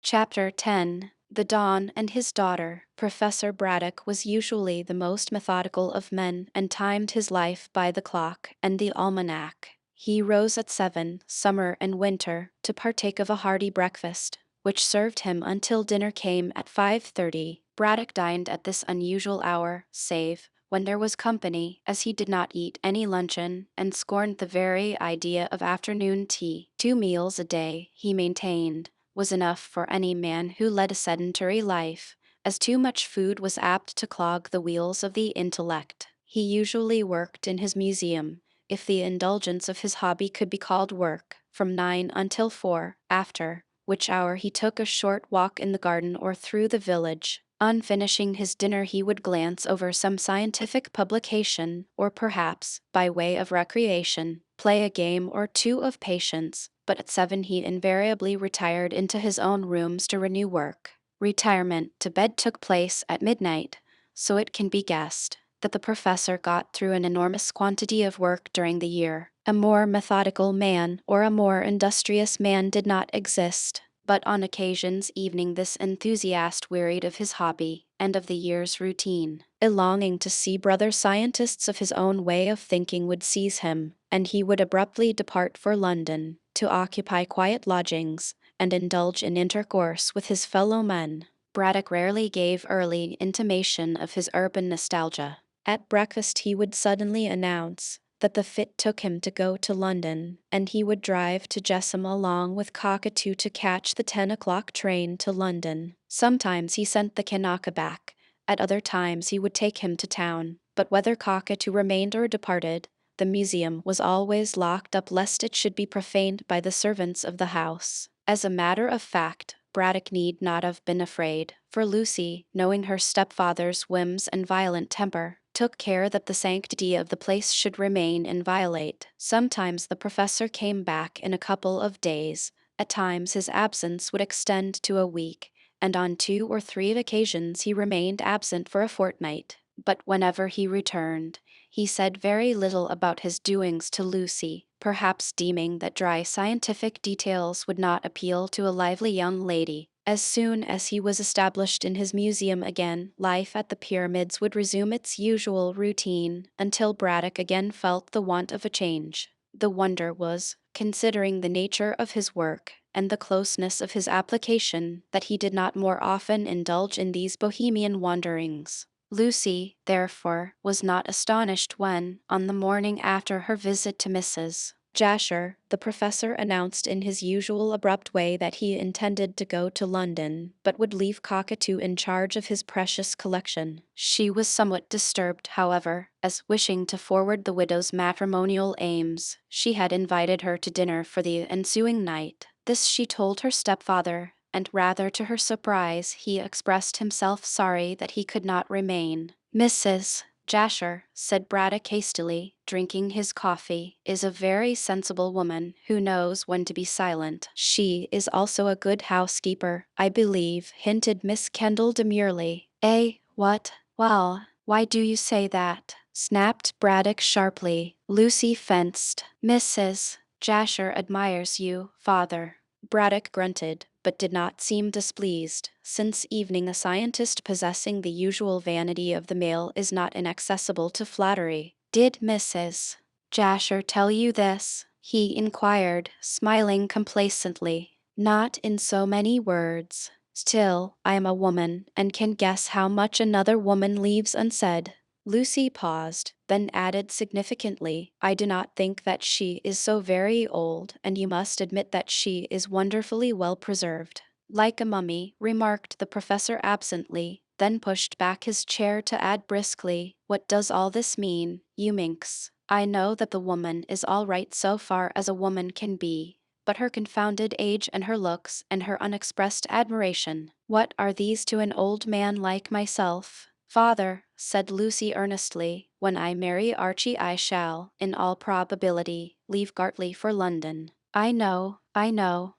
Chapter 10. The Don and His Daughter. Professor Braddock was usually the most methodical of men and timed his life by the clock and the almanac. He rose at 7, summer and winter, to partake of a hearty breakfast, which served him until dinner came at 5:30. Braddock dined at this unusual hour, save when there was company, as he did not eat any luncheon and scorned the very idea of afternoon tea. 2 meals a day, he maintained, was enough for any man who led a sedentary life, as too much food was apt to clog the wheels of the intellect. He usually worked in his museum, if the indulgence of his hobby could be called work, from 9 until 4, after which hour he took a short walk in the garden or through the village. On finishing his dinner he would glance over some scientific publication, or perhaps, by way of recreation, play a game or two of patience, but at 7 he invariably retired into his own rooms to renew work. Retirement to bed took place at midnight, so it can be guessed that the professor got through an enormous quantity of work during the year. A more methodical man or a more industrious man did not exist, but on occasions evening this enthusiast wearied of his hobby and of the year's routine. A longing to see brother scientists of his own way of thinking would seize him, and he would abruptly depart for London, to occupy quiet lodgings and indulge in intercourse with his fellow men. Braddock rarely gave early intimation of his urban nostalgia. At breakfast he would suddenly announce that the fit took him to go to London, and he would drive to Jessam along with Cockatoo to catch the 10 o'clock train to London. Sometimes he sent the Kanaka back, at other times he would take him to town, but whether Cockatoo remained or departed, the museum was always locked up lest it should be profaned by the servants of the house. As a matter of fact, Braddock need not have been afraid, for Lucy, knowing her stepfather's whims and violent temper, took care that the sanctity of the place should remain inviolate. Sometimes the professor came back in a couple of days, at times his absence would extend to a week, and on 2 or 3 occasions he remained absent for a fortnight. But whenever he returned, he said very little about his doings to Lucy, perhaps deeming that dry scientific details would not appeal to a lively young lady. As soon as he was established in his museum again, life at the pyramids would resume its usual routine, until Braddock again felt the want of a change. The wonder was, considering the nature of his work and the closeness of his application, that he did not more often indulge in these bohemian wanderings. Lucy, therefore, was not astonished when, on the morning after her visit to Mrs. Jasher, the professor announced in his usual abrupt way that he intended to go to London, but would leave Cockatoo in charge of his precious collection. She was somewhat disturbed, however, as, wishing to forward the widow's matrimonial aims, she had invited her to dinner for the ensuing night. This she told her stepfather, and rather to her surprise he expressed himself sorry that he could not remain. Mrs. Jasher, said Braddock hastily, drinking his coffee, is a very sensible woman who knows when to be silent. She is also a good housekeeper, I believe, hinted Miss Kendall demurely. What? Well, why do you say that? Snapped Braddock sharply. Lucy fenced. Mrs. Jasher admires you, father. Braddock grunted, but did not seem displeased. Since evening a scientist possessing the usual vanity of the male is not inaccessible to flattery. Did Mrs. Jasher tell you this? He inquired, smiling complacently. Not in so many words. Still, I am a woman, and can guess how much another woman leaves unsaid. Lucy paused, then added significantly, I do not think that she is so very old, and you must admit that she is wonderfully well preserved. Like a mummy, remarked the professor absently, then pushed back his chair to add briskly, what does all this mean, you minx? I know that the woman is all right so far as a woman can be, but her confounded age and her looks and her unexpressed admiration, what are these to an old man like myself? Father, said Lucy earnestly, when I marry Archie I shall, in all probability, leave Gartley for London. I know,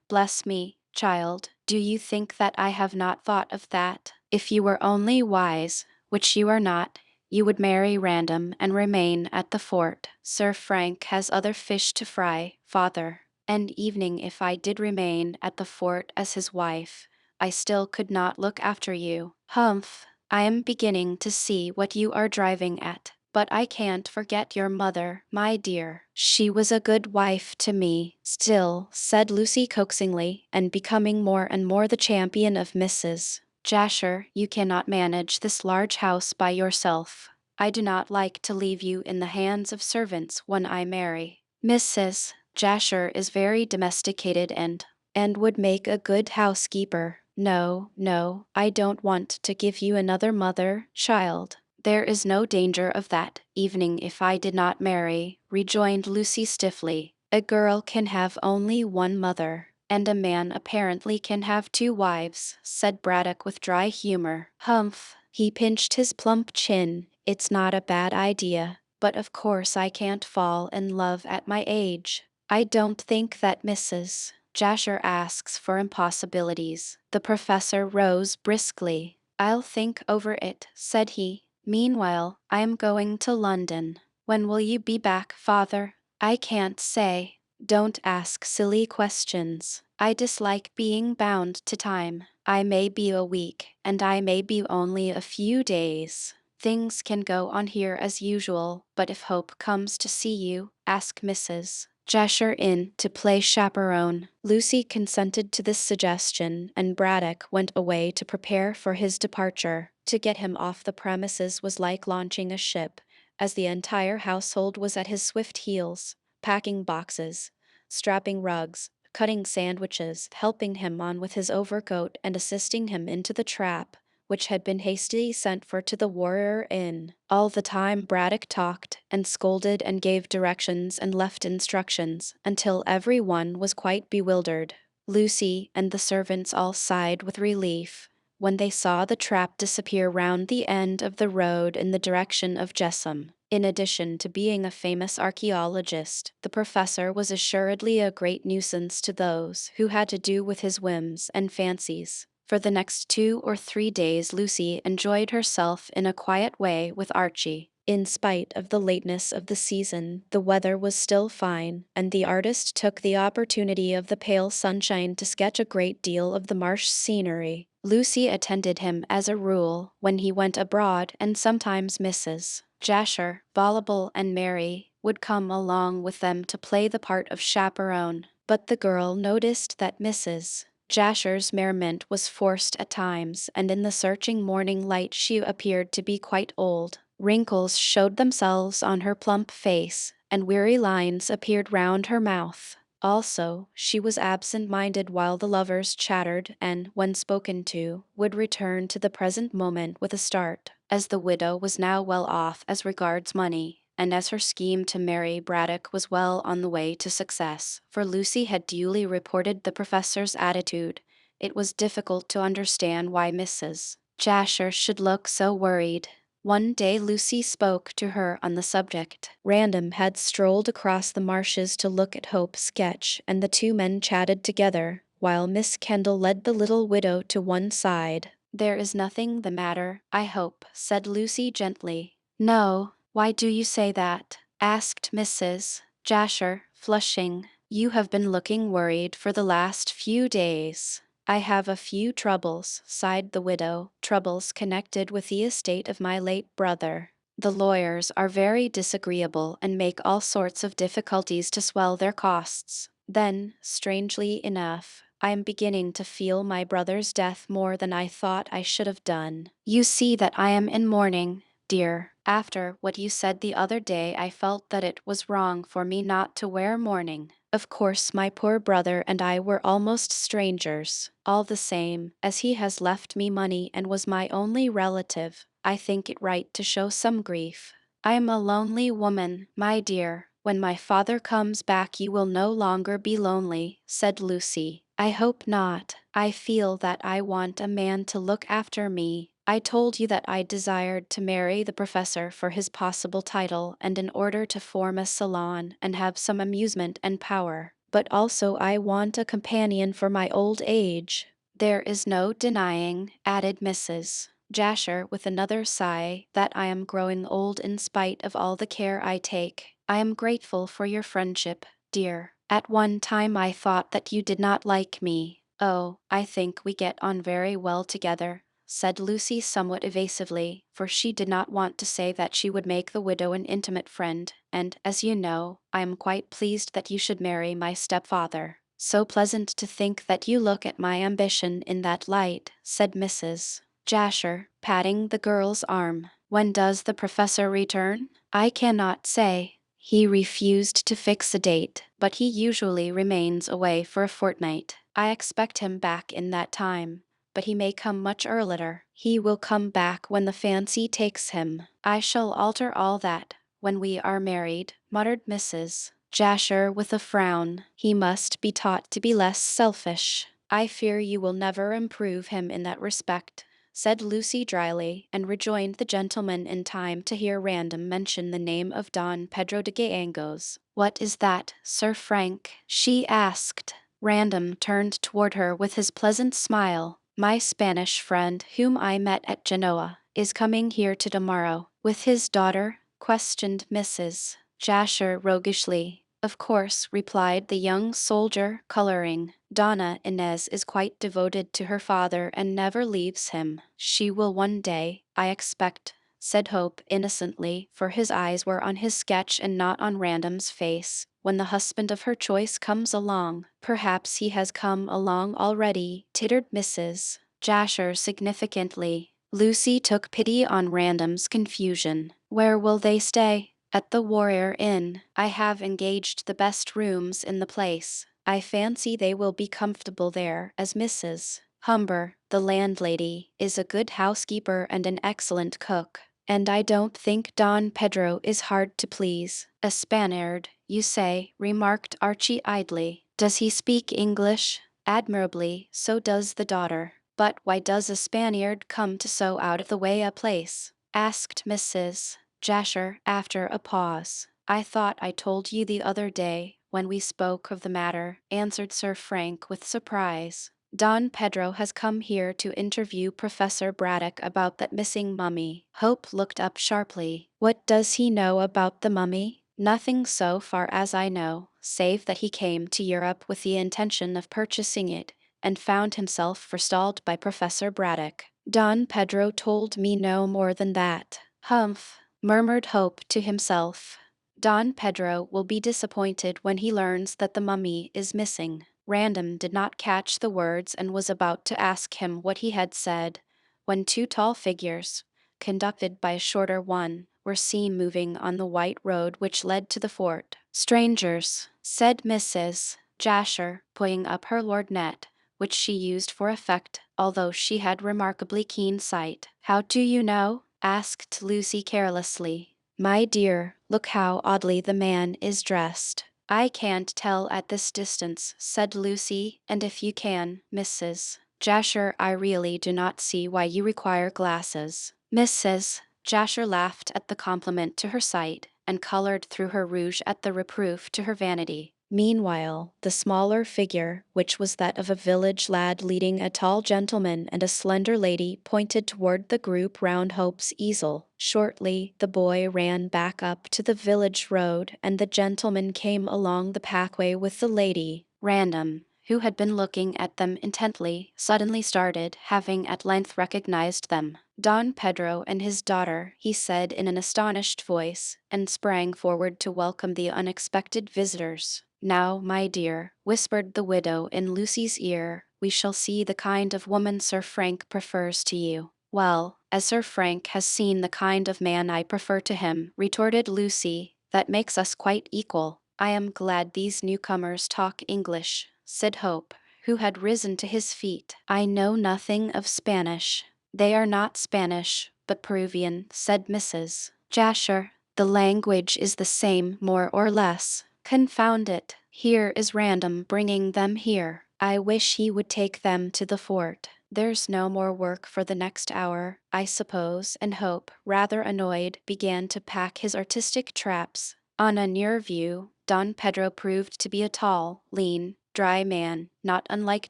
bless me, child, do you think that I have not thought of that? If you were only wise, which you are not, you would marry random and remain at the fort. Sir Frank has other fish to fry, father. And evening if I did remain at the fort as his wife, I still could not look after you. Humph, I am beginning to see what you are driving at. But I can't forget your mother, my dear. She was a good wife to me. Still, said Lucy coaxingly, and becoming more and more the champion of Mrs. Jasher, you cannot manage this large house by yourself. I do not like to leave you in the hands of servants when I marry. Mrs. Jasher is very domesticated and would make a good housekeeper. No, no, I don't want to give you another mother, child. There is no danger of that evening if I did not marry, rejoined Lucy stiffly. A girl can have only one mother, and a man apparently can have two wives, said Braddock with dry humor. Humph, he pinched his plump chin. It's not a bad idea, but of course I can't fall in love at my age. I don't think that Mrs. Jasher asks for impossibilities. The professor rose briskly. I'll think over it, said he. Meanwhile, I am going to London. When will you be back, father? I can't say. Don't ask silly questions. I dislike being bound to time. I may be a week, and I may be only a few days. Things can go on here as usual, but if Hope comes to see you, ask Mrs. Jasher in to play chaperone. Lucy consented to this suggestion, and Braddock went away to prepare for his departure. To get him off the premises was like launching a ship, as the entire household was at his swift heels, packing boxes, strapping rugs, cutting sandwiches, helping him on with his overcoat, and assisting him into the trap, which had been hastily sent for to the Warrior Inn. All the time Braddock talked, and scolded and gave directions and left instructions, until every one was quite bewildered. Lucy and the servants all sighed with relief when they saw the trap disappear round the end of the road in the direction of Jessam. In addition to being a famous archaeologist, the professor was assuredly a great nuisance to those who had to do with his whims and fancies. For the next 2 or 3 days Lucy enjoyed herself in a quiet way with Archie. In spite of the lateness of the season, the weather was still fine, and the artist took the opportunity of the pale sunshine to sketch a great deal of the marsh scenery. Lucy attended him as a rule when he went abroad, and sometimes Mrs. Jasher, voluble and merry, would come along with them to play the part of chaperone. But the girl noticed that Mrs. Jasher's merriment was forced at times, and in the searching morning light she appeared to be quite old. Wrinkles showed themselves on her plump face, and weary lines appeared round her mouth. Also, she was absent-minded while the lovers chattered and, when spoken to, would return to the present moment with a start. As the widow was now well off as regards money, and as her scheme to marry Braddock was well on the way to success, for Lucy had duly reported the professor's attitude, it was difficult to understand why Mrs. Jasher should look so worried. One day Lucy spoke to her on the subject. Random had strolled across the marshes to look at Hope's sketch, and the two men chatted together, while Miss Kendall led the little widow to one side. There is nothing the matter, I hope, said Lucy gently. No, why do you say that? Asked Mrs. Jasher, flushing. You have been looking worried for the last few days. I have a few troubles, sighed the widow, troubles connected with the estate of my late brother. The lawyers are very disagreeable and make all sorts of difficulties to swell their costs. Then, strangely enough, I am beginning to feel my brother's death more than I thought I should have done. You see that I am in mourning, dear. After what you said the other day, I felt that it was wrong for me not to wear mourning. Of course, my poor brother and I were almost strangers. All the same, as he has left me money and was my only relative, I think it right to show some grief. I am a lonely woman, my dear. When my father comes back you will no longer be lonely, said Lucy. I hope not. I feel that I want a man to look after me. I told you that I desired to marry the professor for his possible title and in order to form a salon and have some amusement and power. But also I want a companion for my old age. There is no denying, added Mrs. Jasher with another sigh, that I am growing old in spite of all the care I take. I am grateful for your friendship, dear. At one time I thought that you did not like me. Oh, I think we get on very well together, said Lucy somewhat evasively, for she did not want to say that she would make the widow an intimate friend, and, as you know, I am quite pleased that you should marry my stepfather. So pleasant to think that you look at my ambition in that light, said Mrs. Jasher, patting the girl's arm. When does the professor return? I cannot say. He refused to fix a date, but he usually remains away for a fortnight. I expect him back in that time, but he may come much earlier. He will come back when the fancy takes him. I shall alter all that when we are married, muttered Mrs. Jasher with a frown. He must be taught to be less selfish. I fear you will never improve him in that respect, said Lucy dryly, and rejoined the gentleman in time to hear Random mention the name of Don Pedro de Gallegos. What is that, Sir Frank? She asked. Random turned toward her with his pleasant smile. My Spanish friend, whom I met at Genoa, is coming here tomorrow. With his daughter? Questioned Mrs. Jasher roguishly. Of course, replied the young soldier, coloring. Donna Inez is quite devoted to her father and never leaves him. She will one day, I expect, said Hope innocently, for his eyes were on his sketch and not on Random's face. When the husband of her choice comes along, perhaps he has come along already, tittered Mrs. Jasher significantly. Lucy took pity on Random's confusion. Where will they stay? At the Warrior Inn. I have engaged the best rooms in the place. I fancy they will be comfortable there, as Mrs. Humber, the landlady, is a good housekeeper and an excellent cook. And I don't think Don Pedro is hard to please. A Spaniard, you say, remarked Archie idly. Does he speak English? Admirably, so does the daughter. But why does a Spaniard come to so out of the way a place? Asked Mrs. Jasher after a pause. I thought I told you the other day, when we spoke of the matter, answered Sir Frank with surprise. Don Pedro has come here to interview Professor Braddock about that missing mummy. Hope looked up sharply. What does he know about the mummy? Nothing so far as I know, save that he came to Europe with the intention of purchasing it, and found himself forestalled by Professor Braddock. Don Pedro told me no more than that. Humph, murmured Hope to himself. Don Pedro will be disappointed when he learns that the mummy is missing. Random did not catch the words and was about to ask him what he had said, when two tall figures, conducted by a shorter one, were seen moving on the white road which led to the fort. Strangers, said Mrs. Jasher, putting up her lorgnette, which she used for effect, although she had remarkably keen sight. How do you know? Asked Lucy carelessly. My dear, look how oddly the man is dressed. I can't tell at this distance, said Lucy, and if you can, Mrs. Jasher, I really do not see why you require glasses. Mrs. Jasher laughed at the compliment to her sight, and colored through her rouge at the reproof to her vanity. Meanwhile, the smaller figure, which was that of a village lad leading a tall gentleman and a slender lady, pointed toward the group round Hope's easel. Shortly, the boy ran back up to the village road, and the gentleman came along the pathway with the lady. Random, who had been looking at them intently, suddenly started, having at length recognized them. Don Pedro and his daughter, he said in an astonished voice, and sprang forward to welcome the unexpected visitors. Now, my dear, whispered the widow in Lucy's ear, we shall see the kind of woman Sir Frank prefers to you. Well, as Sir Frank has seen the kind of man I prefer to him, retorted Lucy, that makes us quite equal. I am glad these newcomers talk English, said Hope, who had risen to his feet. I know nothing of Spanish. They are not Spanish, but Peruvian, said Mrs. Jasher. The language is the same, more or less. Confound it, here is Random bringing them here. I wish he would take them to the fort. There's no more work for the next hour, I suppose, and Hope, rather annoyed, began to pack his artistic traps. On a near view, Don Pedro proved to be a tall, lean, dry man, not unlike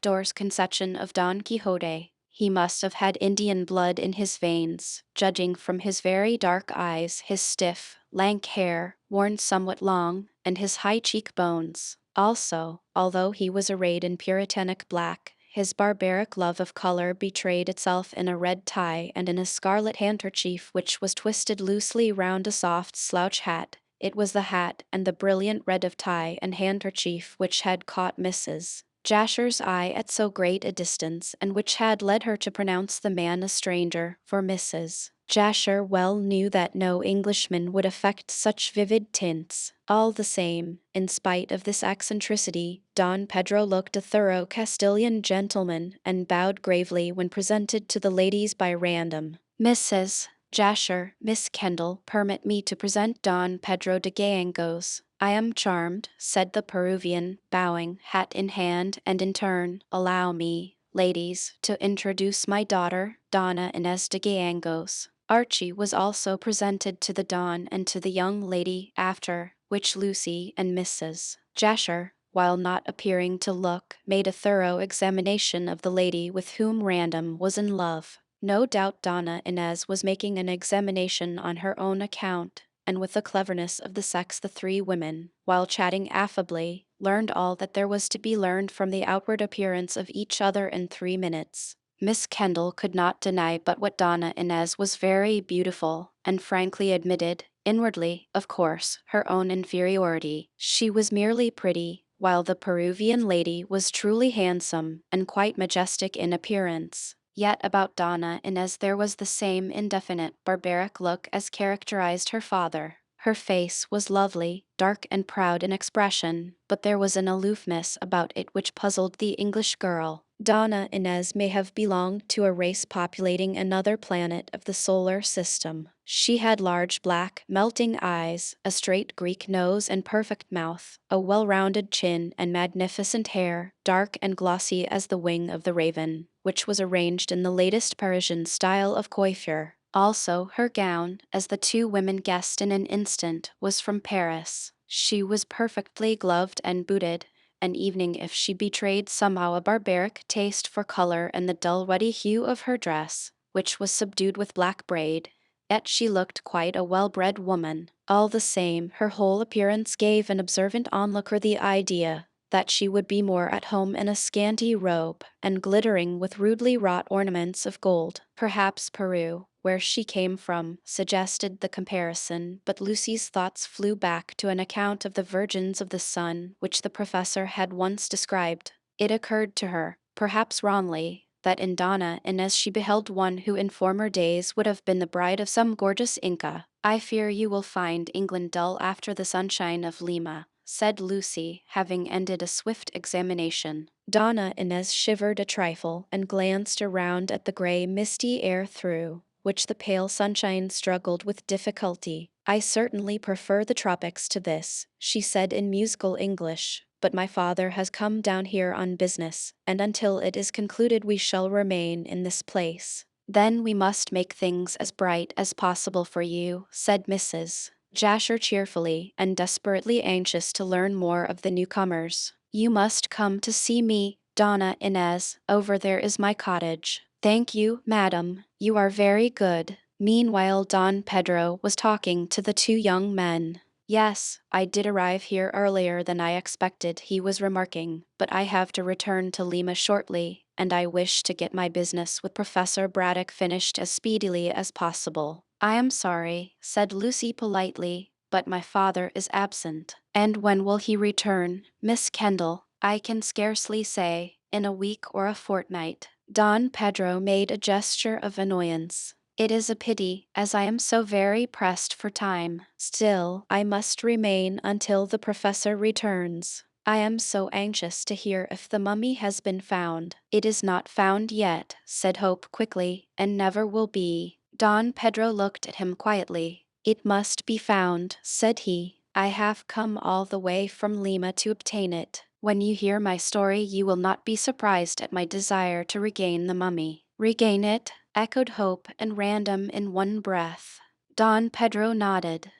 Dor's conception of Don Quixote. He must have had Indian blood in his veins, judging from his very dark eyes, his stiff, lank hair, worn somewhat long, and his high cheekbones. Also, although he was arrayed in puritanic black, His barbaric love of color betrayed itself in a red tie and in a scarlet handkerchief which was twisted loosely round a soft slouch hat. It was the hat and the brilliant red of tie and handkerchief which had caught Mrs. Jasher's eye at so great a distance, and which had led her to pronounce the man a stranger, for Mrs. Jasher well knew that no Englishman would affect such vivid tints. All the same, in spite of this eccentricity, Don Pedro looked a thorough Castilian gentleman and bowed gravely when presented to the ladies by random. Mrs. Jasher, Miss Kendall, permit me to present Don Pedro de Gallegos. I am charmed, said the Peruvian, bowing, hat in hand, and in turn, allow me, ladies, to introduce my daughter, Donna Inez de Gallegos. Archie was also presented to the Don and to the young lady after which Lucy and Mrs. Jasher, while not appearing to look, made a thorough examination of the lady with whom Random was in love. No doubt Donna Inez was making an examination on her own account, and with the cleverness of the sex the three women, while chatting affably, learned all that there was to be learned from the outward appearance of each other in 3 minutes. Miss Kendall could not deny but what Donna Inez was very beautiful, and frankly admitted, inwardly, of course, her own inferiority. She was merely pretty, while the Peruvian lady was truly handsome and quite majestic in appearance. Yet about Donna Inez there was the same indefinite, barbaric look as characterized her father. Her face was lovely, dark and proud in expression, but there was an aloofness about it which puzzled the English girl. Donna Inez may have belonged to a race populating another planet of the solar system. She had large black, melting eyes, a straight Greek nose and perfect mouth, a well-rounded chin and magnificent hair, dark and glossy as the wing of the raven, which was arranged in the latest Parisian style of coiffure. Also, her gown, as the two women guessed in an instant, was from Paris. She was perfectly gloved and booted, an evening if she betrayed somehow a barbaric taste for color and the dull ruddy hue of her dress, which was subdued with black braid, yet she looked quite a well-bred woman. All the same, her whole appearance gave an observant onlooker the idea that she would be more at home in a scanty robe, and glittering with rudely wrought ornaments of gold. Perhaps Peru, where she came from, suggested the comparison, but Lucy's thoughts flew back to an account of the Virgins of the Sun which the professor had once described. It occurred to her, perhaps wrongly, that in Donna Inez she beheld one who in former days would have been the bride of some gorgeous Inca. I fear you will find England dull after the sunshine of Lima, said Lucy, having ended a swift examination. Donna Inez shivered a trifle and glanced around at the gray, misty air through which the pale sunshine struggled with difficulty. I certainly prefer the tropics to this, she said in musical English, but my father has come down here on business, and until it is concluded we shall remain in this place. Then we must make things as bright as possible for you, said Mrs. Jasher cheerfully and desperately anxious to learn more of the newcomers. You must come to see me, Donna Inez. Over there is my cottage. Thank you, madam. You are very good. Meanwhile, Don Pedro was talking to the two young men. Yes, I did arrive here earlier than I expected, he was remarking, but I have to return to Lima shortly, and I wish to get my business with Professor Braddock finished as speedily as possible. I am sorry, said Lucy politely, but my father is absent. And when will he return, Miss Kendall? I can scarcely say. In a week or a fortnight. Don Pedro made a gesture of annoyance. It is a pity, as I am so very pressed for time. Still, I must remain until the professor returns. I am so anxious to hear if the mummy has been found. It is not found yet, said Hope quickly, and never will be. Don Pedro looked at him quietly. It must be found, said he. I have come all the way from Lima to obtain it. When you hear my story you will not be surprised at my desire to regain the mummy. Regain it? Echoed Hope and Random in one breath. Don Pedro nodded.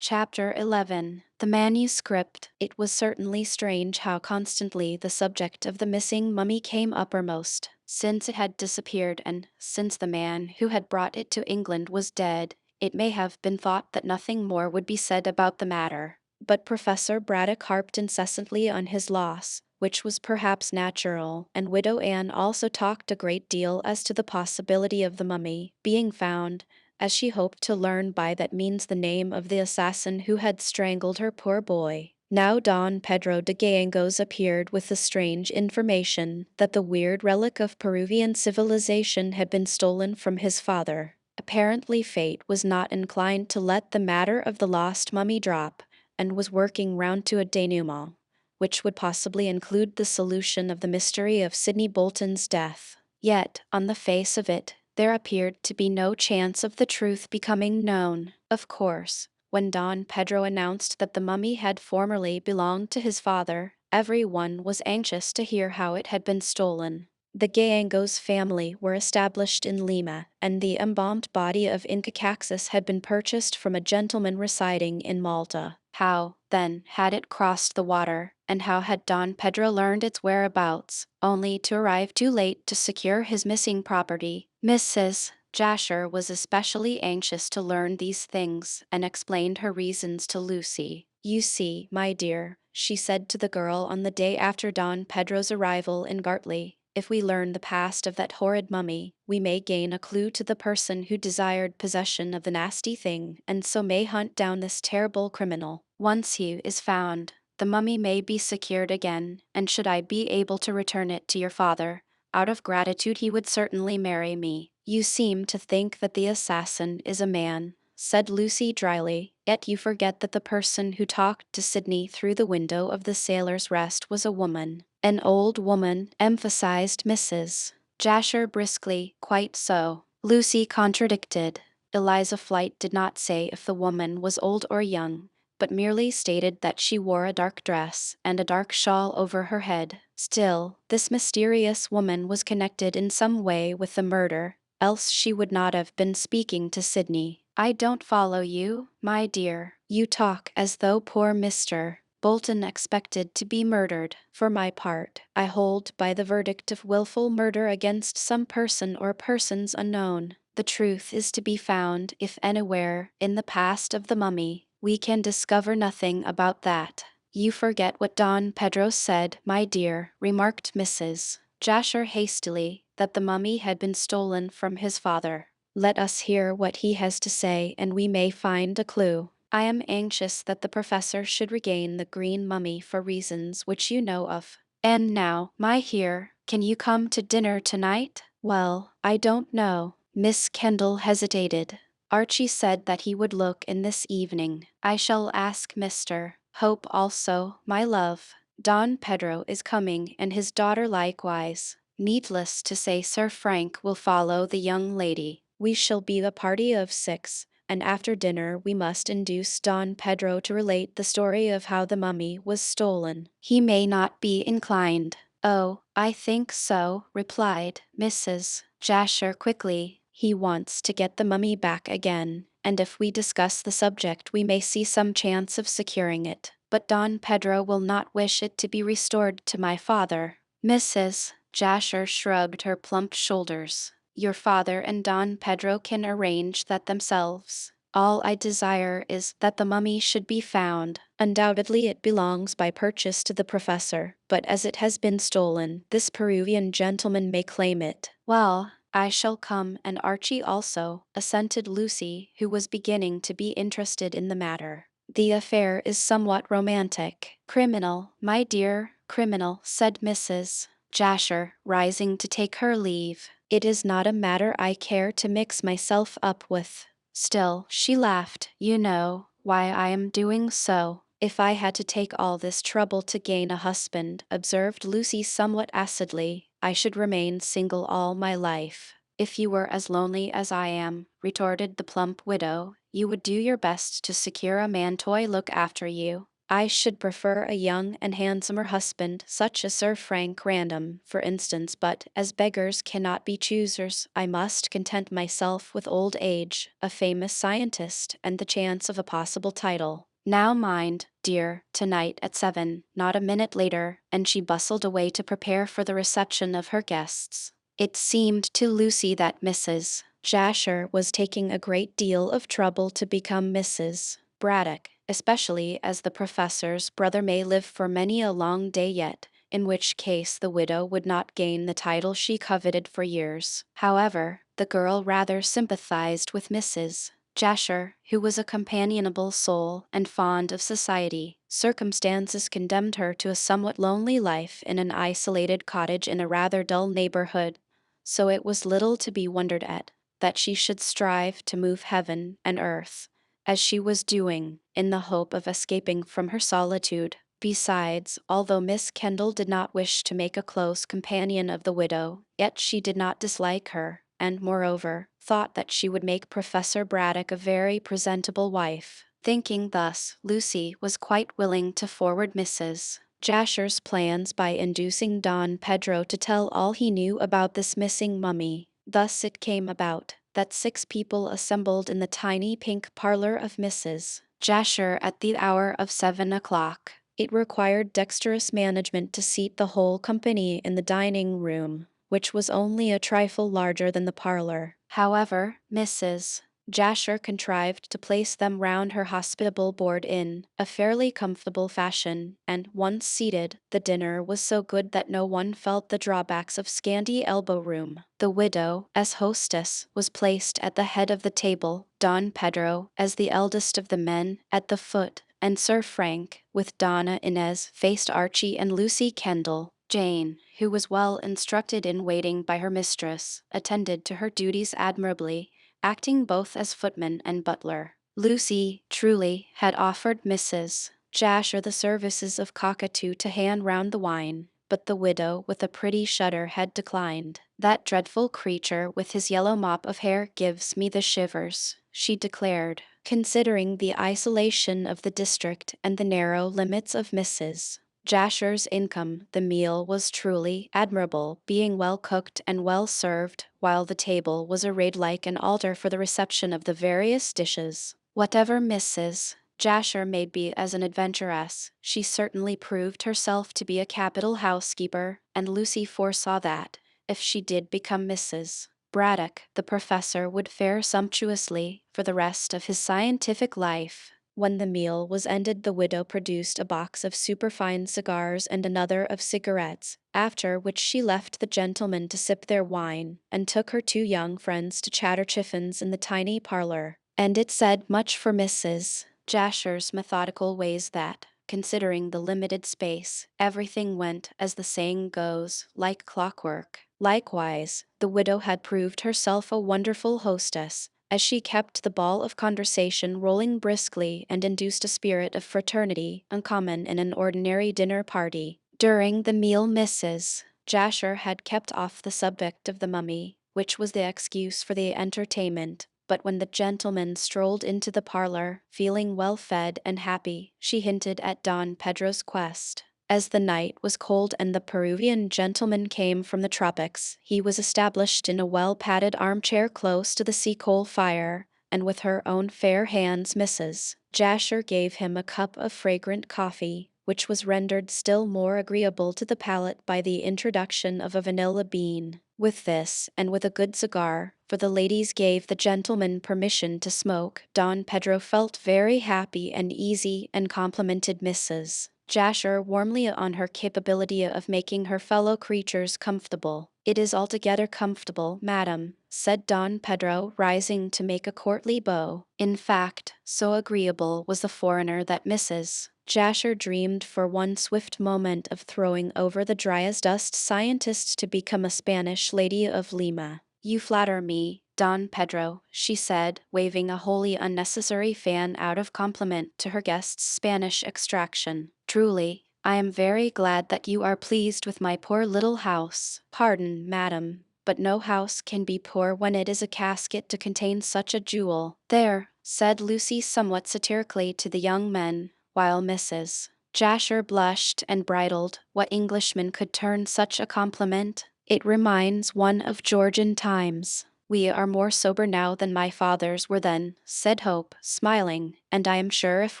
Chapter 11. The Manuscript. It was certainly strange how constantly the subject of the missing mummy came uppermost, since it had disappeared and, since the man who had brought it to England was dead, it may have been thought that nothing more would be said about the matter. but Professor Braddock harped incessantly on his loss, which was perhaps natural, and Widow Anne also talked a great deal as to the possibility of the mummy being found, as she hoped to learn by that means the name of the assassin who had strangled her poor boy. Now Don Pedro de Gallegos appeared with the strange information that the weird relic of Peruvian civilization had been stolen from his father. Apparently fate was not inclined to let the matter of the lost mummy drop, and was working round to a denouement, which would possibly include the solution of the mystery of Sidney Bolton's death. Yet, on the face of it, there appeared to be no chance of the truth becoming known. Of course, when Don Pedro announced that the mummy had formerly belonged to his father, everyone was anxious to hear how it had been stolen. The Gallegos family were established in Lima, and the embalmed body of Inca Caxus had been purchased from a gentleman residing in Malta. How, then, had it crossed the water, and how had Don Pedro learned its whereabouts, only to arrive too late to secure his missing property? Mrs. Jasher was especially anxious to learn these things, and explained her reasons to Lucy. "You see, my dear," she said to the girl on the day after Don Pedro's arrival in Gartley, "if we learn the past of that horrid mummy, we may gain a clue to the person who desired possession of the nasty thing, and so may hunt down this terrible criminal. Once he is found, the mummy may be secured again, and should I be able to return it to your father, out of gratitude he would certainly marry me." "You seem to think that the assassin is a man," said Lucy dryly, "yet you forget that the person who talked to Sidney through the window of the Sailor's Rest was a woman." "An old woman," emphasized Mrs. Jasher briskly. "Quite so," Lucy contradicted. Eliza Flight did not say if the woman was old or young, but merely stated that she wore a dark dress and a dark shawl over her head. Still, this mysterious woman was connected in some way with the murder, else she would not have been speaking to Sidney. "I don't follow you, my dear. You talk as though poor Mr. Bolton expected to be murdered. For my part, I hold by the verdict of willful murder against some person or persons unknown. The truth is to be found, if anywhere, in the past of the mummy. We can discover nothing about that." "You forget what Don Pedro said, my dear," remarked Mrs. Jasher hastily, "that the mummy had been stolen from his father." "Let us hear what he has to say, and we may find a clue." "I am anxious that the professor should regain the green mummy for reasons which you know of. And now, my dear, can you come to dinner tonight?" "Well, I don't know." Miss Kendall hesitated. Archie said that he would look in this evening. "I shall ask Mr. Hope also, my love. Don Pedro is coming, and his daughter likewise. Needless to say, Sir Frank will follow the young lady. We shall be a party of 6, and after dinner we must induce Don Pedro to relate the story of how the mummy was stolen. He may not be inclined." "Oh, I think so," replied Mrs. Jasher quickly. "He wants to get the mummy back again, and if we discuss the subject we may see some chance of securing it. But Don Pedro will not wish it to be restored to my father." Mrs. Jasher shrugged her plump shoulders. "Your father and Don Pedro can arrange that themselves. All I desire is that the mummy should be found. Undoubtedly it belongs by purchase to the professor, but as it has been stolen, this Peruvian gentleman may claim it." "Well, I shall come, and Archie also," assented Lucy, who was beginning to be interested in the matter. "The affair is somewhat romantic." "Criminal, my dear, criminal," said Mrs. Jasher, rising to take her leave. "It is not a matter I care to mix myself up with. Still," she laughed, "you know why I am doing so." "If I had to take all this trouble to gain a husband," observed Lucy somewhat acidly, "I should remain single all my life." "If you were as lonely as I am," retorted the plump widow, "you would do your best to secure a man to look after you. I should prefer a young and handsomer husband, such as Sir Frank Random, for instance, but, as beggars cannot be choosers, I must content myself with old age, a famous scientist, and the chance of a possible title. Now mind, dear, tonight at 7, not a minute later," and she bustled away to prepare for the reception of her guests. It seemed to Lucy that Mrs. Jasher was taking a great deal of trouble to become Mrs. Braddock, especially as the professor's brother may live for many a long day yet, in which case the widow would not gain the title she coveted for years. However, the girl rather sympathized with Mrs. Jasher, who was a companionable soul and fond of society. Circumstances condemned her to a somewhat lonely life in an isolated cottage in a rather dull neighborhood, so it was little to be wondered at that she should strive to move heaven and earth, as she was doing, in the hope of escaping from her solitude. Besides, although Miss Kendall did not wish to make a close companion of the widow, yet she did not dislike her, and moreover, thought that she would make Professor Braddock a very presentable wife. Thinking thus, Lucy was quite willing to forward Mrs. Jasher's plans by inducing Don Pedro to tell all he knew about this missing mummy. Thus it came about that 6 people assembled in the tiny pink parlor of Mrs. Jasher at the hour of 7 o'clock. It required dexterous management to seat the whole company in the dining room, which was only a trifle larger than the parlor. However, Mrs. Jasher contrived to place them round her hospitable board in a fairly comfortable fashion, and once seated, the dinner was so good that no one felt the drawbacks of scanty elbow-room. The widow, as hostess, was placed at the head of the table, Don Pedro, as the eldest of the men, at the foot, and Sir Frank, with Donna Inez, faced Archie and Lucy Kendall. Jane, who was well instructed in waiting by her mistress, attended to her duties admirably, acting both as footman and butler. Lucy, truly, had offered Mrs. Jasher the services of cockatoo to hand round the wine, but the widow, with a pretty shudder, had declined. "That dreadful creature with his yellow mop of hair gives me the shivers," she declared. Considering the isolation of the district and the narrow limits of Mrs. Jasher's income, the meal was truly admirable, being well cooked and well served, while the table was arrayed like an altar for the reception of the various dishes. Whatever Mrs. Jasher may be as an adventuress, she certainly proved herself to be a capital housekeeper, and Lucy foresaw that, if she did become Mrs. Braddock, the professor would fare sumptuously for the rest of his scientific life. When the meal was ended, the widow produced a box of superfine cigars and another of cigarettes, after which she left the gentlemen to sip their wine, and took her 2 young friends to chatter chiffons in the tiny parlor. And it said much for Mrs. Jasher's methodical ways that, considering the limited space, everything went, as the saying goes, like clockwork. Likewise, the widow had proved herself a wonderful hostess, as she kept the ball of conversation rolling briskly and induced a spirit of fraternity uncommon in an ordinary dinner party. During the meal Mrs. Jasher had kept off the subject of the mummy, which was the excuse for the entertainment, but when the gentlemen strolled into the parlor, feeling well fed and happy, she hinted at Don Pedro's quest. As the night was cold and the Peruvian gentleman came from the tropics, he was established in a well-padded armchair close to the sea-coal fire, and with her own fair hands Mrs. Jasher gave him a cup of fragrant coffee, which was rendered still more agreeable to the palate by the introduction of a vanilla bean. With this, and with a good cigar, for the ladies gave the gentlemen permission to smoke, Don Pedro felt very happy and easy and complimented Mrs. Jasher warmly on her capability of making her fellow creatures comfortable. "It is altogether comfortable, madam," said Don Pedro, rising to make a courtly bow. In fact, so agreeable was the foreigner that Mrs. Jasher dreamed for one swift moment of throwing over the dry-as-dust scientist to become a Spanish lady of Lima. "You flatter me, Don Pedro," she said, waving a wholly unnecessary fan out of compliment to her guest's Spanish extraction. "Truly, I am very glad that you are pleased with my poor little house. Pardon, madam, but no house can be poor when it is a casket to contain such a jewel." "There," said Lucy somewhat satirically to the young men, while Mrs. Jasher blushed and bridled. What Englishman could turn such a compliment? "It reminds one of Georgian times." "We are more sober now than my fathers were then," said Hope, smiling, "and I am sure if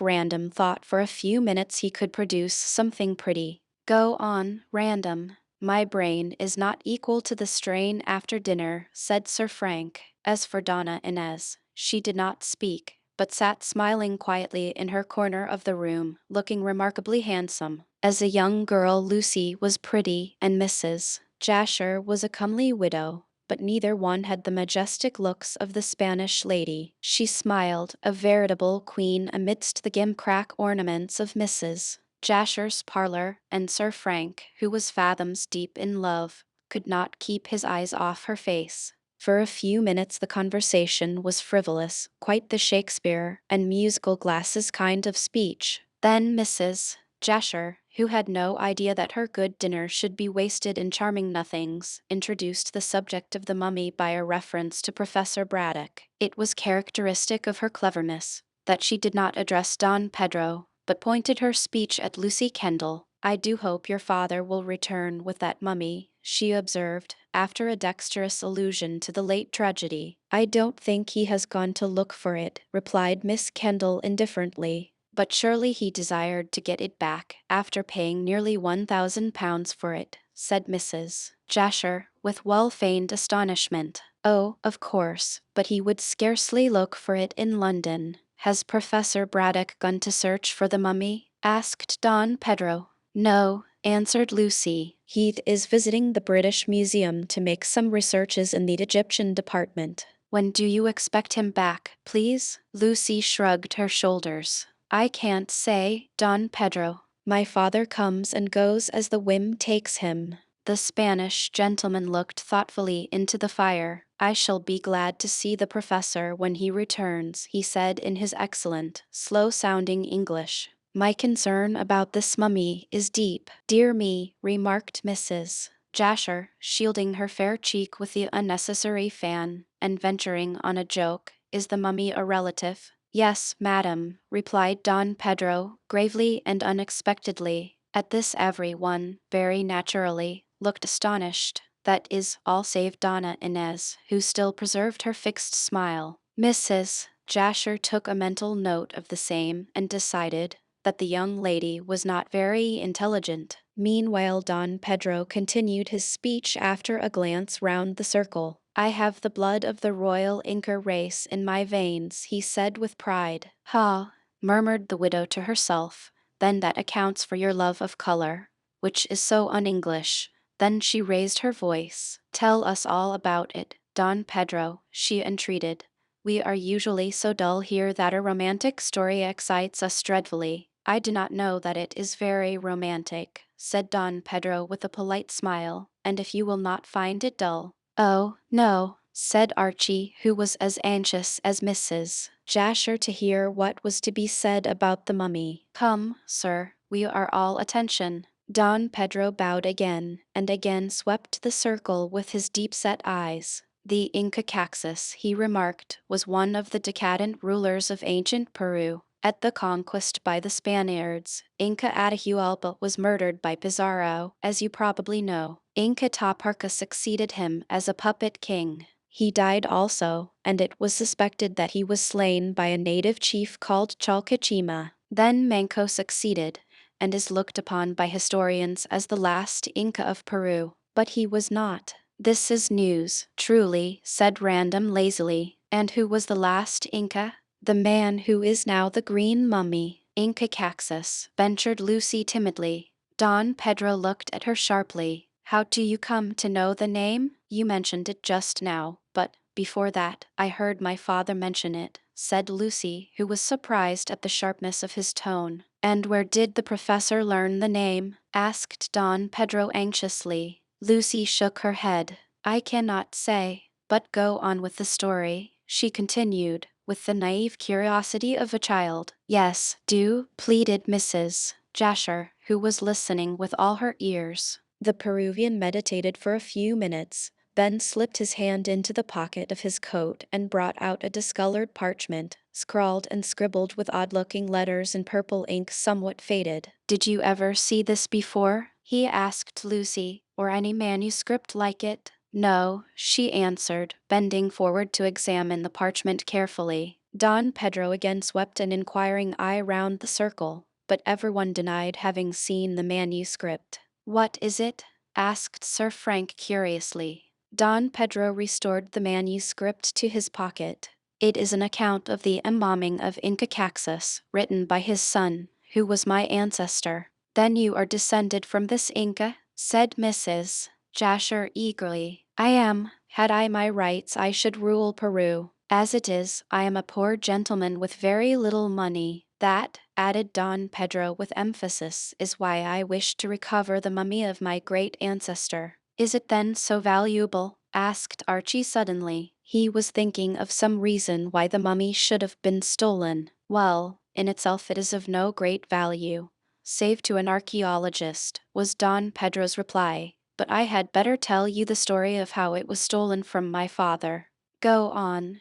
Random thought for a few minutes he could produce something pretty." "Go on, Random. My brain is not equal to the strain after dinner," said Sir Frank. As for Donna Inez, she did not speak, but sat smiling quietly in her corner of the room, looking remarkably handsome. As a young girl, Lucy was pretty, and Mrs. Jasher was a comely widow, but neither one had the majestic looks of the Spanish lady. She smiled, a veritable queen amidst the gimcrack ornaments of Mrs. Jasher's parlor, and Sir Frank, who was fathoms deep in love, could not keep his eyes off her face. For a few minutes the conversation was frivolous, quite the Shakespeare and musical glasses kind of speech. Then Mrs. Jasher, who had no idea that her good dinner should be wasted in charming nothings, introduced the subject of the mummy by a reference to Professor Braddock. It was characteristic of her cleverness that she did not address Don Pedro, but pointed her speech at Lucy Kendall. "I do hope your father will return with that mummy," she observed, after a dexterous allusion to the late tragedy. "I don't think he has gone to look for it," replied Miss Kendall indifferently. "But surely he desired to get it back after paying nearly £1,000 for it," said Mrs. Jasher, with well-feigned astonishment. "Oh, of course, but he would scarcely look for it in London." "Has Professor Braddock gone to search for the mummy?" asked Don Pedro. "No," answered Lucy. "He is visiting the British Museum to make some researches in the Egyptian department." "When do you expect him back, please?" Lucy shrugged her shoulders. "I can't say, Don Pedro. My father comes and goes as the whim takes him." The Spanish gentleman looked thoughtfully into the fire. "I shall be glad to see the professor when he returns," he said in his excellent, slow-sounding English. "My concern about this mummy is deep." "Dear me," remarked Mrs. Jasher, shielding her fair cheek with the unnecessary fan, and venturing on a joke. "Is the mummy a relative?" "Yes, madam," replied Don Pedro, gravely and unexpectedly. At this every one, very naturally, looked astonished. That is, all save Donna Inez, who still preserved her fixed smile. Mrs. Jasher took a mental note of the same, and decided that the young lady was not very intelligent. Meanwhile Don Pedro continued his speech after a glance round the circle. "I have the blood of the royal Inca race in my veins," he said with pride. "Ha!" murmured the widow to herself. "Then that accounts for your love of color, which is so un-English." Then she raised her voice. "Tell us all about it, Don Pedro," she entreated. "We are usually so dull here that a romantic story excites us dreadfully." "I do not know that it is very romantic," said Don Pedro with a polite smile, "and if you will not find it dull—" "Oh, no," said Archie, who was as anxious as Mrs. Jasher to hear what was to be said about the mummy. "Come, sir, we are all attention." Don Pedro bowed again, and again swept the circle with his deep-set eyes. "The Inca Caxus," he remarked, "was one of the decadent rulers of ancient Peru. At the conquest by the Spaniards, Inca Atahualpa was murdered by Pizarro, as you probably know. Inca Taparca succeeded him as a puppet king. He died also, and it was suspected that he was slain by a native chief called Chalcachima. Then Manco succeeded, and is looked upon by historians as the last Inca of Peru. But he was not." "This is news, truly," said Random lazily. "And who was the last Inca?" "The man who is now the green mummy, Inca Caxus," ventured Lucy timidly. Don Pedro looked at her sharply. "How do you come to know the name?" "You mentioned it just now, but before that, I heard my father mention it," said Lucy, who was surprised at the sharpness of his tone. "And where did the professor learn the name?" asked Don Pedro anxiously. Lucy shook her head. "I cannot say, but go on with the story," she continued, with the naive curiosity of a child. "Yes, do," pleaded Mrs. Jasher, who was listening with all her ears. The Peruvian meditated for a few minutes, then slipped his hand into the pocket of his coat and brought out a discolored parchment, scrawled and scribbled with odd-looking letters in purple ink somewhat faded. "Did you ever see this before?" he asked Lucy, "or any manuscript like it?" "No," she answered, bending forward to examine the parchment carefully. Don Pedro again swept an inquiring eye round the circle, but everyone denied having seen the manuscript. "What is it?" asked Sir Frank curiously. Don Pedro restored the manuscript to his pocket. It is an account of the embalming of Inca Caxus, written by his son, who was my ancestor. Then you are descended from this Inca? Said Mrs. Jasher eagerly. I am. Had I my rights, I should rule Peru. As it is, I am a poor gentleman with very little money. That, added Don Pedro with emphasis, is why I wish to recover the mummy of my great ancestor. Is it then so valuable? Asked Archie suddenly. He was thinking of some reason why the mummy should have been stolen. Well, in itself it is of no great value, save to an archaeologist, was Don Pedro's reply. But I had better tell you the story of how it was stolen from my father. Go on,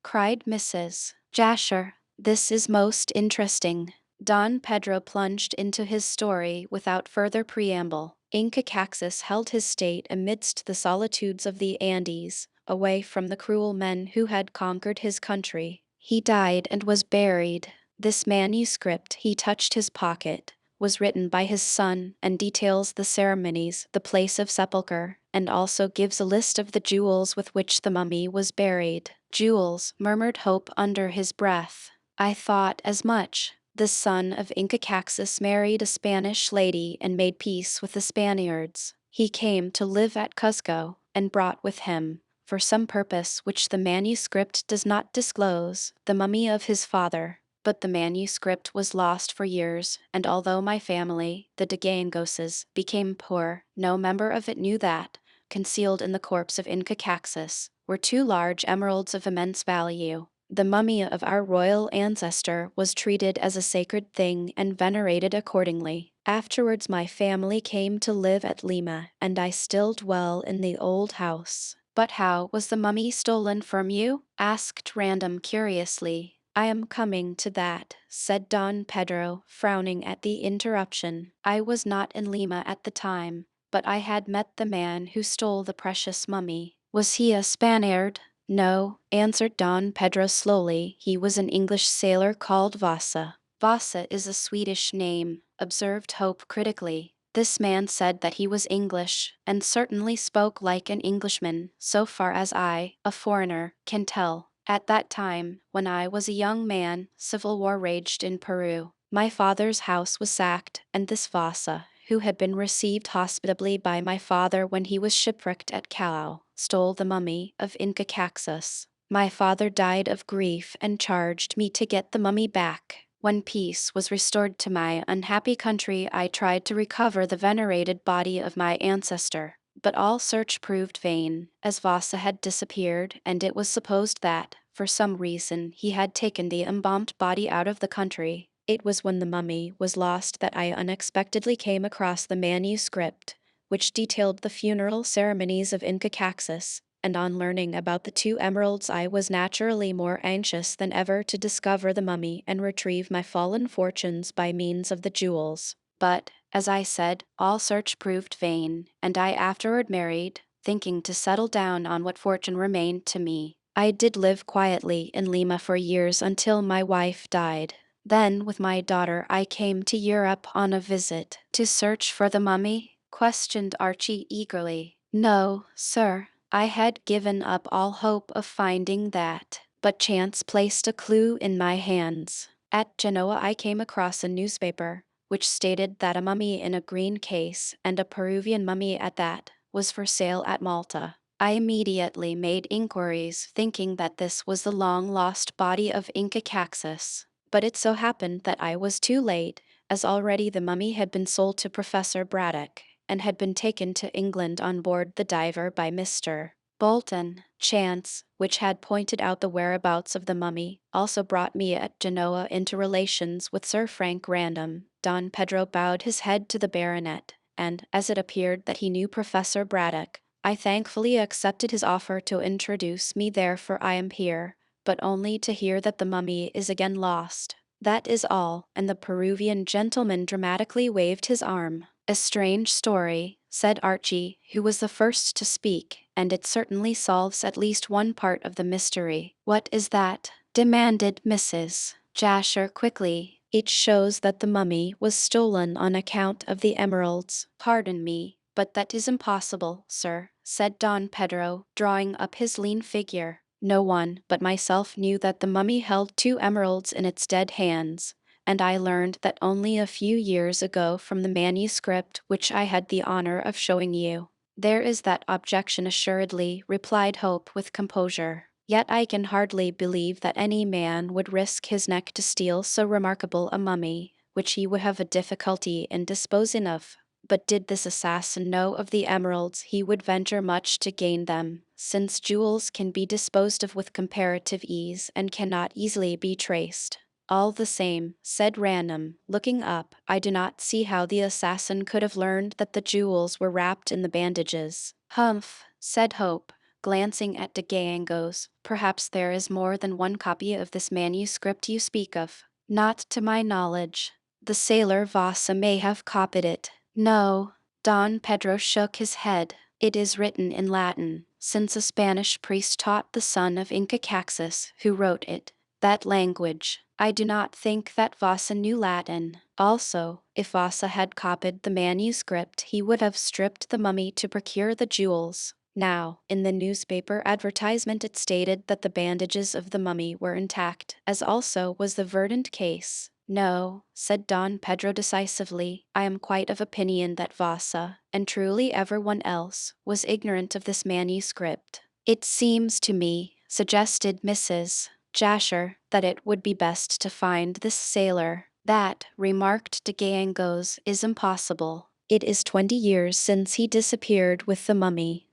cried Mrs. Jasher. This is most interesting. Don Pedro plunged into his story without further preamble. Inca Caxus held his state amidst the solitudes of the Andes, away from the cruel men who had conquered his country. He died and was buried. This manuscript, he touched his pocket, was written by his son and details the ceremonies, the place of sepulchre, and also gives a list of the jewels with which the mummy was buried. Jewels, murmured Hope under his breath. I thought as much. The son of Inca Caxus married a Spanish lady and made peace with the Spaniards. He came to live at Cuzco and brought with him, for some purpose which the manuscript does not disclose, the mummy of his father. But the manuscript was lost for years, and although my family, the de Gangoses, became poor, no member of it knew that, concealed in the corpse of Inca Caxus, were two large emeralds of immense value. The mummy of our royal ancestor was treated as a sacred thing and venerated accordingly. Afterwards my family came to live at Lima, and I still dwell in the old house. But how was the mummy stolen from you? Asked Random curiously. I am coming to that, said Don Pedro, frowning at the interruption. I was not in Lima at the time, but I had met the man who stole the precious mummy. Was he a Spaniard? No, answered Don Pedro slowly. He was an English sailor called Vasa. Vasa is a Swedish name, observed Hope critically. This man said that he was English, and certainly spoke like an Englishman, so far as I, a foreigner, can tell. At that time, when I was a young man, civil war raged in Peru. My father's house was sacked, and this Vasa, who had been received hospitably by my father when he was shipwrecked at Callao, stole the mummy of Inca Caxus. My father died of grief and charged me to get the mummy back. When peace was restored to my unhappy country, I tried to recover the venerated body of my ancestor. But all search proved vain, as Vasa had disappeared, and it was supposed that, for some reason, he had taken the embalmed body out of the country. It was when the mummy was lost that I unexpectedly came across the manuscript, which detailed the funeral ceremonies of Inca Caxus, and on learning about the two emeralds I was naturally more anxious than ever to discover the mummy and retrieve my fallen fortunes by means of the jewels. But, as I said, all search proved vain, and I afterward married, thinking to settle down on what fortune remained to me. I did live quietly in Lima for years until my wife died. Then, with my daughter, I came to Europe on a visit. To search for the mummy? Questioned Archie eagerly. No, sir. I had given up all hope of finding that, but chance placed a clue in my hands. At Genoa I came across a newspaper, which stated that a mummy in a green case, and a Peruvian mummy at that, was for sale at Malta. I immediately made inquiries, thinking that this was the long-lost body of Inca Caxus. But it so happened that I was too late, as already the mummy had been sold to Professor Braddock, and had been taken to England on board the Diver by Mr. Bolton. Chance, which had pointed out the whereabouts of the mummy, also brought me at Genoa into relations with Sir Frank Random. Don Pedro bowed his head to the baronet, and, as it appeared that he knew Professor Braddock, I thankfully accepted his offer to introduce me there, for I am here, but only to hear that the mummy is again lost. That is all, and the Peruvian gentleman dramatically waved his arm. A strange story, said Archie, who was the first to speak, and it certainly solves at least one part of the mystery. What is that? Demanded Mrs. Jasher quickly. It shows that the mummy was stolen on account of the emeralds. Pardon me, but that is impossible, sir, said Don Pedro, drawing up his lean figure. No one but myself knew that the mummy held 2 emeralds in its dead hands, and I learned that only a few years ago from the manuscript which I had the honor of showing you. There is that objection assuredly, replied Hope with composure. Yet I can hardly believe that any man would risk his neck to steal so remarkable a mummy, which he would have a difficulty in disposing of. But did this assassin know of the emeralds, he would venture much to gain them, since jewels can be disposed of with comparative ease and cannot easily be traced. All the same, said Random, looking up, I do not see how the assassin could have learned that the jewels were wrapped in the bandages. Humph, said Hope, glancing at de Gangos. Perhaps there is more than one copy of this manuscript you speak of. Not to my knowledge. The sailor Vasa may have copied it. No. Don Pedro shook his head. It is written in Latin, since a Spanish priest taught the son of Inca Caxus, who wrote it, that language. I do not think that Vasa knew Latin. Also, if Vasa had copied the manuscript, he would have stripped the mummy to procure the jewels. Now, in the newspaper advertisement it stated that the bandages of the mummy were intact, as also was the verdant case. No, said Don Pedro decisively, I am quite of opinion that Vasa, and truly everyone else, was ignorant of this manuscript. It seems to me, suggested Mrs. Jasher, that it would be best to find this sailor. That, remarked de Gangos, is impossible. It is 20 years since he disappeared with the mummy.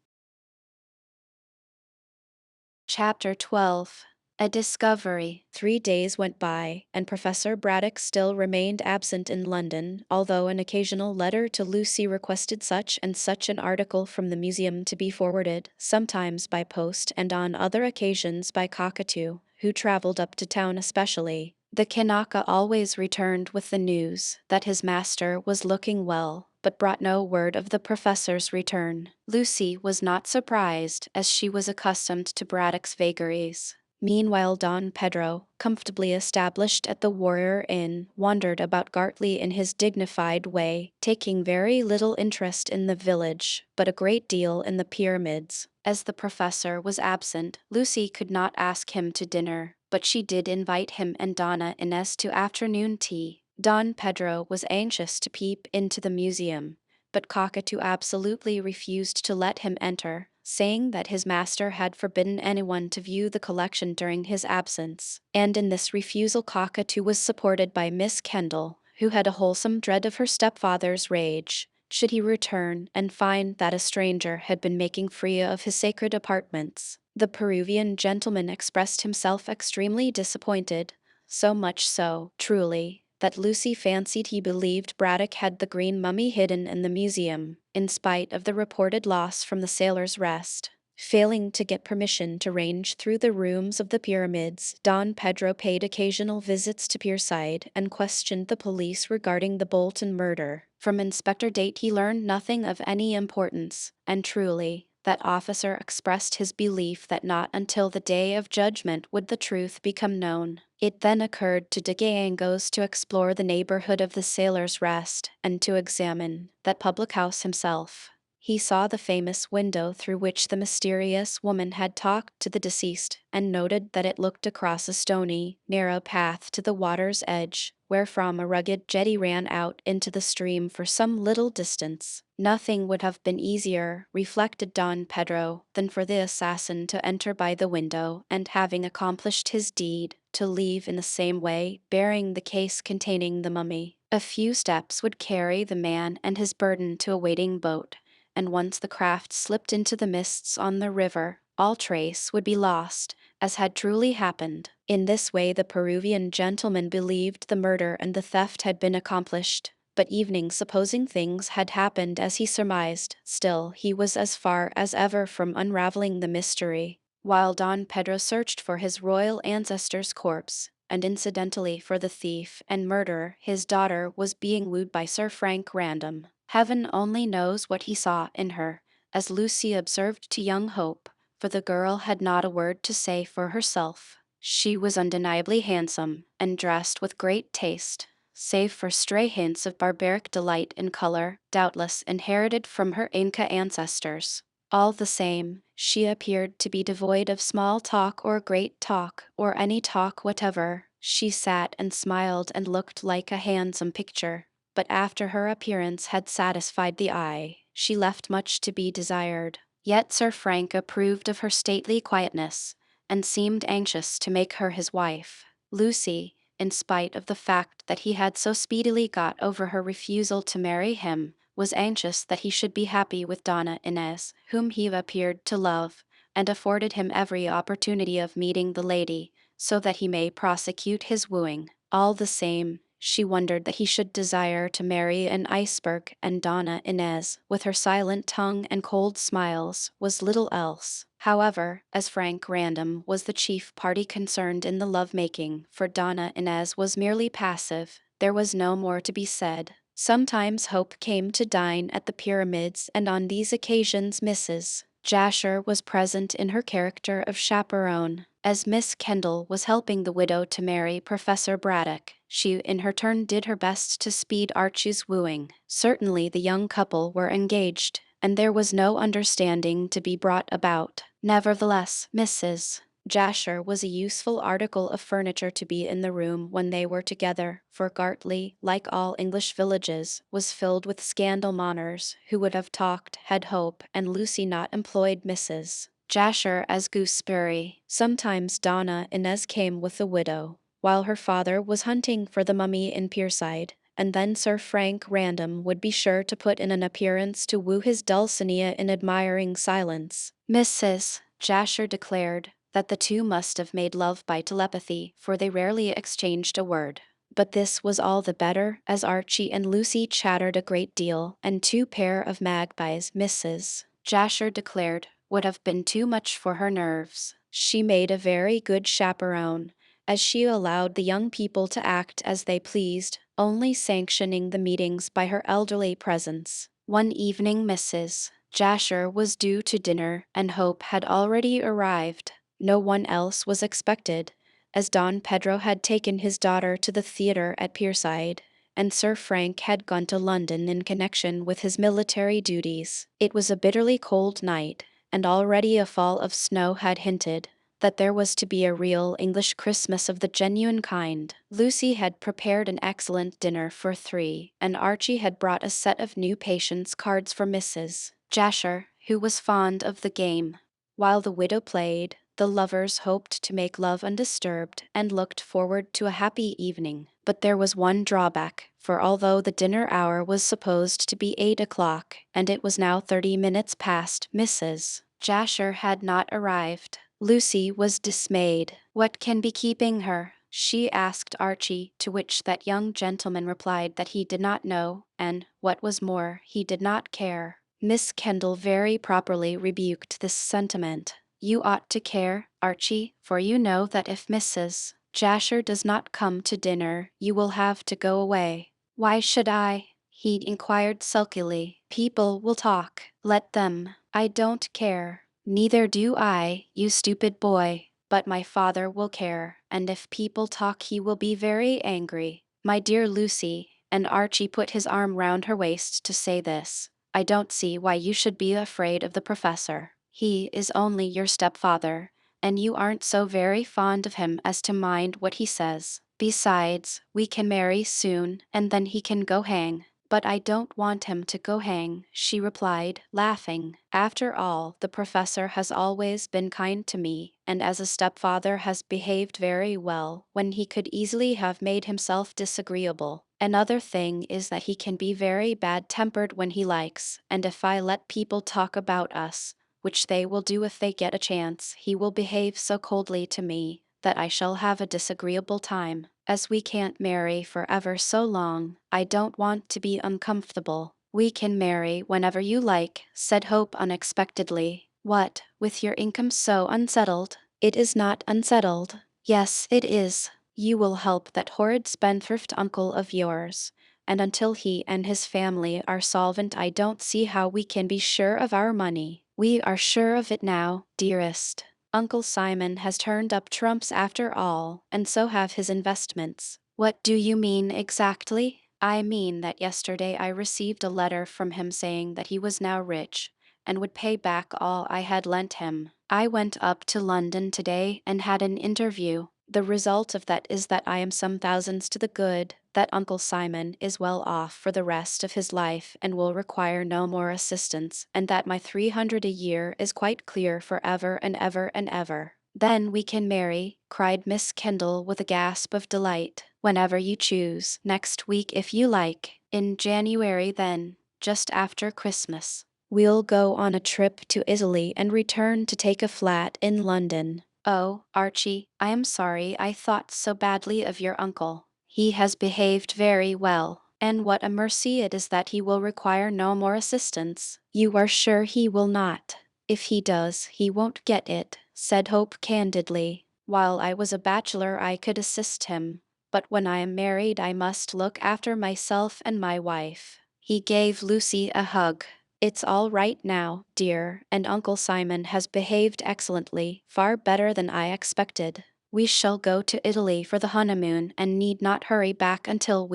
Chapter 12. A Discovery. 3 days went by, and Professor Braddock still remained absent in London, although an occasional letter to Lucy requested such and such an article from the museum to be forwarded, sometimes by post and on other occasions by Cockatoo, who travelled up to town especially. The Kanaka always returned with the news that his master was looking well, but brought no word of the professor's return. Lucy was not surprised, as she was accustomed to Braddock's vagaries. Meanwhile Don Pedro, comfortably established at the Warrior Inn, wandered about Gartley in his dignified way, taking very little interest in the village, but a great deal in the pyramids. As the professor was absent, Lucy could not ask him to dinner, but she did invite him and Donna Inez to afternoon tea. Don Pedro was anxious to peep into the museum, but Cockatoo absolutely refused to let him enter, saying that his master had forbidden anyone to view the collection during his absence. And in this refusal Cockatoo was supported by Miss Kendall, who had a wholesome dread of her stepfather's rage, should he return and find that a stranger had been making free of his sacred apartments. The Peruvian gentleman expressed himself extremely disappointed, so much so, truly, that Lucy fancied he believed Braddock had the green mummy hidden in the museum, in spite of the reported loss from the Sailor's Rest. Failing to get permission to range through the rooms of the pyramids, Don Pedro paid occasional visits to Pierside and questioned the police regarding the Bolton murder. From Inspector Date he learned nothing of any importance, and truly, that officer expressed his belief that not until the day of judgment would the truth become known. It then occurred to de Gangos to explore the neighborhood of the Sailor's Rest and to examine that public house himself. He saw the famous window through which the mysterious woman had talked to the deceased, and noted that it looked across a stony, narrow path to the water's edge, wherefrom a rugged jetty ran out into the stream for some little distance. Nothing would have been easier, reflected Don Pedro, than for the assassin to enter by the window, and having accomplished his deed, to leave in the same way, bearing the case containing the mummy. A few steps would carry the man and his burden to a waiting boat, and once the craft slipped into the mists on the river, all trace would be lost, as had truly happened. In this way the Peruvian gentleman believed the murder and the theft had been accomplished. But evening, supposing things had happened as he surmised, still he was as far as ever from unraveling the mystery. While Don Pedro searched for his royal ancestor's corpse, and incidentally for the thief and murderer, his daughter was being wooed by Sir Frank Random. Heaven only knows what he saw in her, as Lucy observed to young Hope, for the girl had not a word to say for herself. She was undeniably handsome, and dressed with great taste, save for stray hints of barbaric delight in color, doubtless inherited from her Inca ancestors. All the same, she appeared to be devoid of small talk or great talk, or any talk whatever. She sat and smiled and looked like a handsome picture. But after her appearance had satisfied the eye, she left much to be desired. Yet Sir Frank approved of her stately quietness, and seemed anxious to make her his wife. Lucy, in spite of the fact that he had so speedily got over her refusal to marry him, was anxious that he should be happy with Donna Inez, whom he appeared to love, and afforded him every opportunity of meeting the lady, so that he may prosecute his wooing. All the same, she wondered that he should desire to marry an iceberg, and Donna Inez, with her silent tongue and cold smiles, was little else. However, as Frank Random was the chief party concerned in the love-making, for Donna Inez was merely passive, there was no more to be said. Sometimes Hope came to dine at the Pyramids, and on these occasions Mrs. Jasher was present in her character of chaperone. As Miss Kendall was helping the widow to marry Professor Braddock, she in her turn did her best to speed Archie's wooing. Certainly the young couple were engaged, and there was no understanding to be brought about. Nevertheless, Mrs. Jasher was a useful article of furniture to be in the room when they were together, for Gartley, like all English villages, was filled with scandal-mongers who would have talked had Hope and Lucy not employed Mrs. Jasher as gooseberry. Sometimes Donna Inez came with the widow, while her father was hunting for the mummy in Pierside, and then Sir Frank Random would be sure to put in an appearance to woo his Dulcinea in admiring silence. Mrs. Jasher declared that the two must have made love by telepathy, for they rarely exchanged a word. But this was all the better, as Archie and Lucy chattered a great deal, and two pair of magpies, Mrs. Jasher declared, would have been too much for her nerves. She made a very good chaperone, as she allowed the young people to act as they pleased, only sanctioning the meetings by her elderly presence. One evening Mrs. Jasher was due to dinner, and Hope had already arrived. No one else was expected, as Don Pedro had taken his daughter to the theatre at Pierside, and Sir Frank had gone to London in connection with his military duties. It was a bitterly cold night, and already a fall of snow had hinted that there was to be a real English Christmas of the genuine kind. Lucy had prepared an excellent dinner for three, and Archie had brought a set of new patience cards for Mrs. Jasher, who was fond of the game. While the widow played, the lovers hoped to make love undisturbed and looked forward to a happy evening. But there was one drawback, for although the dinner hour was supposed to be 8 o'clock, and it was now 30 minutes past, Mrs. Jasher had not arrived. Lucy was dismayed. What can be keeping her? She asked Archie, to which that young gentleman replied that he did not know, and, what was more, he did not care. Miss Kendall very properly rebuked this sentiment. You ought to care, Archie, for you know that if Mrs. Jasher does not come to dinner, you will have to go away. Why should I? He inquired sulkily. People will talk. Let them. I don't care. Neither do I, you stupid boy. But my father will care, and if people talk he will be very angry. My dear Lucy, and Archie put his arm round her waist to say this, I don't see why you should be afraid of the professor. He is only your stepfather, and you aren't so very fond of him as to mind what he says. Besides, we can marry soon, and then he can go hang. But I don't want him to go hang, she replied, laughing. After all, the professor has always been kind to me, and as a stepfather has behaved very well, when he could easily have made himself disagreeable. Another thing is that he can be very bad-tempered when he likes, and if I let people talk about us, which they will do if they get a chance, he will behave so coldly to me that I shall have a disagreeable time. As we can't marry for ever so long, I don't want to be uncomfortable. We can marry whenever you like, said Hope unexpectedly. What, with your income so unsettled? It is not unsettled. Yes, it is. You will help that horrid spendthrift uncle of yours, and until he and his family are solvent I don't see how we can be sure of our money. We are sure of it now, dearest. Uncle Simon has turned up trumps after all, and so have his investments. What do you mean exactly? I mean that yesterday I received a letter from him saying that he was now rich, and would pay back all I had lent him. I went up to London today and had an interview. The result of that is that I am some thousands to the good, that Uncle Simon is well off for the rest of his life and will require no more assistance, and that my 300 a year is quite clear for ever and ever and ever. Then we can marry, cried Miss Kendall with a gasp of delight. Whenever you choose, next week if you like, in January then, just after Christmas. We'll go on a trip to Italy and return to take a flat in London. Oh, Archie, I am sorry I thought so badly of your uncle. He has behaved very well, and what a mercy it is that he will require no more assistance. You are sure he will not? If he does, he won't get it, said Hope candidly. While I was a bachelor I could assist him, but when I am married I must look after myself and my wife. He gave Lucy a hug. It's all right now, dear, and Uncle Simon has behaved excellently, far better than I expected. We shall go to Italy for the honeymoon and need not hurry back until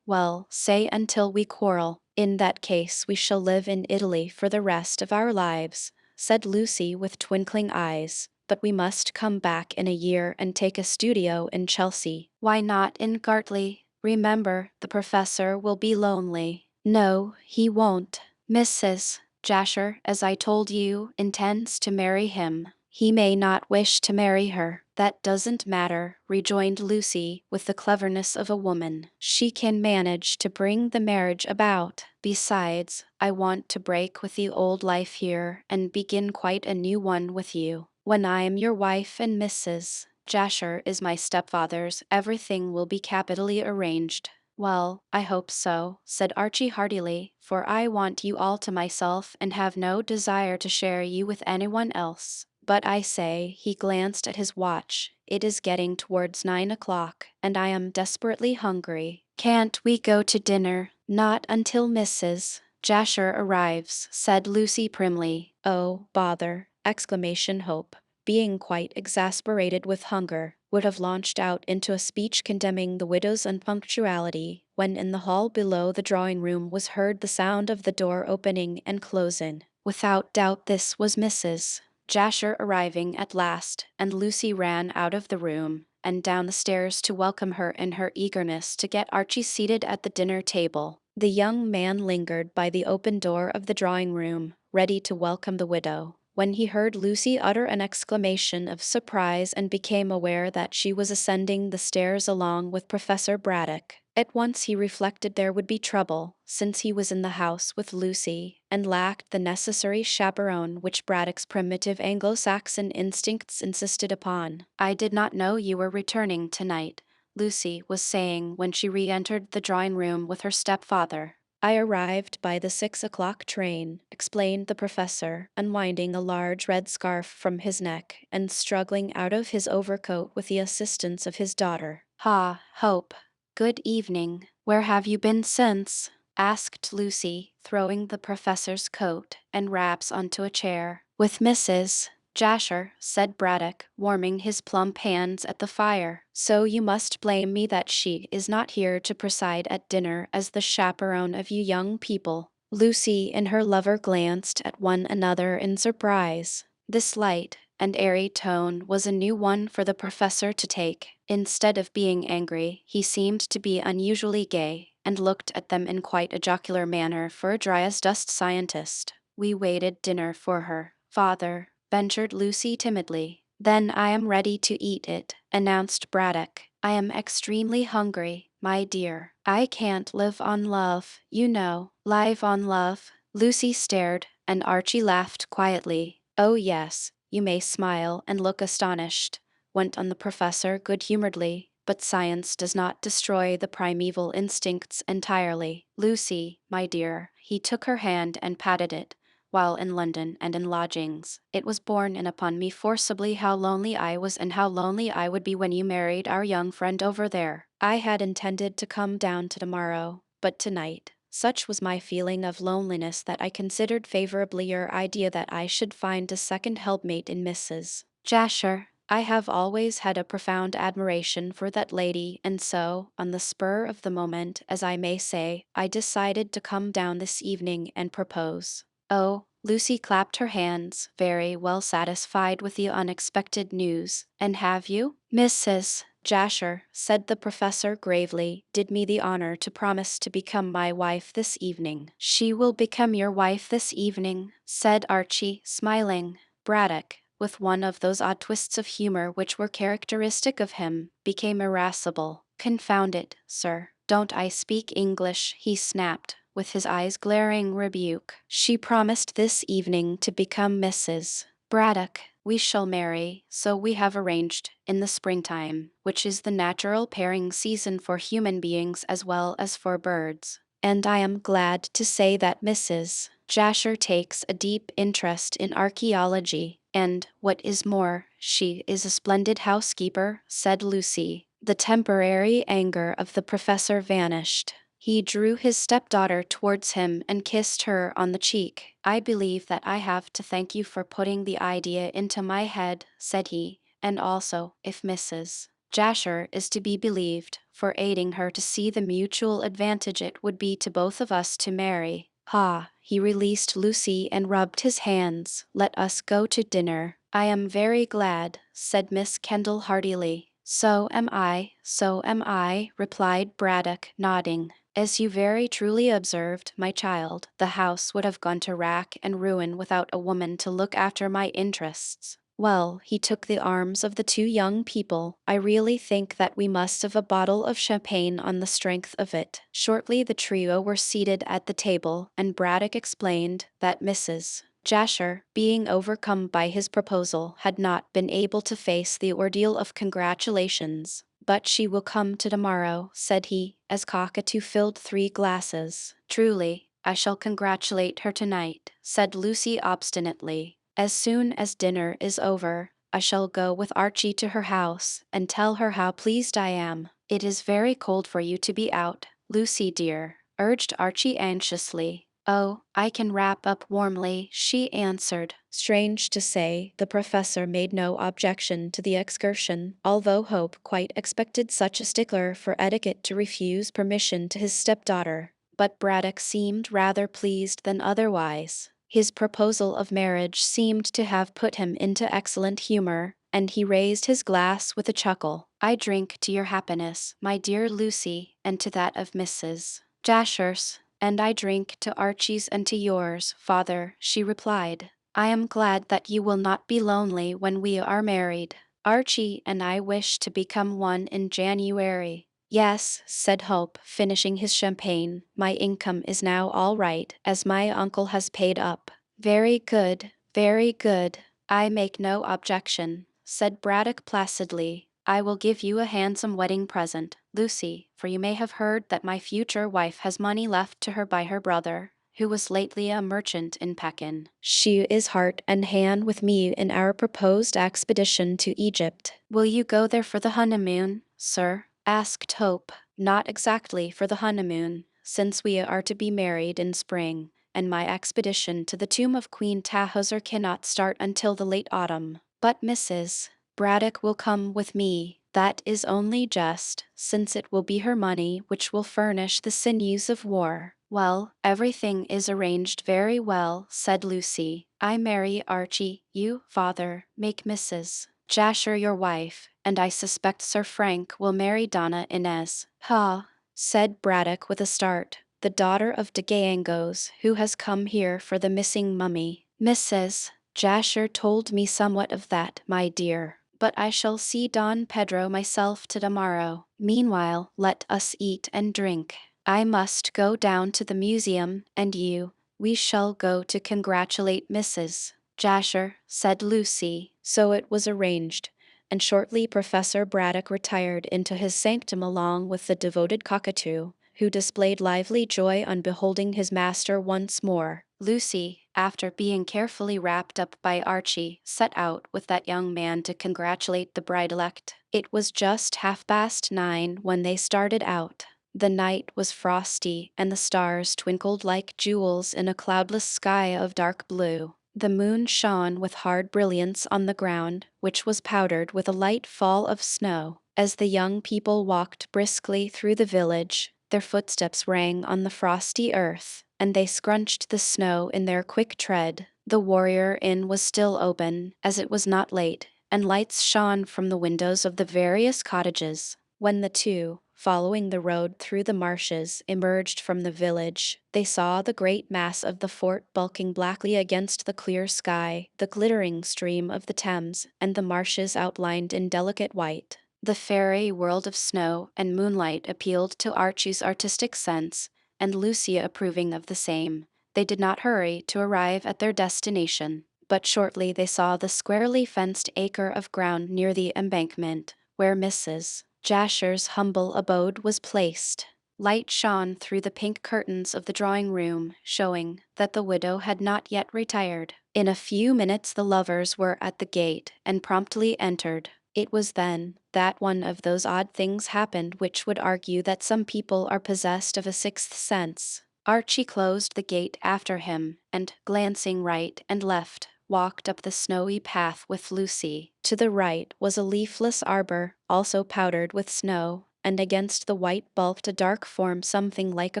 say until we quarrel. In that case we shall live in Italy for the rest of our lives, said Lucy with twinkling eyes. But we must come back in a year and take a studio in Chelsea. Why not in Gartley? Remember, the professor will be lonely. No, he won't. Mrs. Jasher, as I told you, intends to marry him. He may not wish to marry her. That doesn't matter, rejoined Lucy with the cleverness of a woman. She can manage to bring the marriage about. Besides, I want to break with the old life here and begin quite a new one with you. When I am your wife and Mrs. Jasher is my stepfather's, everything will be capitally arranged. Well, I hope so, said Archie heartily, for I want you all to myself and have no desire to share you with anyone else. But I say, he glanced at his watch, it is getting towards 9 o'clock, and I am desperately hungry. Can't we go to dinner? Not until Mrs. Jasher arrives, said Lucy primly. Oh, bother! Exclamation Hope, being quite exasperated with hunger, would have launched out into a speech condemning the widow's unpunctuality, when in the hall below the drawing-room was heard the sound of the door opening and closing. Without doubt this was Mrs. Jasher arriving at last, and Lucy ran out of the room and down the stairs to welcome her in her eagerness to get Archie seated at the dinner table. The young man lingered by the open door of the drawing-room, ready to welcome the widow, when he heard Lucy utter an exclamation of surprise and became aware that she was ascending the stairs along with Professor Braddock. At once he reflected there would be trouble, since he was in the house with Lucy, and lacked the necessary chaperone which Braddock's primitive Anglo-Saxon instincts insisted upon. I did not know you were returning tonight, Lucy was saying when she re-entered the drawing-room with her stepfather. I arrived by the 6 o'clock train, explained the professor, unwinding a large red scarf from his neck and struggling out of his overcoat with the assistance of his daughter. Ha, Hope. Good evening. Where have you been since? Asked Lucy, throwing the professor's coat and wraps onto a chair. With Mrs. Jasher, said Braddock, warming his plump hands at the fire. So you must blame me that she is not here to preside at dinner as the chaperone of you young people. Lucy and her lover glanced at one another in surprise. This light and airy tone was a new one for the professor to take. Instead of being angry, he seemed to be unusually gay, and looked at them in quite a jocular manner for a dry-as-dust scientist. We waited dinner for her, father, ventured Lucy timidly. Then I am ready to eat it, announced Braddock. I am extremely hungry, my dear. I can't live on love, you know. Live on love? Lucy stared, and Archie laughed quietly. Oh yes, you may smile and look astonished, went on the professor good-humoredly, but science does not destroy the primeval instincts entirely. Lucy, my dear, he took her hand and patted it. While in London and in lodgings, it was borne in upon me forcibly how lonely I was and how lonely I would be when you married our young friend over there. I had intended to come down tomorrow, but tonight, such was my feeling of loneliness that I considered favorably your idea that I should find a second helpmate in Mrs. Jasher. I have always had a profound admiration for that lady, and so, on the spur of the moment, as I may say, I decided to come down this evening and propose. Oh, Lucy clapped her hands, very well satisfied with the unexpected news. And have you? Mrs. Jasher, said the professor gravely, did me the honor to promise to become my wife this evening. She will become your wife this evening, said Archie, smiling. Braddock, with one of those odd twists of humor which were characteristic of him, became irascible. Confound it, sir. Don't I speak English? He snapped, with his eyes glaring rebuke. She promised this evening to become Mrs. Braddock. We shall marry, so we have arranged, in the springtime, which is the natural pairing season for human beings as well as for birds. And I am glad to say that Mrs. Jasher takes a deep interest in archaeology, and, what is more, she is a splendid housekeeper, said Lucy. The temporary anger of the professor vanished. He drew his stepdaughter towards him and kissed her on the cheek. I believe that I have to thank you for putting the idea into my head, said he, and also, if Mrs. Jasher is to be believed, for aiding her to see the mutual advantage it would be to both of us to marry. Ha! He released Lucy and rubbed his hands. Let us go to dinner. I am very glad, said Miss Kendall heartily. So am I, replied Braddock, nodding. As you very truly observed, my child, the house would have gone to rack and ruin without a woman to look after my interests. Well, he took the arms of the two young people. I really think that we must have a bottle of champagne on the strength of it. Shortly the trio were seated at the table, and Braddock explained that Mrs. Jasher, being overcome by his proposal, had not been able to face the ordeal of congratulations. But she will come tomorrow, said he, as Cockatoo filled 3 glasses. Truly, I shall congratulate her tonight, said Lucy obstinately. As soon as dinner is over, I shall go with Archie to her house and tell her how pleased I am. It is very cold for you to be out, Lucy dear, urged Archie anxiously. Oh, I can wrap up warmly, she answered. Strange to say, the professor made no objection to the excursion, although Hope quite expected such a stickler for etiquette to refuse permission to his stepdaughter. But Braddock seemed rather pleased than otherwise. His proposal of marriage seemed to have put him into excellent humor, and he raised his glass with a chuckle. I drink to your happiness, my dear Lucy, and to that of Mrs. Jasher's. And I drink to Archie's and to yours, father, she replied. I am glad that you will not be lonely when we are married. Archie and I wish to become one in January. Yes, said Hope, finishing his champagne. My income is now all right, as my uncle has paid up. Very good, very good. I make no objection, said Braddock placidly. I will give you a handsome wedding present, Lucy, for you may have heard that my future wife has money left to her by her brother, who was lately a merchant in Pekin. She is heart and hand with me in our proposed expedition to Egypt. Will you go there for the honeymoon, sir? Asked Hope. Not exactly for the honeymoon, since we are to be married in spring, and my expedition to the tomb of Queen Tahoser cannot start until the late autumn. But Mrs. Braddock will come with me. That is only just, since it will be her money which will furnish the sinews of war. Well, everything is arranged very well, said Lucy. I marry Archie, you, father, make Mrs. Jasher your wife, and I suspect Sir Frank will marry Donna Inez. Ha, said Braddock with a start, the daughter of de Gayangos, who has come here for the missing mummy. Mrs. Jasher told me somewhat of that, my dear, but I shall see Don Pedro myself tomorrow. Meanwhile, let us eat and drink. I must go down to the museum, and you. We shall go to congratulate Mrs. Jasher, said Lucy. So it was arranged, and shortly Professor Braddock retired into his sanctum along with the devoted Cockatoo, who displayed lively joy on beholding his master once more. Lucy, after being carefully wrapped up by Archie, set out with that young man to congratulate the bride-elect. It was just 9:30 when they started out. The night was frosty, and the stars twinkled like jewels in a cloudless sky of dark blue. The moon shone with hard brilliance on the ground, which was powdered with a light fall of snow. As the young people walked briskly through the village, their footsteps rang on the frosty earth, and they scrunched the snow in their quick tread. The Warrior Inn was still open, as it was not late, and lights shone from the windows of the various cottages. When the two, following the road through the marshes, emerged from the village, they saw the great mass of the fort bulking blackly against the clear sky, the glittering stream of the Thames, and the marshes outlined in delicate white. The fairy world of snow and moonlight appealed to Archie's artistic sense, and Lucy approving of the same. They did not hurry to arrive at their destination, but shortly they saw the squarely fenced acre of ground near the embankment, where Mrs. Jasher's humble abode was placed. Light shone through the pink curtains of the drawing-room, showing that the widow had not yet retired. In a few minutes the lovers were at the gate and promptly entered. It was then that one of those odd things happened which would argue that some people are possessed of a sixth sense. Archie closed the gate after him, and, glancing right and left, walked up the snowy path with Lucy. To the right was a leafless arbor, also powdered with snow, and against the white bulked a dark form something like a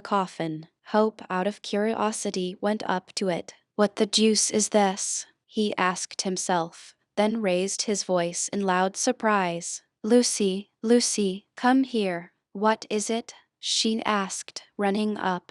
coffin. Hope, out of curiosity, went up to it. "What the deuce is this?" he asked himself, then raised his voice in loud surprise. "Lucy, Lucy, come here. What is it?" she asked, running up.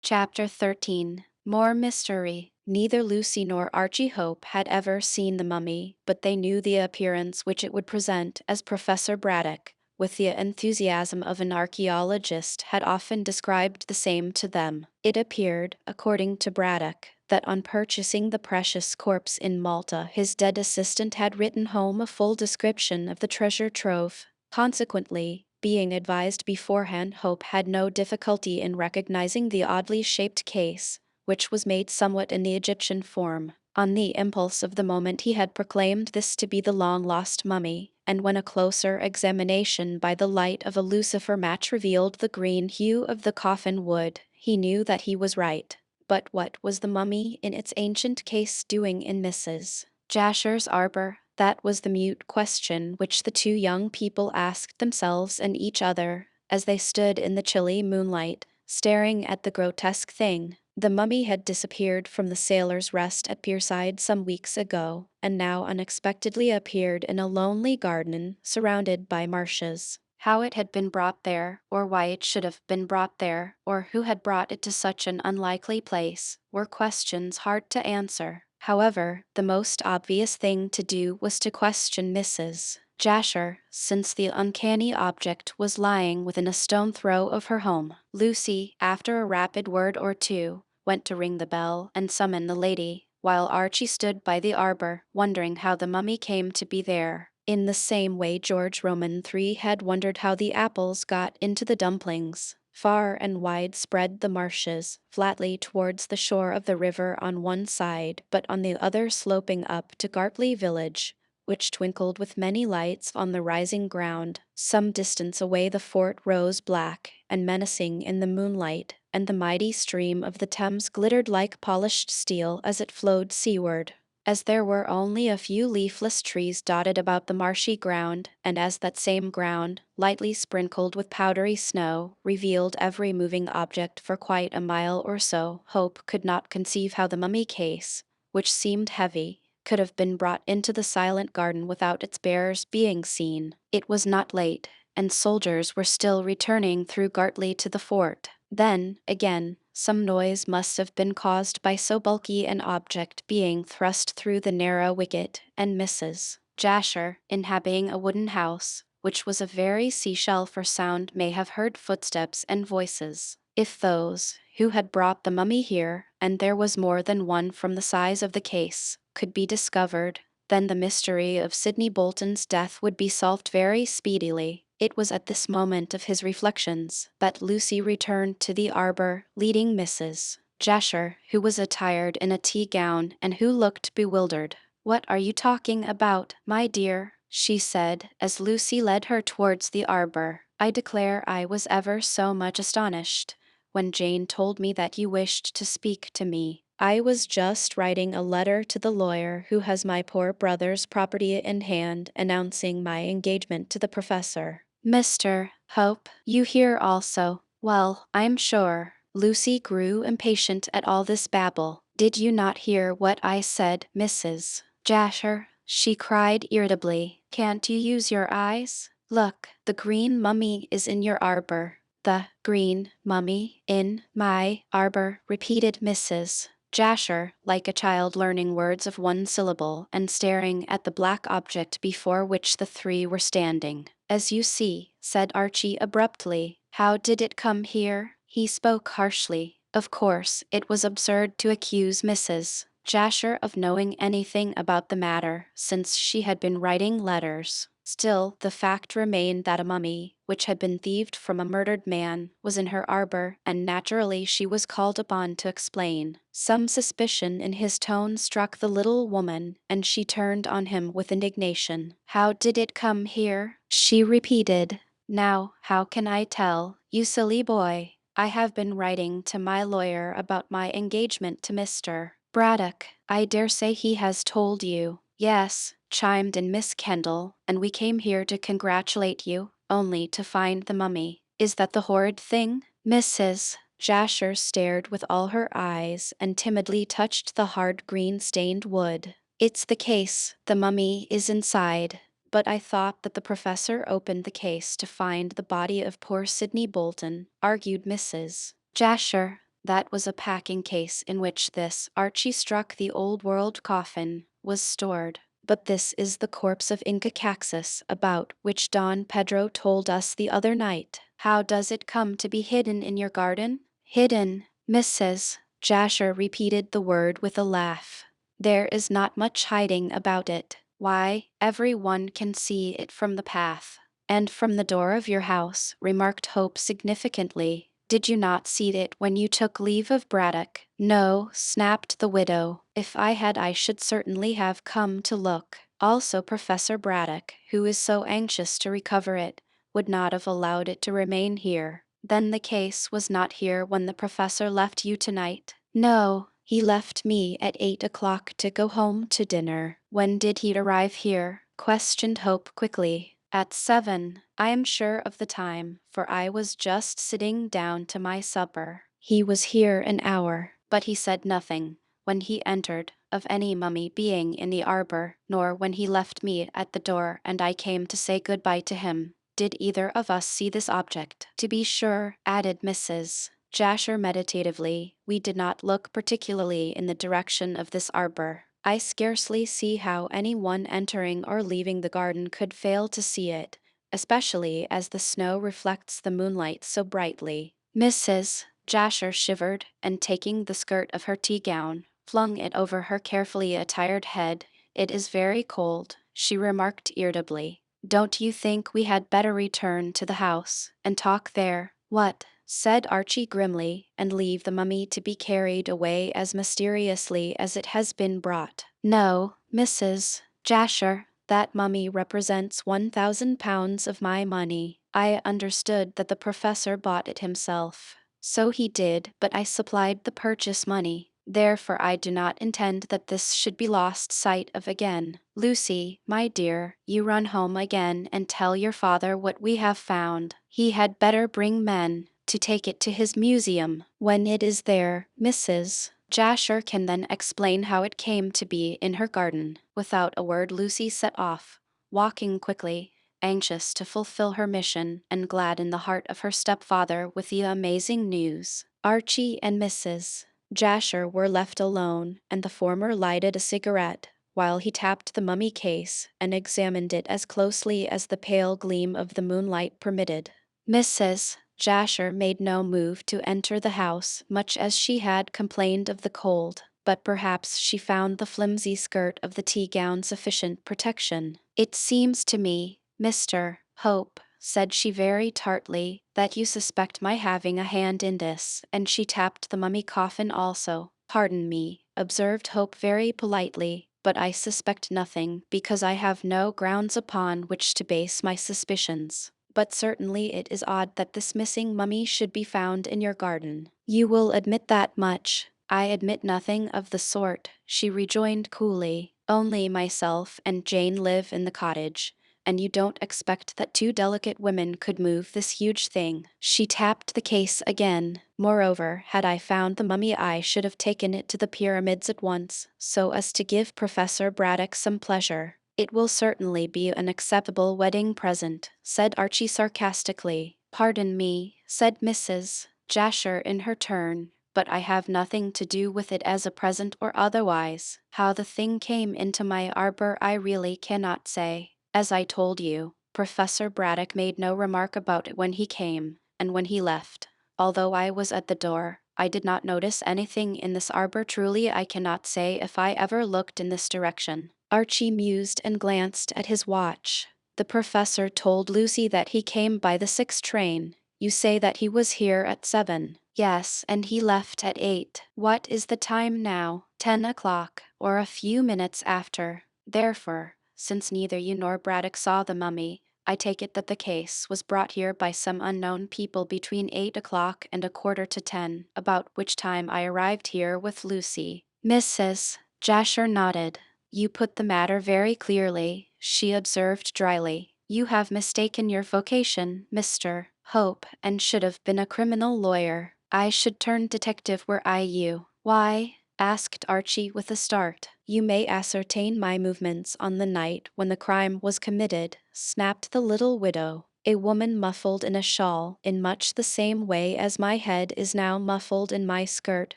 Chapter 13. More Mystery. Neither Lucy nor Archie Hope had ever seen the mummy, but they knew the appearance which it would present, as Professor Braddock, with the enthusiasm of an archaeologist, had often described the same to them. It appeared, according to Braddock, that on purchasing the precious corpse in Malta, his dead assistant had written home a full description of the treasure trove. Consequently, being advised beforehand, Hope had no difficulty in recognizing the oddly shaped case, which was made somewhat in the Egyptian form. On the impulse of the moment he had proclaimed this to be the long-lost mummy, and when a closer examination by the light of a lucifer match revealed the green hue of the coffin wood, he knew that he was right. But what was the mummy in its ancient case doing in Mrs. Jasher's arbor? That was the mute question which the two young people asked themselves and each other, as they stood in the chilly moonlight, staring at the grotesque thing. The mummy had disappeared from the Sailor's Rest at Pierside some weeks ago, and now unexpectedly appeared in a lonely garden surrounded by marshes. How it had been brought there, or why it should have been brought there, or who had brought it to such an unlikely place, were questions hard to answer. However, the most obvious thing to do was to question Mrs. Jasher, since the uncanny object was lying within a stone throw of her home. Lucy, after a rapid word or two, went to ring the bell and summon the lady, while Archie stood by the arbor, wondering how the mummy came to be there. In the same way George Roman III had wondered how the apples got into the dumplings. Far and wide spread the marshes, flatly towards the shore of the river on one side, but on the other sloping up to Gartley village, which twinkled with many lights on the rising ground. Some distance away the fort rose black and menacing in the moonlight, and the mighty stream of the Thames glittered like polished steel as it flowed seaward. As there were only a few leafless trees dotted about the marshy ground, and as that same ground, lightly sprinkled with powdery snow, revealed every moving object for quite a mile or so, Hope could not conceive how the mummy case, which seemed heavy, could have been brought into the silent garden without its bearers being seen. It was not late, and soldiers were still returning through Gartley to the fort. Then, again, some noise must have been caused by so bulky an object being thrust through the narrow wicket, and Mrs. Jasher, inhabiting a wooden house, which was a very seashell for sound, may have heard footsteps and voices. If those who had brought the mummy here, and there was more than one from the size of the case, could be discovered, then the mystery of Sidney Bolton's death would be solved very speedily. It was at this moment of his reflections that Lucy returned to the arbor, leading Mrs. Jasher, who was attired in a tea gown and who looked bewildered. "What are you talking about, my dear?" she said, as Lucy led her towards the arbor. "I declare I was ever so much astonished when Jane told me that you wished to speak to me. I was just writing a letter to the lawyer who has my poor brother's property in hand, announcing my engagement to the professor." "Mr. Hope, you here also? Well, I'm sure Lucy grew impatient at all this babble. "Did you not hear what I said, Mrs. Jasher?" she cried irritably. "Can't you use your eyes? Look, the green mummy is in your arbor." "The green mummy in my arbor," repeated Mrs. Jasher, like a child learning words of one syllable and staring at the black object before which the three were standing. "As you see," said Archie abruptly. "How did it come here?" He spoke harshly. Of course, it was absurd to accuse Mrs. Jasher of knowing anything about the matter, since she had been writing letters. Still, the fact remained that a mummy, which had been thieved from a murdered man, was in her arbor, and naturally she was called upon to explain. Some suspicion in his tone struck the little woman, and she turned on him with indignation. "How did it come here?" she repeated. "Now, how can I tell, you silly boy? I have been writing to my lawyer about my engagement to Mr. Braddock. I dare say he has told you." "Yes," chimed in Miss Kendall, "and we came here to congratulate you, only to find the mummy. Is that the horrid thing?" Mrs. Jasher stared with all her eyes and timidly touched the hard green-stained wood. "It's the case. The mummy is inside. But I thought that the professor opened the case to find the body of poor Sidney Bolton," argued Mrs. Jasher. "That was a packing case in which this," Archie struck the old-world coffin, "was stored. But this is the corpse of Inca Caxus, about which Don Pedro told us the other night. How does it come to be hidden in your garden?" "Hidden," Mrs. Jasher repeated the word with a laugh. "There is not much hiding about it. Why, every one can see it from the path." "And from the door of your house," remarked Hope significantly. "Did you not see it when you took leave of Braddock?" "No," snapped the widow. "If I had, I should certainly have come to look. Also, Professor Braddock, who is so anxious to recover it, would not have allowed it to remain here." "Then the case was not here when the professor left you tonight?" "No, he left me at 8 o'clock to go home to dinner." "When did he arrive here?" questioned Hope quickly. "At 7. I am sure of the time, for I was just sitting down to my supper. He was here an hour, but he said nothing, when he entered, of any mummy being in the arbor, nor when he left me at the door and I came to say good-bye to him. Did either of us see this object?" "To be sure," added Mrs. Jasher meditatively, "we did not look particularly in the direction of this arbor. I scarcely see how any one entering or leaving the garden could fail to see it, especially as the snow reflects the moonlight so brightly." Mrs. Jasher shivered, and taking the skirt of her tea-gown, flung it over her carefully attired head. "It is very cold," she remarked irritably. "Don't you think we had better return to the house and talk there?" "What?" said Archie grimly, "and leave the mummy to be carried away as mysteriously as it has been brought?" "No, Mrs. Jasher, that mummy represents 1,000 pounds of my money. I understood that the professor bought it himself." "So he did, but I supplied the purchase money. Therefore I do not intend that this should be lost sight of again. Lucy, my dear, you run home again and tell your father what we have found. He had better bring men to take it to his museum. When it is there, Mrs. Jasher can then explain how it came to be in her garden." Without a word Lucy set off, walking quickly, anxious to fulfill her mission and gladden the heart of her stepfather with the amazing news. Archie and Mrs. Jasher were left alone, and the former lighted a cigarette, while he tapped the mummy case and examined it as closely as the pale gleam of the moonlight permitted. Mrs. Jasher made no move to enter the house, much as she had complained of the cold, but perhaps she found the flimsy skirt of the tea-gown sufficient protection. "It seems to me, Mr. Hope," said she very tartly, "that you suspect my having a hand in this," and she tapped the mummy coffin also. "Pardon me," observed Hope very politely, "but I suspect nothing, because I have no grounds upon which to base my suspicions. But certainly it is odd that this missing mummy should be found in your garden. You will admit that much." "I admit nothing of the sort," she rejoined coolly. "Only myself and Jane live in the cottage, and you don't expect that two delicate women could move this huge thing. She tapped the case again. Moreover, had I found the mummy, I should have taken it to the pyramids at once, so as to give Professor Braddock some pleasure. It will certainly be an acceptable wedding present, said Archie sarcastically. Pardon me, said Mrs. Jasher in her turn, but I have nothing to do with it as a present or otherwise. How the thing came into my arbor I really cannot say. As I told you, Professor Braddock made no remark about it when he came, and when he left. Although I was at the door, I did not notice anything in this arbor. Truly, I cannot say if I ever looked in this direction. Archie mused and glanced at his watch. The professor told Lucy that he came by the 6 train. You say that he was here at 7. Yes, and he left at 8. What is the time now? 10 o'clock, or a few minutes after. Therefore, since neither you nor Braddock saw the mummy, I take it that the case was brought here by some unknown people between 8 o'clock and 9:45, about which time I arrived here with Lucy. Mrs. Jasher nodded. You put the matter very clearly, she observed dryly. You have mistaken your vocation, Mr. Hope, and should have been a criminal lawyer. I should turn detective were I you. Why? Asked Archie with a start. You may ascertain my movements on the night when the crime was committed, snapped the little widow. A woman muffled in a shawl, in much the same way as my head is now muffled in my skirt,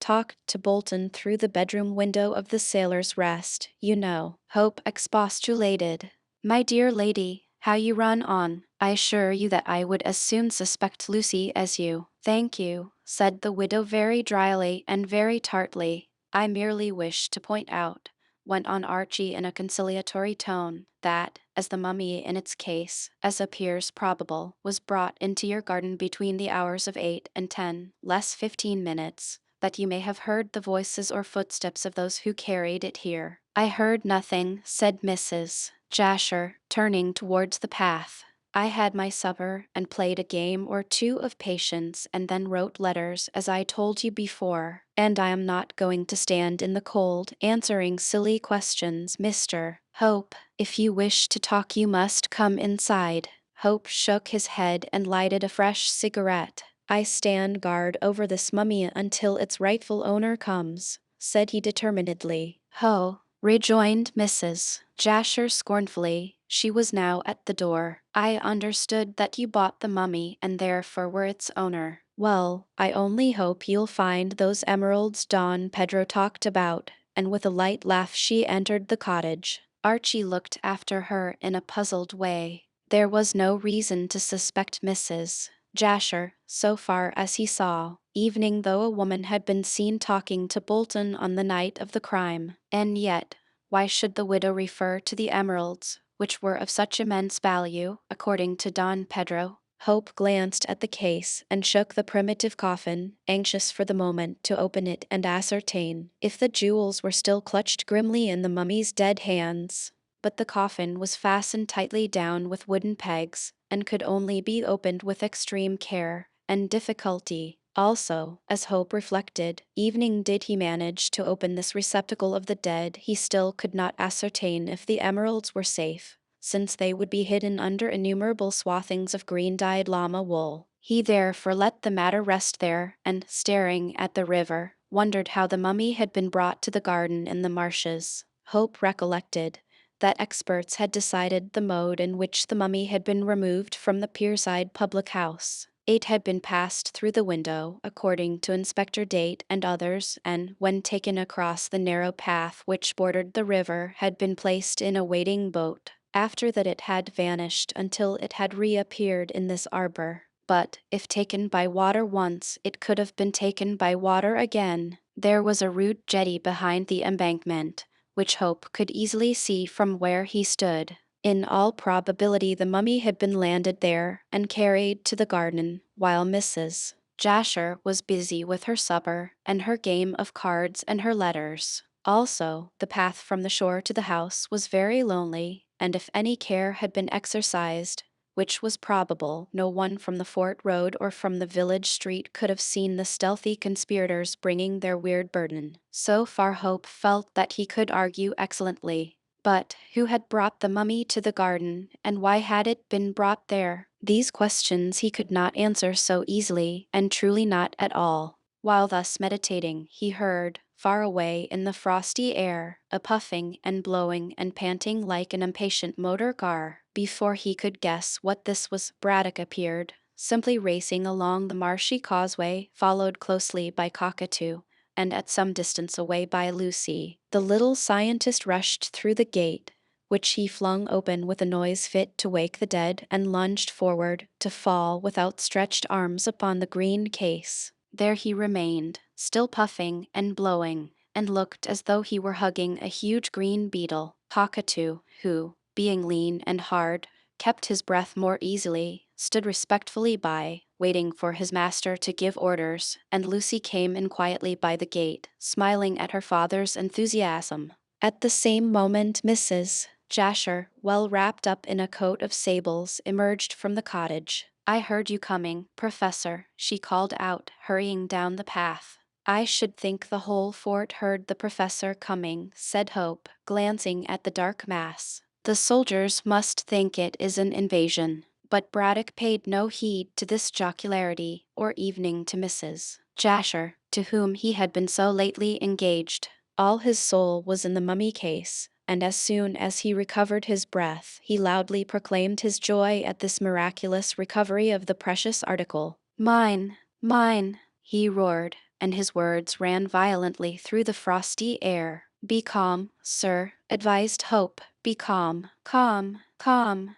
talked to Bolton through the bedroom window of the Sailor's Rest, you know. Hope expostulated. My dear lady, how you run on. I assure you that I would as soon suspect Lucy as you. Thank you, said the widow very dryly and very tartly. I merely wish to point out, went on Archie in a conciliatory tone, that, as the mummy in its case, as appears probable, was brought into your garden between the hours of 8 and 10, less 15 minutes, that you may have heard the voices or footsteps of those who carried it here. I heard nothing, said Mrs. Jasher, turning towards the path. I had my supper and played a game or two of patience and then wrote letters as I told you before, and I am not going to stand in the cold answering silly questions, Mr. Hope. If you wish to talk you must come inside. Hope shook his head and lighted a fresh cigarette. I stand guard over this mummy until its rightful owner comes, said he determinedly. Ho, rejoined Mrs. Jasher scornfully. She was now at the door. I understood that you bought the mummy and therefore were its owner. Well, I only hope you'll find those emeralds Don Pedro talked about, and with a light laugh she entered the cottage. Archie looked after her in a puzzled way. There was no reason to suspect Mrs. Jasher, so far as he saw, evening though a woman had been seen talking to Bolton on the night of the crime. And yet, why should the widow refer to the emeralds, which were of such immense value, according to Don Pedro? Hope glanced at the case and shook the primitive coffin, anxious for the moment to open it and ascertain if the jewels were still clutched grimly in the mummy's dead hands. But the coffin was fastened tightly down with wooden pegs, and could only be opened with extreme care and difficulty. Also, as Hope reflected, evening did he manage to open this receptacle of the dead, he still could not ascertain if the emeralds were safe, since they would be hidden under innumerable swathings of green-dyed llama wool. He therefore let the matter rest there, and, staring at the river, wondered how the mummy had been brought to the garden in the marshes. Hope recollected that experts had decided the mode in which the mummy had been removed from the pierside public house. It had been passed through the window, according to Inspector Date and others, and, when taken across the narrow path which bordered the river, had been placed in a waiting boat. After that it had vanished until it had reappeared in this arbor. But, if taken by water once, it could have been taken by water again. There was a rude jetty behind the embankment, which Hope could easily see from where he stood. In all probability the mummy had been landed there and carried to the garden, while Mrs. Jasher was busy with her supper and her game of cards and her letters. Also, the path from the shore to the house was very lonely, and if any care had been exercised, which was probable, no one from the fort road or from the village street could have seen the stealthy conspirators bringing their weird burden. So far Hope felt that he could argue excellently. But who had brought the mummy to the garden, and why had it been brought there? These questions he could not answer so easily, and truly not at all. While thus meditating, he heard, far away in the frosty air, a puffing and blowing and panting like an impatient motor car. Before he could guess what this was, Braddock appeared, simply racing along the marshy causeway, followed closely by Cockatoo, and at some distance away by Lucy. The little scientist rushed through the gate, which he flung open with a noise fit to wake the dead, and lunged forward, to fall with outstretched arms upon the green case. There he remained, still puffing and blowing, and looked as though he were hugging a huge green beetle. Cockatoo, who, being lean and hard, kept his breath more easily, stood respectfully by, waiting for his master to give orders, and Lucy came in quietly by the gate, smiling at her father's enthusiasm. At the same moment Mrs. Jasher, well wrapped up in a coat of sables, emerged from the cottage. "I heard you coming, Professor," she called out, hurrying down the path. "I should think the whole fort heard the professor coming," said Hope, glancing at the dark mass. "The soldiers must think it is an invasion." But Braddock paid no heed to this jocularity, or evening to Mrs. Jasher, to whom he had been so lately engaged. All his soul was in the mummy case, and as soon as he recovered his breath, he loudly proclaimed his joy at this miraculous recovery of the precious article. "Mine! Mine!" he roared, and his words ran violently through the frosty air. "Be calm, sir," advised Hope. "Be calm. Calm, calm,"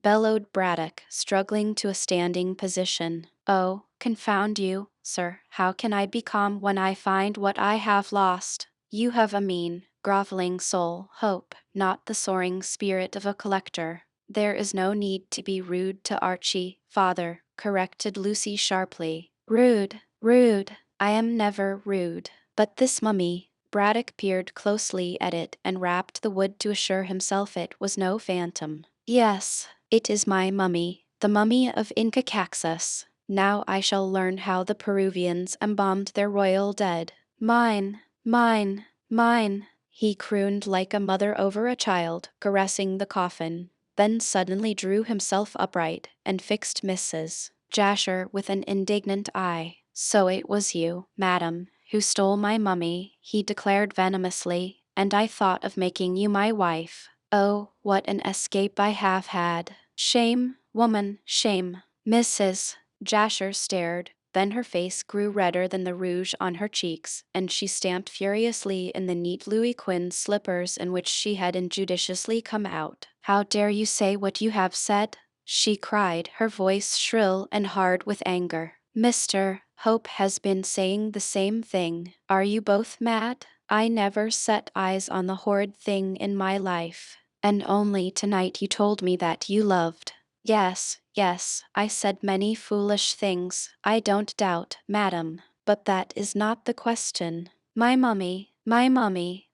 bellowed Braddock, struggling to a standing position. "Oh, confound you, sir, how can I be calm when I find what I have lost? You have a mean, groveling soul, Hope, not the soaring spirit of a collector." "There is no need to be rude to Archie, father," corrected Lucy sharply. "Rude, rude! I am never rude. But this mummy—" Braddock peered closely at it and rapped the wood to assure himself it was no phantom. "Yes, it is my mummy, the mummy of Inca Caxus. Now I shall learn how the Peruvians embalmed their royal dead. Mine, mine, mine," he crooned like a mother over a child, caressing the coffin, then suddenly drew himself upright and fixed Mrs. Jasher with an indignant eye. "So it was you, madam, who stole my mummy," he declared venomously, "and I thought of making you my wife. Oh, what an escape I have had! Shame, woman, shame!" Mrs. Jasher stared, then her face grew redder than the rouge on her cheeks, and she stamped furiously in the neat Louis Quinze slippers in which she had injudiciously come out. "How dare you say what you have said?" she cried, her voice shrill and hard with anger. "Mr. Hope has been saying the same thing. Are you both mad? I never set eyes on the horrid thing in my life. And only tonight you told me that you loved—" "Yes, yes, I said many foolish things, I don't doubt, madam, but that is not the question. My mummy,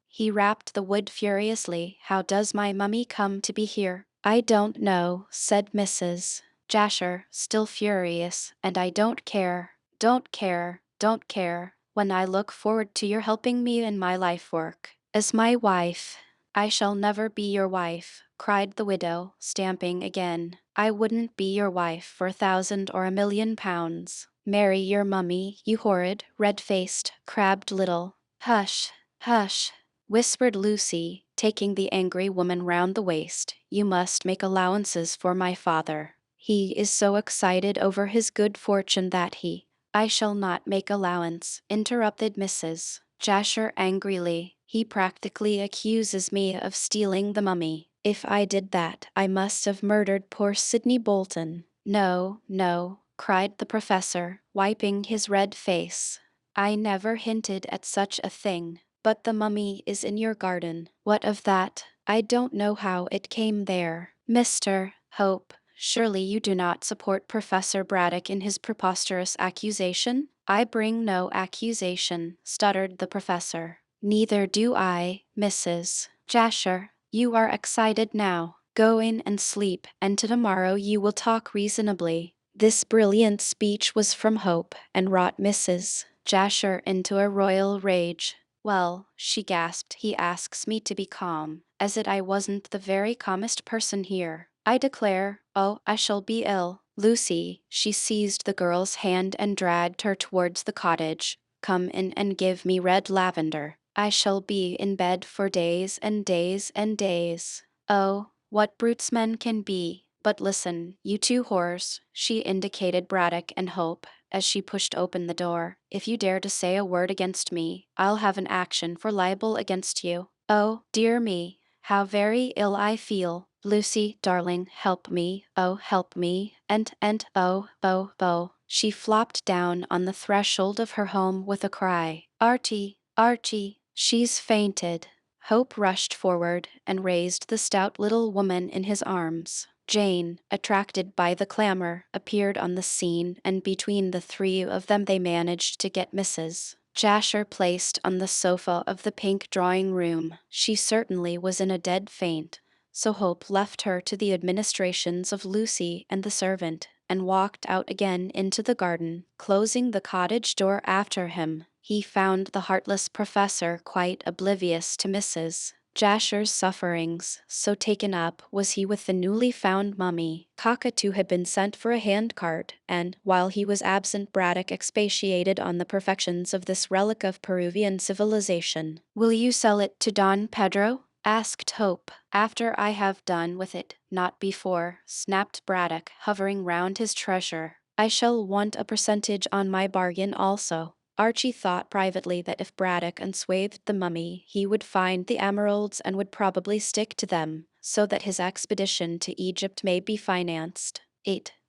he rapped the wood furiously. "How does my mummy come to be here?" "I don't know," said Mrs. Jasher, still furious, "and I don't care, don't care, don't care, when I look forward to your helping me in my life work. As my wife—" "I shall never be your wife," cried the widow, stamping again. "I wouldn't be your wife for 1,000 or 1,000,000 pounds. Marry your mummy, you horrid, red-faced, crabbed little—" "Hush, hush," whispered Lucy, taking the angry woman round the waist. "You must make allowances for my father. He is so excited over his good fortune that he—" "I shall not make allowance," interrupted Mrs. Jasher angrily. "He practically accuses me of stealing the mummy. If I did that, I must have murdered poor Sidney Bolton." "No, no," cried the professor, wiping his red face. "I never hinted at such a thing. But the mummy is in your garden." "What of that? I don't know how it came there." "Mr. Hope, surely you do not support Professor Braddock in his preposterous accusation?" "I bring no accusation," stuttered the professor. "Neither do I, Mrs. Jasher. You are excited now. Go in and sleep, and tomorrow you will talk reasonably." This brilliant speech was from Hope, and wrought Mrs. Jasher into a royal rage. Well, she gasped, he asks me to be calm, as if I wasn't the very calmest person here. I declare, oh, I shall be ill. Lucy, she seized the girl's hand and dragged her towards the cottage. Come in and give me red lavender. I shall be in bed for days and days and days. Oh, what brutes men can be. But listen, you two whores, she indicated Braddock and Hope, as she pushed open the door. If you dare to say a word against me, I'll have an action for libel against you. Oh, dear me, how very ill I feel. Lucy, darling, help me, oh, help me, and, oh. She flopped down on the threshold of her home with a cry. Archie, Archie, she's fainted. Hope rushed forward and raised the stout little woman in his arms. Jane, attracted by the clamor, appeared on the scene, and between the three of them they managed to get Mrs. Jasher placed on the sofa of the pink drawing room. She certainly was in a dead faint, so Hope left her to the administrations of Lucy and the servant, and walked out again into the garden, closing the cottage door after him. He found the heartless professor quite oblivious to Mrs. Jasher's sufferings, so taken up was he with the newly found mummy. Cockatoo had been sent for a handcart, and, while he was absent, Braddock expatiated on the perfections of this relic of Peruvian civilization. "Will you sell it to Don Pedro?" asked Hope. "After I have done with it, not before," snapped Braddock, hovering round his treasure. "I shall want a percentage on my bargain also." Archie thought privately that if Braddock unswathed the mummy, he would find the emeralds and would probably stick to them, so that his expedition to Egypt may be financed.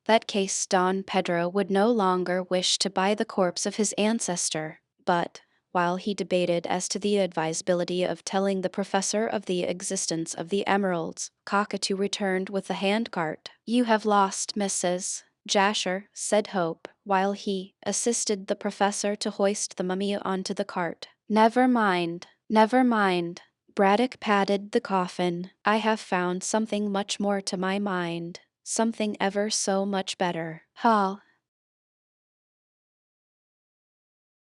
That case Don Pedro would no longer wish to buy the corpse of his ancestor. But, while he debated as to the advisability of telling the professor of the existence of the emeralds, Cockatoo returned with the handcart. "You have lost, Mrs. Jasher," said Hope, while he assisted the professor to hoist the mummy onto the cart. Never mind. Braddock patted the coffin. "I have found something much more to my mind. Something ever so much better." Ha!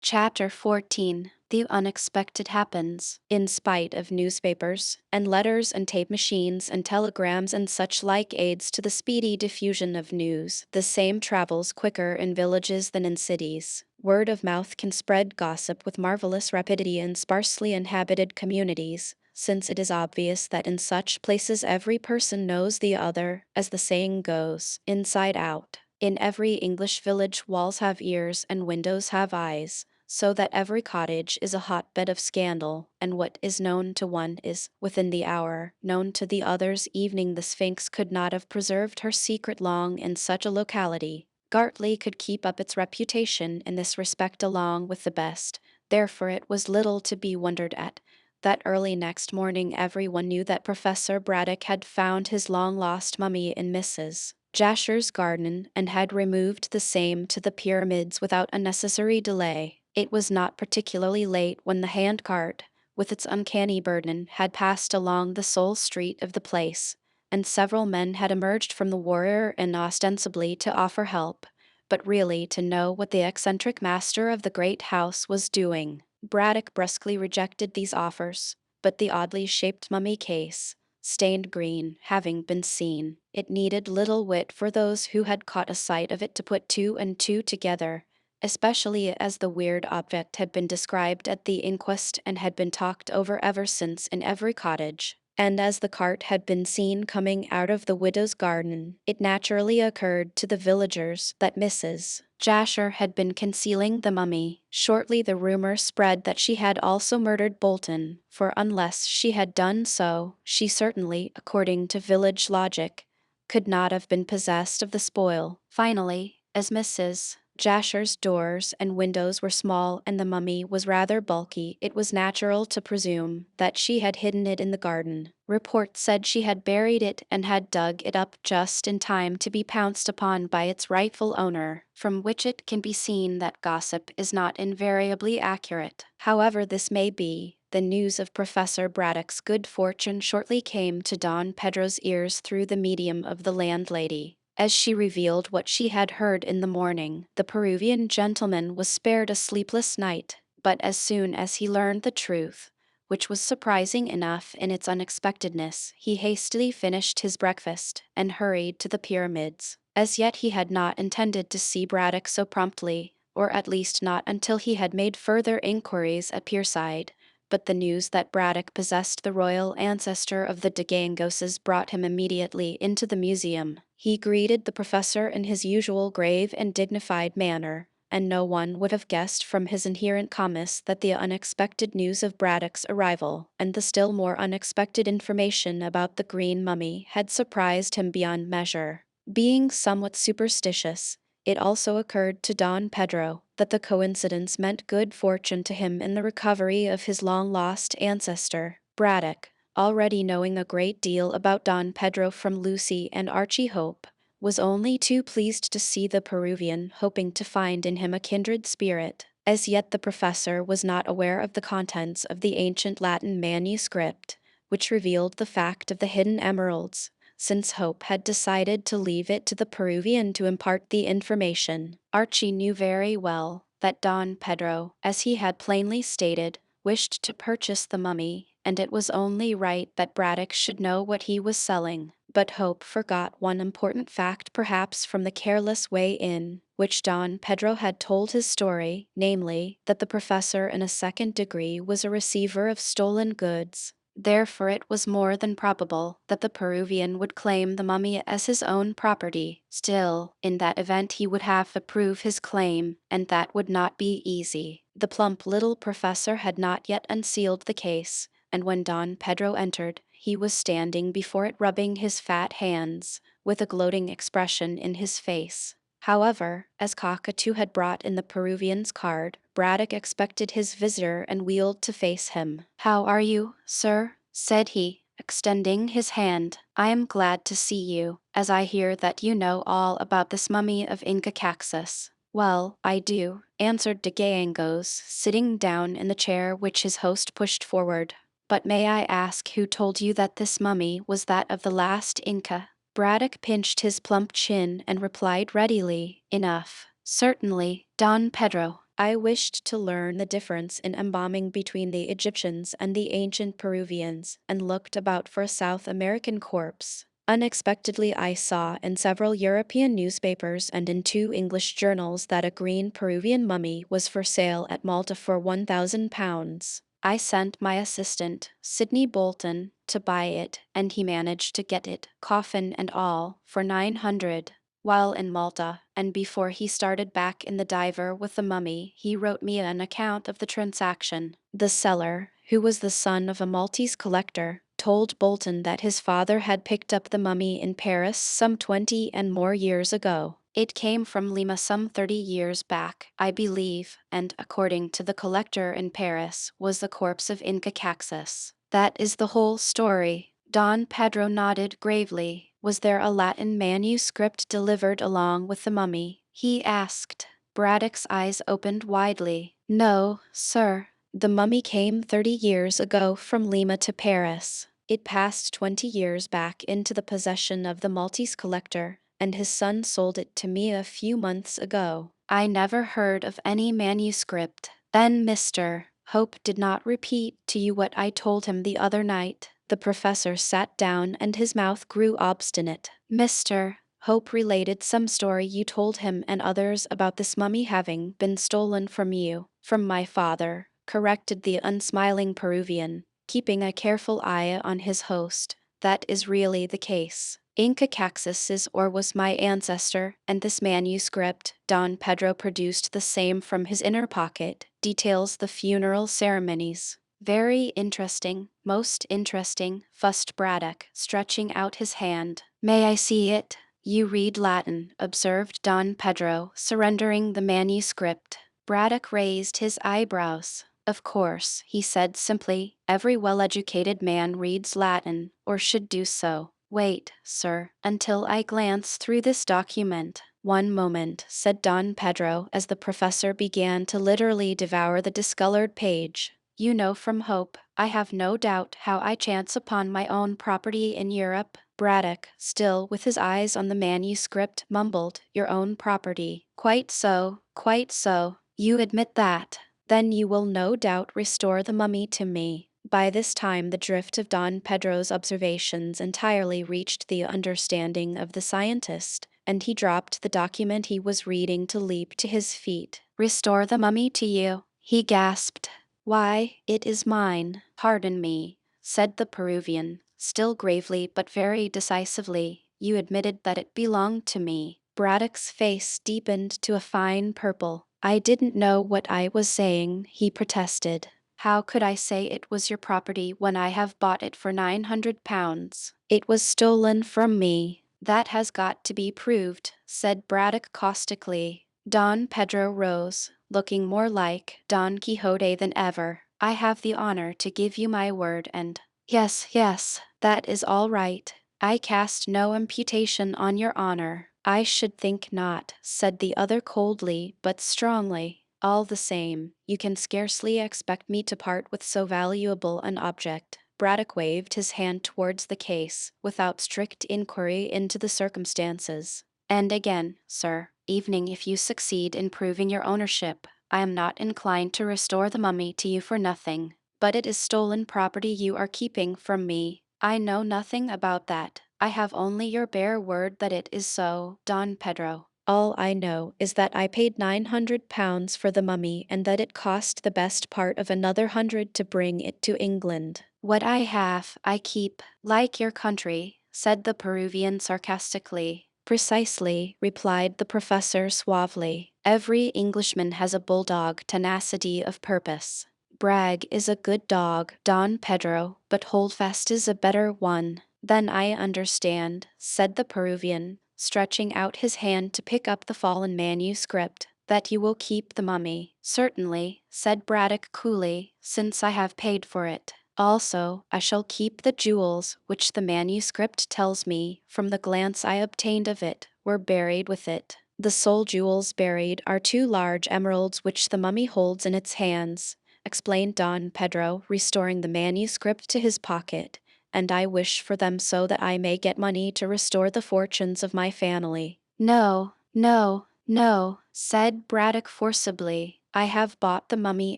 Chapter 14. The unexpected happens. In spite of newspapers, and letters and tape machines and telegrams and such like aids to the speedy diffusion of news, the same travels quicker in villages than in cities. Word of mouth can spread gossip with marvelous rapidity in sparsely inhabited communities, since it is obvious that in such places every person knows the other, as the saying goes, inside out. In every English village walls have ears and windows have eyes, so that every cottage is a hotbed of scandal, and what is known to one is, within the hour, known to the other's evening. The Sphinx could not have preserved her secret long in such a locality. Gartley could keep up its reputation in this respect along with the best, therefore it was little to be wondered at that early next morning everyone knew that Professor Braddock had found his long-lost mummy in Mrs. Jasher's garden, and had removed the same to the pyramids without unnecessary delay. It was not particularly late when the handcart, with its uncanny burden, had passed along the sole street of the place, and several men had emerged from the warrior inn ostensibly to offer help, but really to know what the eccentric master of the great house was doing. Braddock brusquely rejected these offers, but the oddly shaped mummy case, stained green, having been seen, it needed little wit for those who had caught a sight of it to put two and two together, especially as the weird object had been described at the inquest and had been talked over ever since in every cottage. And as the cart had been seen coming out of the widow's garden, it naturally occurred to the villagers that Mrs. Jasher had been concealing the mummy. Shortly the rumor spread that she had also murdered Bolton, for unless she had done so, she certainly, according to village logic, could not have been possessed of the spoil. Finally, as Mrs. Jasher's doors and windows were small and the mummy was rather bulky, it was natural to presume that she had hidden it in the garden. Report said she had buried it and had dug it up just in time to be pounced upon by its rightful owner, from which it can be seen that gossip is not invariably accurate. However this may be, the news of Professor Braddock's good fortune shortly came to Don Pedro's ears through the medium of the landlady. As she revealed what she had heard in the morning, the Peruvian gentleman was spared a sleepless night. but as soon as he learned the truth, which was surprising enough in its unexpectedness, he hastily finished his breakfast and hurried to the pyramids. As yet he had not intended to see Braddock so promptly, or at least not until he had made further inquiries at Pierside, but the news that Braddock possessed the royal ancestor of the de Gangoses brought him immediately into the museum. He greeted the professor in his usual grave and dignified manner, and no one would have guessed from his inherent calmness that the unexpected news of Braddock's arrival, and the still more unexpected information about the green mummy, had surprised him beyond measure. Being somewhat superstitious, it also occurred to Don Pedro that the coincidence meant good fortune to him in the recovery of his long-lost ancestor. Braddock, already knowing a great deal about Don Pedro from Lucy and Archie Hope, was only too pleased to see the Peruvian, hoping to find in him a kindred spirit. As yet the professor was not aware of the contents of the ancient Latin manuscript, which revealed the fact of the hidden emeralds, since Hope had decided to leave it to the Peruvian to impart the information. Archie knew very well that Don Pedro, as he had plainly stated, wished to purchase the mummy, and it was only right that Braddock should know what he was selling. But Hope forgot one important fact, perhaps from the careless way in which Don Pedro had told his story, namely, that the professor in a second degree was a receiver of stolen goods. Therefore it was more than probable that the Peruvian would claim the mummy as his own property. Still, in that event he would have to prove his claim, and that would not be easy. The plump little professor had not yet unsealed the case, and when Don Pedro entered, he was standing before it rubbing his fat hands, with a gloating expression in his face. However, as Cockatoo had brought in the Peruvian's card, Braddock expected his visitor and wheeled to face him. "How are you, sir?" said he, extending his hand. "I am glad to see you, as I hear that you know all about this mummy of Inca Caxus." "Well, I do," answered de Gangos, sitting down in the chair which his host pushed forward. "But may I ask who told you that this mummy was that of the last Inca?" Braddock pinched his plump chin and replied readily enough, "Certainly, Don Pedro. I wished to learn the difference in embalming between the Egyptians and the ancient Peruvians, and looked about for a South American corpse. Unexpectedly I saw in several European newspapers and in 2 English journals that a green Peruvian mummy was for sale at Malta for £1,000. I sent my assistant, Sidney Bolton, to buy it, and he managed to get it, coffin and all, for 900. While in Malta, and before he started back in the diver with the mummy, he wrote me an account of the transaction. The seller, who was the son of a Maltese collector, told Bolton that his father had picked up the mummy in Paris some 20 and more years ago. It came from Lima some 30 years back, I believe, and, according to the collector in Paris, was the corpse of Inca Caxus. That is the whole story. Don Pedro nodded gravely. Was there a Latin manuscript delivered along with the mummy? He asked. Braddock's eyes opened widely. No, sir. The mummy came 30 years ago from Lima to Paris. It passed 20 years back into the possession of the Maltese collector, and his son sold it to me a few months ago. I never heard of any manuscript. Then Mr. Hope did not repeat to you what I told him the other night. The professor sat down and his mouth grew obstinate. Mr. Hope related some story you told him and others about this mummy having been stolen from you, from my father, corrected the unsmiling Peruvian, keeping a careful eye on his host. That is really the case. Inca Caxus is or was my ancestor, and this manuscript, Don Pedro produced the same from his inner pocket, details the funeral ceremonies. Very interesting, most interesting, fussed Braddock, stretching out his hand. May I see it? You read Latin, observed Don Pedro, surrendering the manuscript. Braddock raised his eyebrows. Of course, he said simply, every well-educated man reads Latin, or should do so. Wait, sir, until I glance through this document. One moment, said Don Pedro as the professor began to literally devour the discolored page. You know from Hope, I have no doubt how I chance upon my own property in Europe. Braddock, still with his eyes on the manuscript, mumbled, your own property. Quite so, quite so. You admit that. Then you will no doubt restore the mummy to me." By this time the drift of Don Pedro's observations entirely reached the understanding of the scientist, and he dropped the document he was reading to leap to his feet. "Restore the mummy to you?" he gasped. "Why, it is mine." "Pardon me," said the Peruvian, still gravely but very decisively. "You admitted that it belonged to me." Braddock's face deepened to a fine purple. "I didn't know what I was saying," he protested. "How could I say it was your property when I have bought it for £900? It was stolen from me." "That has got to be proved," said Braddock caustically. Don Pedro rose, looking more like Don Quixote than ever. "I have the honor to give you my word and—" "Yes, yes, that is all right. I cast no imputation on your honor." "I should think not," said the other coldly but strongly. "All the same, you can scarcely expect me to part with so valuable an object." Braddock waved his hand towards the case, without strict inquiry into the circumstances. "And again, sir, even if you succeed in proving your ownership, I am not inclined to restore the mummy to you for nothing. But it is stolen property you are keeping from me." "I know nothing about that. I have only your bare word that it is so, Don Pedro." "All I know is that I paid £900 for the mummy and that it cost the best part of another 100 to bring it to England." "What I have, I keep, like your country," said the Peruvian sarcastically. "Precisely," replied the professor suavely. "Every Englishman has a bulldog tenacity of purpose. Bragg is a good dog, Don Pedro, but Holdfast is a better one." "Then I understand," said the Peruvian, stretching out his hand to pick up the fallen manuscript, "that you will keep the mummy." "Certainly," said Braddock coolly, "since I have paid for it. Also, I shall keep the jewels which the manuscript tells me, from the glance I obtained of it, were buried with it." "The sole jewels buried are 2 large emeralds which the mummy holds in its hands," explained Don Pedro, restoring the manuscript to his pocket, "and I wish for them so that I may get money to restore the fortunes of my family." "No, no, no," said Braddock forcibly. "I have bought the mummy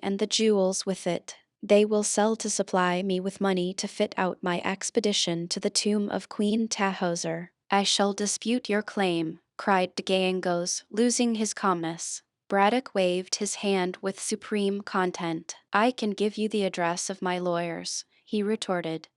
and the jewels with it. They will sell to supply me with money to fit out my expedition to the tomb of Queen Tahoser." "I shall dispute your claim," cried de Gallegos, losing his calmness. Braddock waved his hand with supreme content. "I can give you the address of my lawyers," he retorted.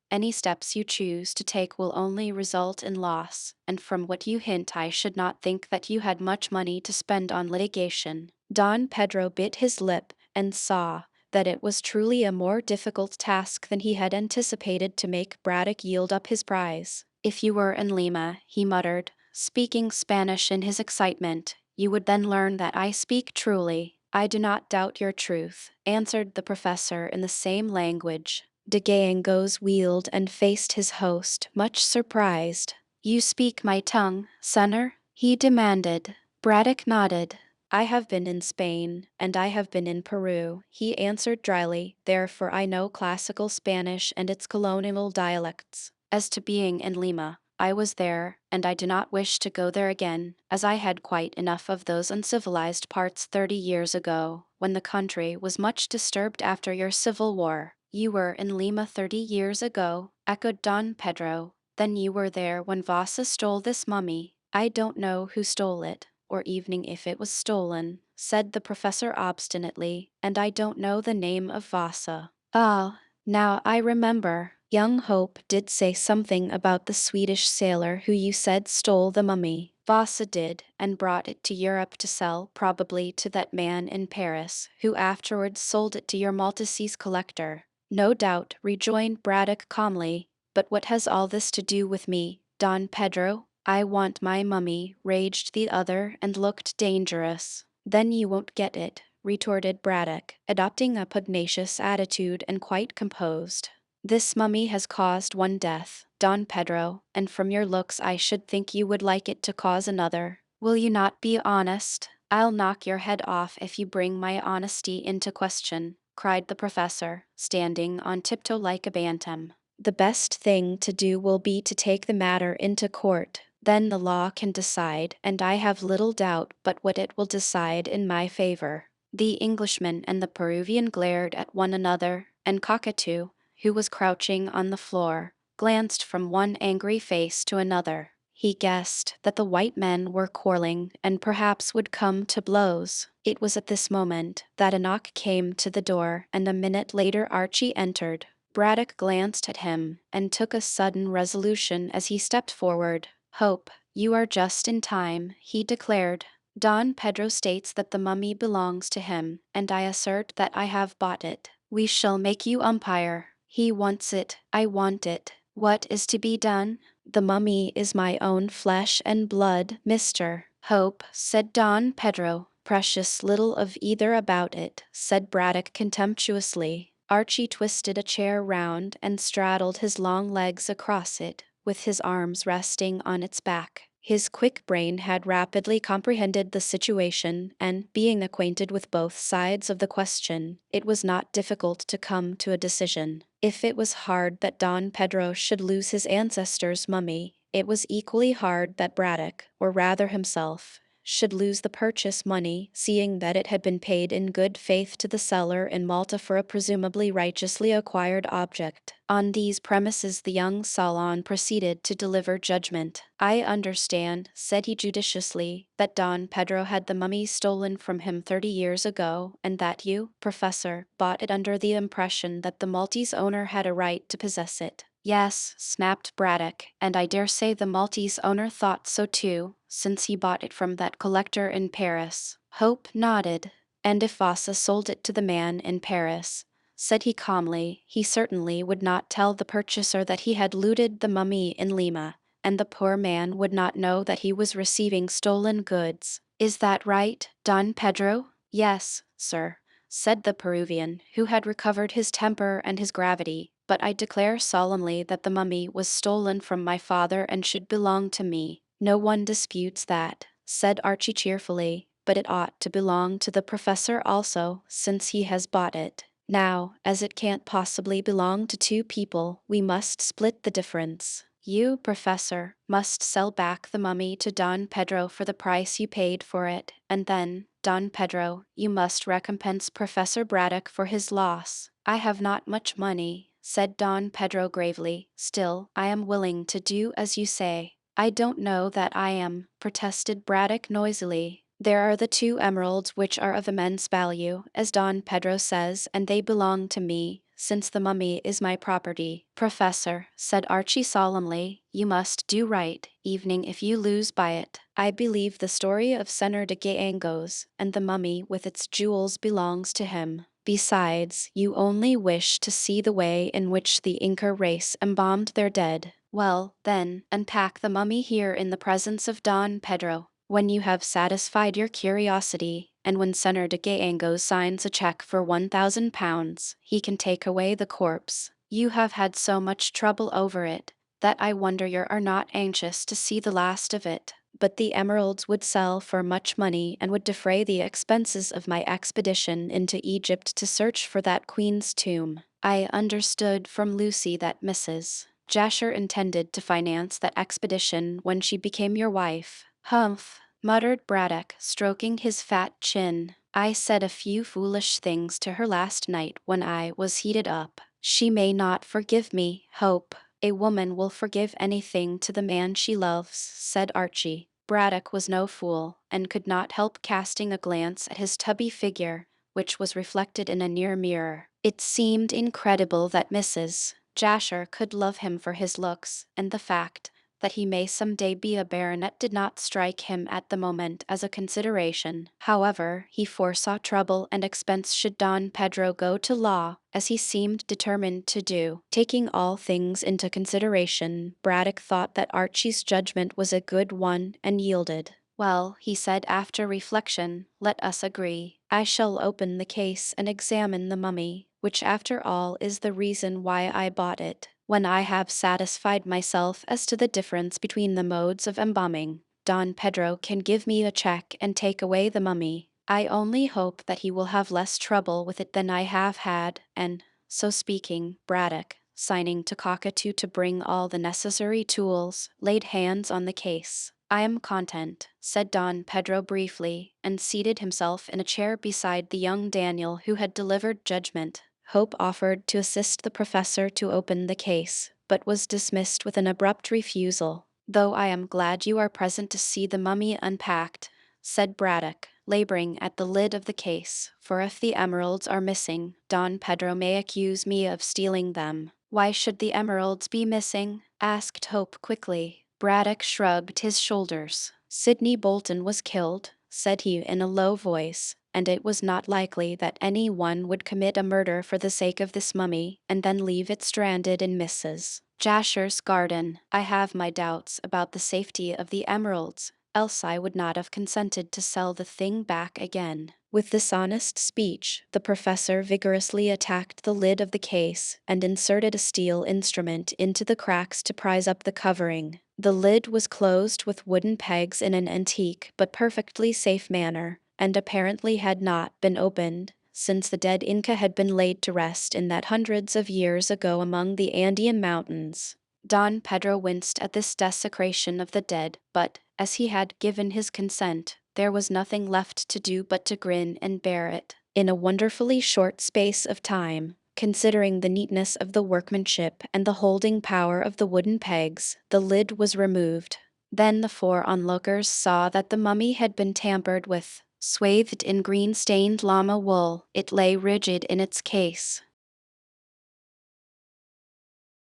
"Any steps you choose to take will only result in loss, and from what you hint I should not think that you had much money to spend on litigation." Don Pedro bit his lip and saw that it was truly a more difficult task than he had anticipated to make Braddock yield up his prize. "If you were in Lima," he muttered, speaking Spanish in his excitement, "you would then learn that I speak truly." "I do not doubt your truth," answered the professor in the same language. De Gallegos wheeled and faced his host, much surprised. "You speak my tongue, sonner?" he demanded. Braddock nodded. "I have been in Spain, and I have been in Peru," he answered dryly, "therefore I know classical Spanish and its colonial dialects. As to being in Lima, I was there, and I do not wish to go there again, as I had quite enough of those uncivilized parts 30 years ago, when the country was much disturbed after your civil war." "You were in Lima 30 years ago?" echoed Don Pedro. "Then you were there when Vasa stole this mummy." "I don't know who stole it, or even if it was stolen," said the professor obstinately, "and I don't know the name of Vasa." "Ah, now I remember. Young Hope did say something about the Swedish sailor who you said stole the mummy." "Vasa did, and brought it to Europe to sell, probably to that man in Paris, who afterwards sold it to your Maltese collector." "No doubt," rejoined Braddock calmly. "But what has all this to do with me, Don Pedro?" "I want my mummy," raged the other, and looked dangerous. "Then you won't get it," retorted Braddock, adopting a pugnacious attitude and quite composed. "This mummy has caused one death, Don Pedro, and from your looks I should think you would like it to cause another. Will you not be honest? I'll knock your head off if you bring my honesty into question," cried the professor, standing on tiptoe like a bantam. "The best thing to do will be to take the matter into court. Then the law can decide, and I have little doubt but what it will decide in my favor." The Englishman and the Peruvian glared at one another, and Cockatoo, who was crouching on the floor, glanced from one angry face to another. He guessed that the white men were quarreling and perhaps would come to blows. It was at this moment that a knock came to the door, and a minute later Archie entered. Braddock glanced at him and took a sudden resolution as he stepped forward. "Hope, you are just in time," he declared. "Don Pedro states that the mummy belongs to him, and I assert that I have bought it. We shall make you umpire. He wants it, I want it. What is to be done?" "The mummy is my own flesh and blood, Mr. Hope," said Don Pedro. "Precious little of either about it," said Braddock contemptuously. Archie twisted a chair round and straddled his long legs across it, with his arms resting on its back. His quick brain had rapidly comprehended the situation, and, being acquainted with both sides of the question, it was not difficult to come to a decision. If it was hard that Don Pedro should lose his ancestor's mummy, it was equally hard that Braddock, or rather himself, should lose the purchase money, seeing that it had been paid in good faith to the seller in Malta for a presumably righteously acquired object. On these premises the young Solon proceeded to deliver judgment. "I understand," said he judiciously, "that Don Pedro had the mummy stolen from him 30 years ago, and that you, Professor, bought it under the impression that the Maltese owner had a right to possess it." "Yes," snapped Braddock, "and I dare say the Maltese owner thought so too, since he bought it from that collector in Paris." Hope nodded. "And if Vasa sold it to the man in Paris," said he calmly, "he certainly would not tell the purchaser that he had looted the mummy in Lima, and the poor man would not know that he was receiving stolen goods. Is that right, Don Pedro?" "Yes, sir," said the Peruvian, who had recovered his temper and his gravity, "but I declare solemnly that the mummy was stolen from my father and should belong to me." "No one disputes that," said Archie cheerfully, "but it ought to belong to the professor also, since he has bought it. Now, as it can't possibly belong to two people, we must split the difference. You, Professor, must sell back the mummy to Don Pedro for the price you paid for it, and then, Don Pedro, you must recompense Professor Braddock for his loss." "I have not much money," said Don Pedro gravely. "Still, I am willing to do as you say." "I don't know that I am," protested Braddock noisily. "There are the 2 emeralds which are of immense value, as Don Pedro says, and they belong to me, since the mummy is my property." "Professor," said Archie solemnly, "you must do right, even if you lose by it. I believe the story of Senor de Gallegos, and the mummy with its jewels belongs to him. Besides, you only wish to see the way in which the Inca race embalmed their dead. Well, then, unpack the mummy here in the presence of Don Pedro. When you have satisfied your curiosity, and when Senor de Gallegos signs a check for £1,000, he can take away the corpse. You have had so much trouble over it, that I wonder you are not anxious to see the last of it. But the emeralds would sell for much money and would defray the expenses of my expedition into Egypt to search for that queen's tomb. I understood from Lucy that Mrs. Jasher intended to finance that expedition when she became your wife." "Humph," muttered Braddock, stroking his fat chin. "I said a few foolish things to her last night when I was heated up. She may not forgive me, Hope." "A woman will forgive anything to the man she loves," said Archie. Braddock was no fool, and could not help casting a glance at his tubby figure, which was reflected in a near mirror. It seemed incredible that Mrs. Jasher could love him for his looks, and the fact that he may some day be a baronet did not strike him at the moment as a consideration. However, he foresaw trouble and expense should Don Pedro go to law, as he seemed determined to do. Taking all things into consideration, Braddock thought that Archie's judgment was a good one and yielded. "Well," he said after reflection, "let us agree. I shall open the case and examine the mummy, which after all is the reason why I bought it. When I have satisfied myself as to the difference between the modes of embalming, Don Pedro can give me a check and take away the mummy. I only hope that he will have less trouble with it than I have had," and, so speaking, Braddock, signing to Cockatoo to bring all the necessary tools, laid hands on the case. I am content, said Don Pedro briefly, and seated himself in a chair beside the young Daniel who had delivered judgment. Hope offered to assist the professor to open the case, but was dismissed with an abrupt refusal. Though I am glad you are present to see the mummy unpacked, said Braddock, laboring at the lid of the case, for if the emeralds are missing, Don Pedro may accuse me of stealing them. Why should the emeralds be missing? Asked Hope quickly. Braddock shrugged his shoulders. Sidney Bolton was killed, said he in a low voice, and it was not likely that any one would commit a murder for the sake of this mummy and then leave it stranded in Mrs. Jasher's garden. I have my doubts about the safety of the emeralds, else I would not have consented to sell the thing back again. With this honest speech, the professor vigorously attacked the lid of the case and inserted a steel instrument into the cracks to prise up the covering. The lid was closed with wooden pegs in an antique but perfectly safe manner, and apparently had not been opened since the dead Inca had been laid to rest in that hundreds of years ago among the Andean mountains. Don Pedro winced at this desecration of the dead, but, as he had given his consent, there was nothing left to do but to grin and bear it. In a wonderfully short space of time, considering the neatness of the workmanship and the holding power of the wooden pegs, the lid was removed. Then the four onlookers saw that the mummy had been tampered with. Swathed in green-stained llama wool, it lay rigid in its case.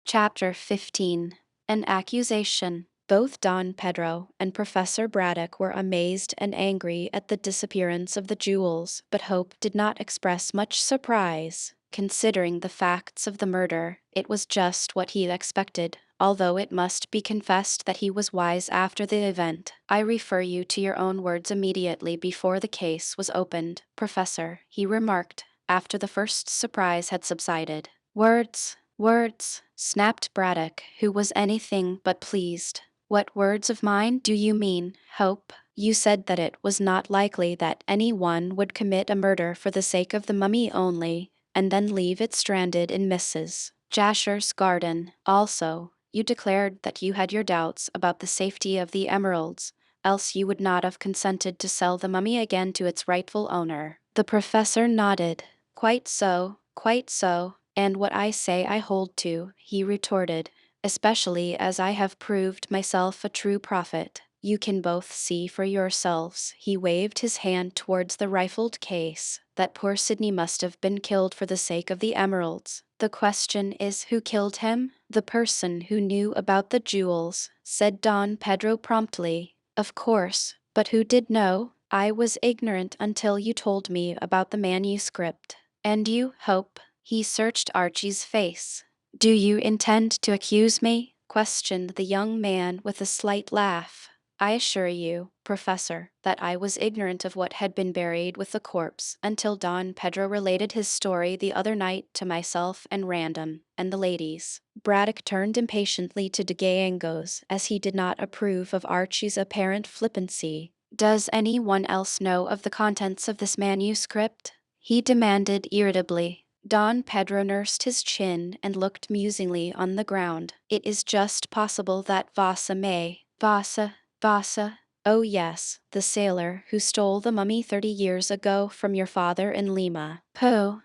Chapter 15. An Accusation. Both Don Pedro and Professor Braddock were amazed and angry at the disappearance of the jewels, but Hope did not express much surprise. Considering the facts of the murder, it was just what he expected, although it must be confessed that he was wise after the event. I refer you to your own words immediately before the case was opened, Professor, he remarked, after the first surprise had subsided. Words, snapped Braddock, who was anything but pleased. What words of mine do you mean, Hope? You said that it was not likely that any one would commit a murder for the sake of the mummy only, and then leave it stranded in Mrs. Jasher's garden. Also, you declared that you had your doubts about the safety of the emeralds, else you would not have consented to sell the mummy again to its rightful owner. The professor nodded. Quite so, and what I say I hold to, he retorted, especially as I have proved myself a true prophet. You can both see for yourselves, he waved his hand towards the rifled case, that poor Sidney must have been killed for the sake of the emeralds. The question is who killed him? The person who knew about the jewels, said Don Pedro promptly. Of course, but who did know? I was ignorant until you told me about the manuscript. And you, Hope? He searched Archie's face. Do you intend to accuse me? Questioned the young man with a slight laugh. I assure you, Professor, that I was ignorant of what had been buried with the corpse until Don Pedro related his story the other night to myself and Random, and the ladies. Braddock turned impatiently to de Gallegos, as he did not approve of Archie's apparent flippancy. Does anyone else know of the contents of this manuscript? He demanded irritably. Don Pedro nursed his chin and looked musingly on the ground. It is just possible that Vasa may. Vasa. Oh yes, the sailor who stole the mummy 30 years ago from your father in Lima. Pooh.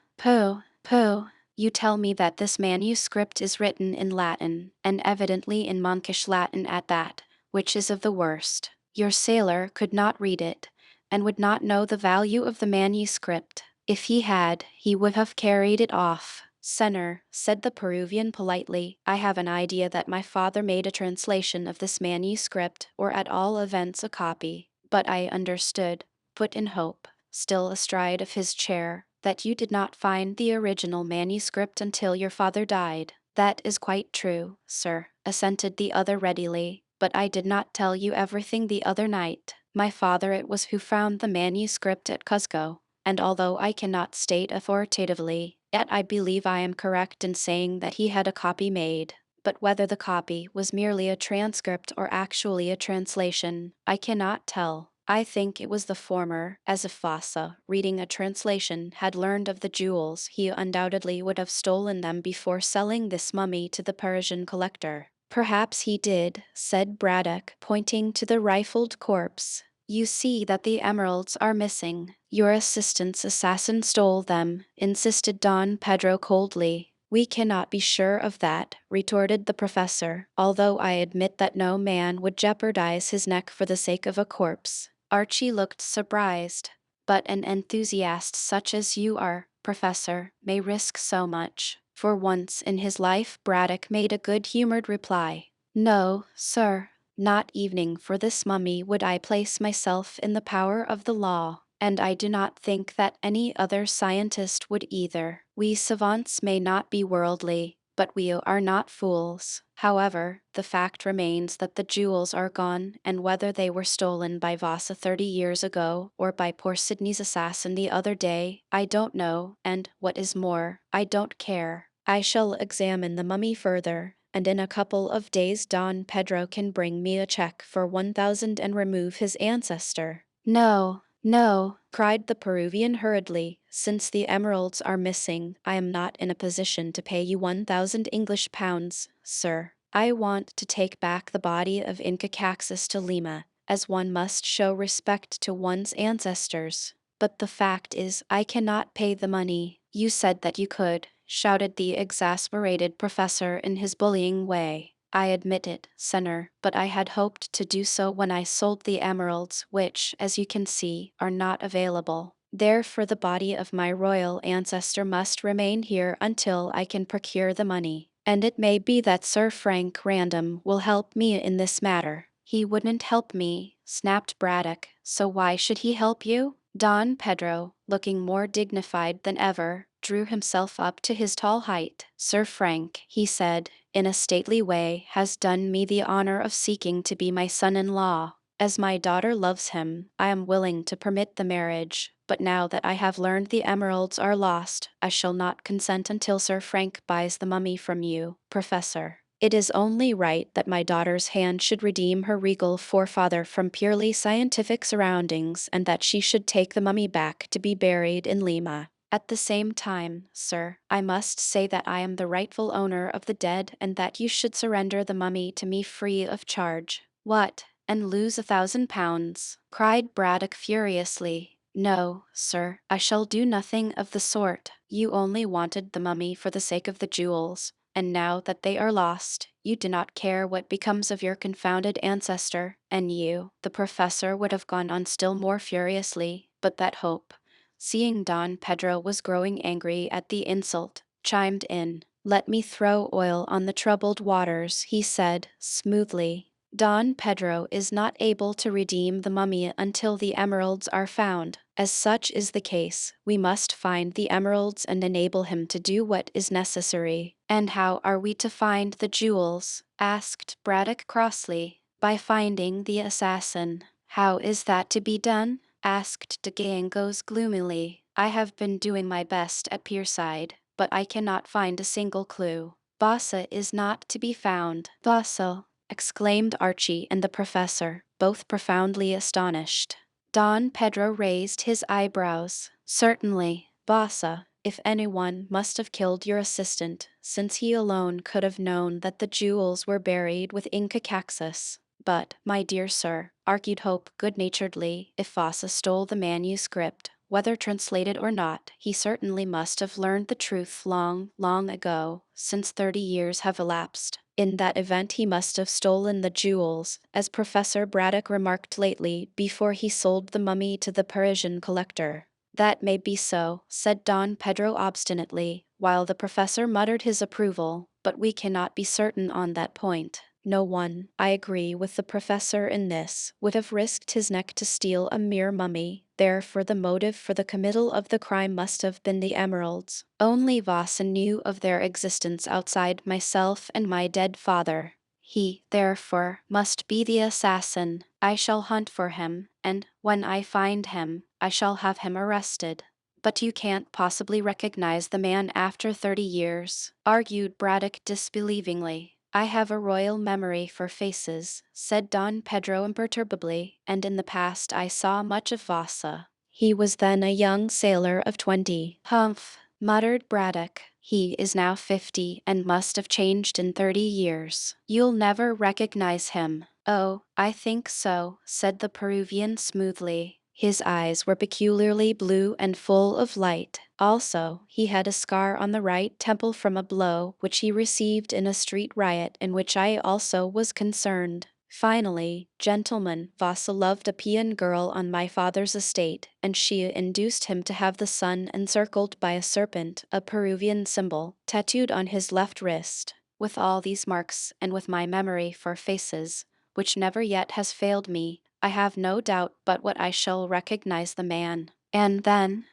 You tell me that this manuscript is written in Latin, and evidently in monkish Latin at that, which is of the worst. Your sailor could not read it, and would not know the value of the manuscript. If he had, he would have carried it off. Senor, said the Peruvian politely, I have an idea that my father made a translation of this manuscript, or at all events a copy. But I understood, put in Hope, still astride of his chair, that you did not find the original manuscript until your father died. That is quite true, sir, assented the other readily, but I did not tell you everything the other night. My father it was who found the manuscript at Cuzco, and although I cannot state authoritatively, yet I believe I am correct in saying that he had a copy made. But whether the copy was merely a transcript or actually a translation, I cannot tell. I think it was the former, as if Vasa, reading a translation, had learned of the jewels, he undoubtedly would have stolen them before selling this mummy to the Parisian collector. Perhaps he did, said Braddock, pointing to the rifled corpse. You see that the emeralds are missing. Your assistant's assassin stole them, insisted Don Pedro coldly. We cannot be sure of that, retorted the professor, although I admit that no man would jeopardize his neck for the sake of a corpse. Archie looked surprised. But an enthusiast such as you are, Professor, may risk so much. For once in his life, Braddock made a good-humored reply. No, sir, not even for this mummy would I place myself in the power of the law, and I do not think that any other scientist would either. We savants may not be worldly, but we are not fools. However, the fact remains that the jewels are gone, and whether they were stolen by Vasa 30 years ago or by poor Sidney's assassin the other day, I don't know, and, what is more, I don't care. I shall examine the mummy further, and in a couple of days Don Pedro can bring me a check for 1,000 and remove his ancestor. No, no, cried the Peruvian hurriedly. Since the emeralds are missing, I am not in a position to pay you 1,000 English pounds, sir. I want to take back the body of Inca Caxus to Lima, as one must show respect to one's ancestors. But the fact is, I cannot pay the money. You said that you could, shouted the exasperated professor in his bullying way. I admit it, Senor, but I had hoped to do so when I sold the emeralds, which, as you can see, are not available. Therefore the body of my royal ancestor must remain here until I can procure the money. And it may be that Sir Frank Random will help me in this matter. He wouldn't help me, snapped Braddock, so why should he help you? Don Pedro, looking more dignified than ever, drew himself up to his tall height. Sir Frank, he said, in a stately way, has done me the honor of seeking to be my son-in-law. As my daughter loves him, I am willing to permit the marriage, but now that I have learned the emeralds are lost, I shall not consent until Sir Frank buys the mummy from you, Professor. It is only right that my daughter's hand should redeem her regal forefather from purely scientific surroundings, and that she should take the mummy back to be buried in Lima. At the same time, sir, I must say that I am the rightful owner of the dead and that you should surrender the mummy to me free of charge. What, and lose 1,000 pounds? Cried Braddock furiously. No, sir, I shall do nothing of the sort. You only wanted the mummy for the sake of the jewels, and now that they are lost, you do not care what becomes of your confounded ancestor, and you, the professor would have gone on still more furiously, but that hope, seeing Don Pedro was growing angry at the insult, chimed in. Let me throw oil on the troubled waters, he said, smoothly. Don Pedro is not able to redeem the mummy until the emeralds are found. As such is the case, we must find the emeralds and enable him to do what is necessary. And how are we to find the jewels? Asked Braddock crossly. By finding the assassin. How is that to be done? Asked de Gangos gloomily. I have been doing my best at Pierside, but I cannot find a single clue. Bassa is not to be found. Bassa, exclaimed Archie and the professor, both profoundly astonished. Don Pedro raised his eyebrows. Certainly, Bassa, if anyone, must have killed your assistant, since he alone could have known that the jewels were buried with Inca Caxus. But, my dear sir, argued Hope good-naturedly, if Fossa stole the manuscript, whether translated or not, he certainly must have learned the truth long, long ago, since 30 years have elapsed. In that event he must have stolen the jewels, as Professor Braddock remarked lately, before he sold the mummy to the Parisian collector. That may be so, said Don Pedro obstinately, while the professor muttered his approval, but we cannot be certain on that point. No one, I agree with the professor in this, would have risked his neck to steal a mere mummy. Therefore the motive for the committal of the crime must have been the emeralds. Only Vossa knew of their existence outside myself and my dead father. He, therefore, must be the assassin. I shall hunt for him, and, when I find him, I shall have him arrested. But you can't possibly recognize the man after 30 years, argued Braddock disbelievingly. I have a royal memory for faces, said Don Pedro imperturbably, and in the past I saw much of Vasa. He was then a young sailor of 20. Humph, muttered Braddock. He is now 50 and must have changed in 30 years. You'll never recognize him. Oh, I think so, said the Peruvian smoothly. His eyes were peculiarly blue and full of light. Also, he had a scar on the right temple from a blow which he received in a street riot in which I also was concerned. Finally, gentlemen, Vasa loved a peon girl on my father's estate, and she induced him to have the sun encircled by a serpent, a Peruvian symbol, tattooed on his left wrist. With all these marks, and with my memory for faces, which never yet has failed me, I have no doubt but what I shall recognize the man. And then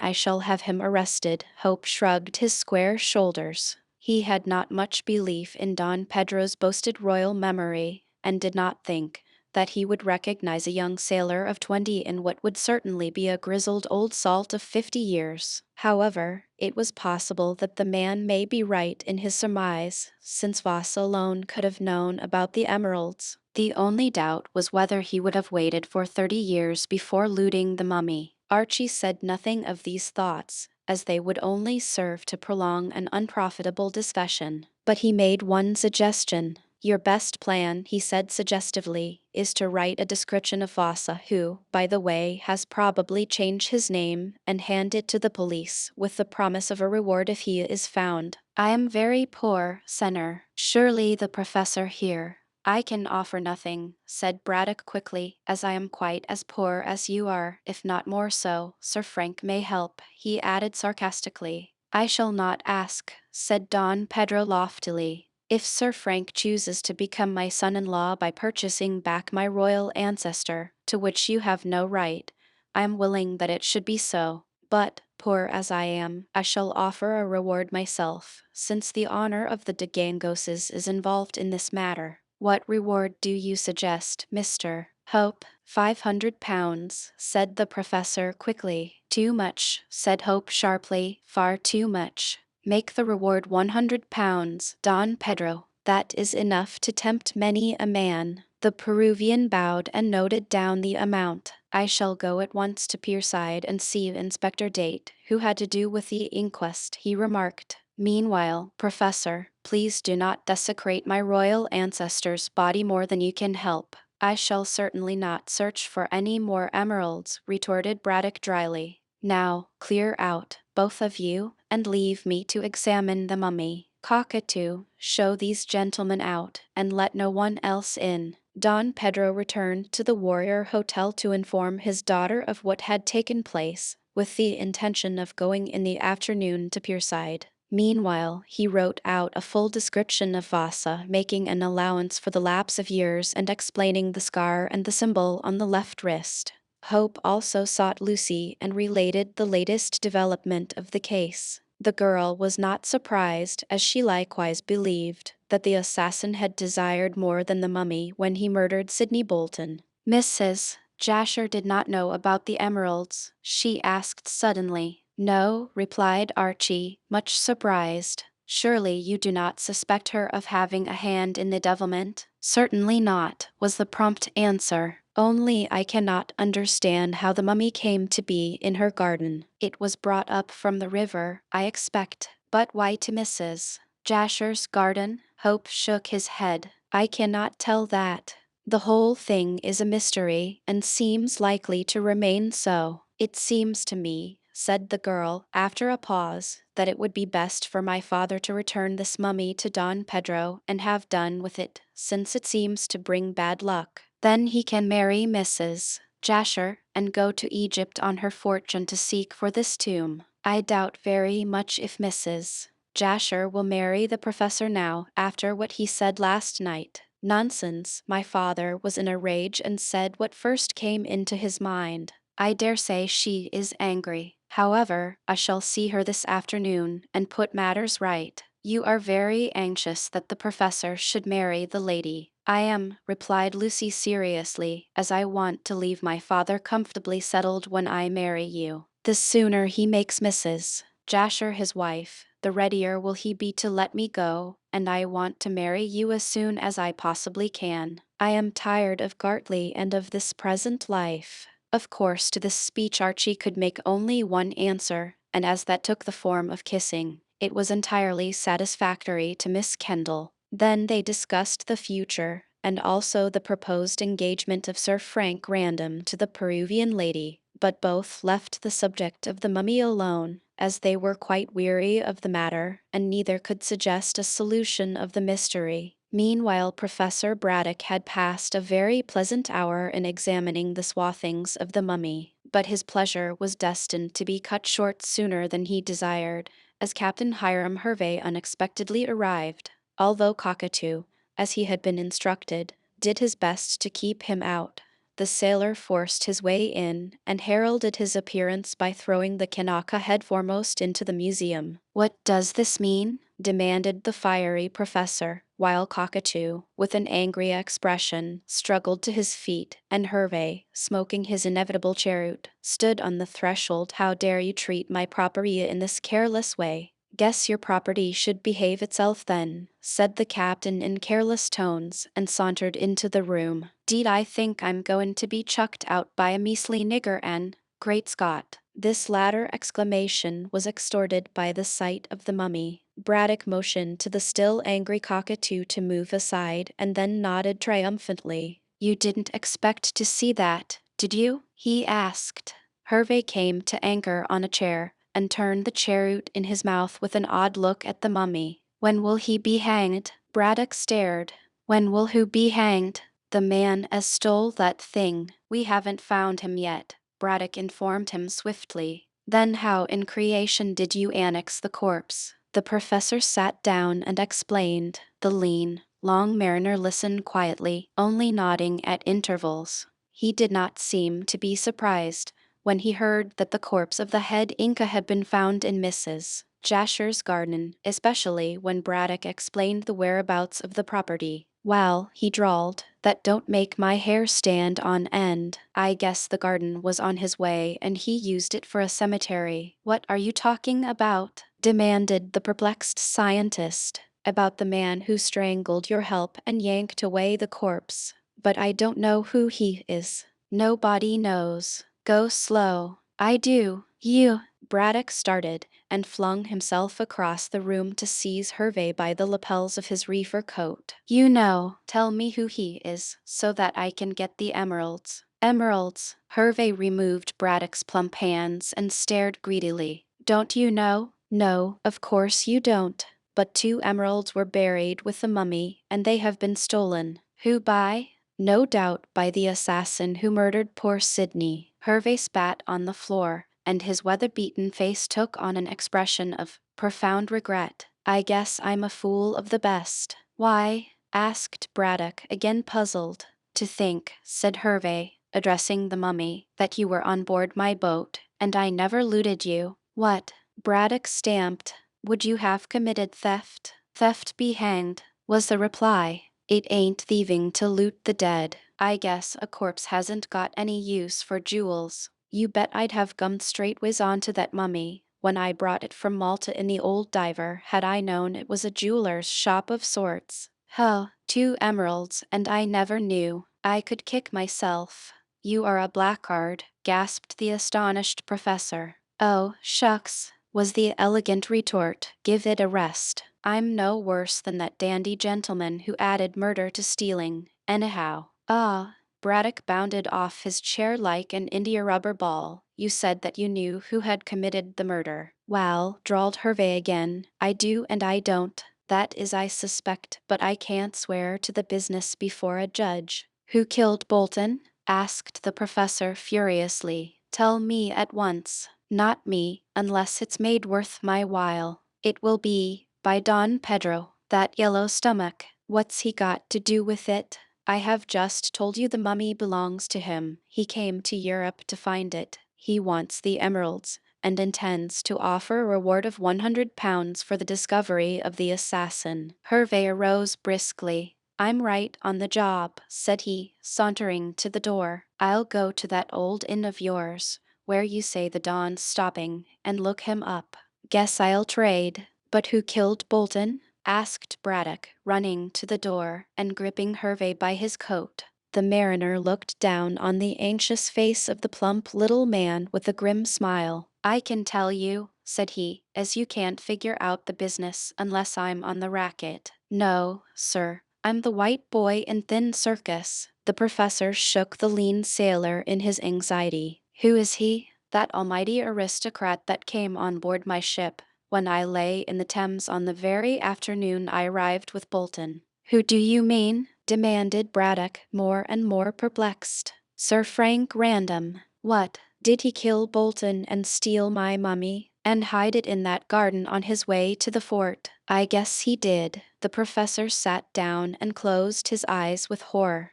I shall have him arrested. Hope shrugged his square shoulders. He had not much belief in Don Pedro's boasted royal memory, and did not think that he would recognize a young sailor of 20 in what would certainly be a grizzled old salt of 50 years. However, it was possible that the man may be right in his surmise, since Voss alone could have known about the emeralds. The only doubt was whether he would have waited for 30 years before looting the mummy. Archie said nothing of these thoughts, as they would only serve to prolong an unprofitable discussion. But he made one suggestion. Your best plan, he said suggestively, is to write a description of Vasa, who, by the way, has probably changed his name, and hand it to the police, with the promise of a reward if he is found. I am very poor, Senor. Surely the professor here. I can offer nothing, said Braddock quickly, as I am quite as poor as you are, if not more so. Sir Frank may help, he added sarcastically. I shall not ask, said Don Pedro loftily. If Sir Frank chooses to become my son-in-law by purchasing back my royal ancestor, to which you have no right, I am willing that it should be so. But, poor as I am, I shall offer a reward myself, since the honor of the de Gangoses is involved in this matter. What reward do you suggest, Mr. Hope? 500 pounds, said the professor quickly. Too much, said Hope sharply, far too much. Make the reward 100 pounds, Don Pedro. That is enough to tempt many a man. The Peruvian bowed and noted down the amount. I shall go at once to Pierside and see Inspector Date, who had to do with the inquest, he remarked. Meanwhile, Professor, please do not desecrate my royal ancestor's body more than you can help. I shall certainly not search for any more emeralds, retorted Braddock dryly. Now, clear out, both of you, and leave me to examine the mummy. Cockatoo, show these gentlemen out, and let no one else in. Don Pedro returned to the Warrior Hotel to inform his daughter of what had taken place, with the intention of going in the afternoon to Pierside. Meanwhile, he wrote out a full description of Vasa, making an allowance for the lapse of years and explaining the scar and the symbol on the left wrist. Hope also sought Lucy and related the latest development of the case. The girl was not surprised, as she likewise believed, that the assassin had desired more than the mummy when he murdered Sidney Bolton. Mrs. Jasher did not know about the emeralds, she asked suddenly. No, replied Archie, much surprised. Surely you do not suspect her of having a hand in the devilment? Certainly not, was the prompt answer. Only I cannot understand how the mummy came to be in her garden. It was brought up from the river, I expect. But why to Mrs. Jasher's garden? Hope shook his head. I cannot tell that. The whole thing is a mystery, and seems likely to remain so. It seems to me, said the girl, after a pause, that it would be best for my father to return this mummy to Don Pedro and have done with it, since it seems to bring bad luck. Then he can marry Mrs. Jasher, and go to Egypt on her fortune to seek for this tomb. I doubt very much if Mrs. Jasher will marry the professor now, after what he said last night. Nonsense, my father was in a rage and said what first came into his mind. I dare say she is angry. However, I shall see her this afternoon and put matters right. You are very anxious that the professor should marry the lady. I am, replied Lucy seriously, as I want to leave my father comfortably settled when I marry you. The sooner he makes Mrs. Jasher his wife, the readier will he be to let me go, and I want to marry you as soon as I possibly can. I am tired of Gartley and of this present life. Of course to this speech Archie could make only one answer, and as that took the form of kissing, It was entirely satisfactory to Miss Kendall. Then they discussed the future, and also the proposed engagement of Sir Frank Random to the Peruvian lady, but both left the subject of the mummy alone, as they were quite weary of the matter, and neither could suggest a solution of the mystery. Meanwhile, Professor Braddock had passed a very pleasant hour in examining the swathings of the mummy, but his pleasure was destined to be cut short sooner than he desired, as Captain Hiram Hervey unexpectedly arrived, although Cockatoo, as he had been instructed, did his best to keep him out. The sailor forced his way in and heralded his appearance by throwing the Kanaka headforemost into the museum. "What does this mean?" demanded the fiery professor, while Cockatoo, with an angry expression, struggled to his feet, and Hervey, smoking his inevitable cheroot, stood on the threshold. "How dare you treat my property in this careless way?" "Guess your property should behave itself then," said the captain in careless tones, and sauntered into the room. "Deed, I think I'm going to be chucked out by a measly nigger and, great Scott!" This latter exclamation was extorted by the sight of the mummy. Braddock motioned to the still angry Cockatoo to move aside, and then nodded triumphantly. "You didn't expect to see that, did you?" he asked. Hervey came to anchor on a chair, and turned the cheroot in his mouth with an odd look at the mummy. "When will he be hanged?" Braddock stared. "When will who be hanged?" "The man as stole that thing. We haven't found him yet," Braddock informed him swiftly. "Then how in creation did you annex the corpse?" The professor sat down and explained. The lean, long mariner listened quietly, only nodding at intervals. He did not seem to be surprised when he heard that the corpse of the head Inca had been found in Mrs. Jasher's garden, especially when Braddock explained the whereabouts of the property. "Well," he drawled, "that don't make my hair stand on end. I guess the garden was on his way and he used it for a cemetery." "What are you talking about?" demanded the perplexed scientist. "About the man who strangled your help and yanked away the corpse. But I don't know who he is." "Nobody knows. Go slow." "I do. You." Braddock started and flung himself across the room to seize Hervey by the lapels of his reefer coat. "You know. Tell me who he is, so that I can get the emeralds." "Emeralds?" Hervey removed Braddock's plump hands and stared greedily. "Don't you know?" "No, of course you don't. But 2 emeralds were buried with the mummy, and they have been stolen." "Who by?" "No doubt by the assassin who murdered poor Sidney." Hervey spat on the floor, and his weather-beaten face took on an expression of profound regret. "I guess I'm a fool of the best." "Why?" asked Braddock, again puzzled. "To think," said Hervey, addressing the mummy, "that you were on board my boat, and I never looted you." "What?" Braddock stamped. "Would you have committed theft?" "Theft be hanged," was the reply. "It ain't thieving to loot the dead. I guess a corpse hasn't got any use for jewels. You bet I'd have gummed straightways onto that mummy when I brought it from Malta in the old diver had I known it was a jeweler's shop of sorts." "Huh, 2 emeralds, and I never knew. I could kick myself." "You are a blackguard," gasped the astonished professor. "Oh, shucks," was the elegant retort. "Give it a rest. I'm no worse than that dandy gentleman who added murder to stealing, anyhow." "Ah." Braddock bounded off his chair like an india-rubber ball. "You said that you knew who had committed the murder." "Well," drawled Hervey again, "I do and I don't. That is I suspect, but I can't swear to the business before a judge." "Who killed Bolton?" asked the professor furiously. "Tell me at once." "Not me, unless it's made worth my while." "It will be, by Don Pedro. That yellow stomach. What's he got to do with it?" "I have just told you the mummy belongs to him. He came to Europe to find it. He wants the emeralds, and intends to offer a reward of £100 for the discovery of the assassin." Hervey arose briskly. "I'm right on the job," said he, sauntering to the door. "I'll go to that old inn of yours, where you say the Don's stopping, and look him up. Guess I'll trade." "But who killed Bolton?" asked Braddock, running to the door and gripping Hervey by his coat. The mariner looked down on the anxious face of the plump little man with a grim smile. I can tell you, said he, as you can't figure out the business unless I'm on the racket. No, sir. I'm the white boy in Thin Circus. The professor shook the lean sailor in his anxiety. Who is he? That almighty aristocrat that came on board my ship when I lay in the Thames on the very afternoon I arrived with Bolton. Who do you mean? Demanded Braddock, more and more perplexed. Sir Frank Random. What? Did he kill Bolton and steal my mummy, and hide it in that garden on his way to the fort? I guess he did. The professor sat down and closed his eyes with horror.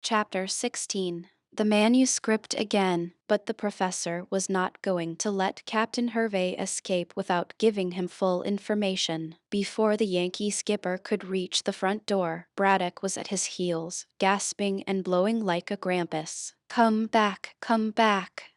Chapter 16. The manuscript again, but the professor was not going to let Captain Hervey escape without giving him full information. Before the Yankee skipper could reach the front door, Braddock was at his heels, gasping and blowing like a grampus. Come back,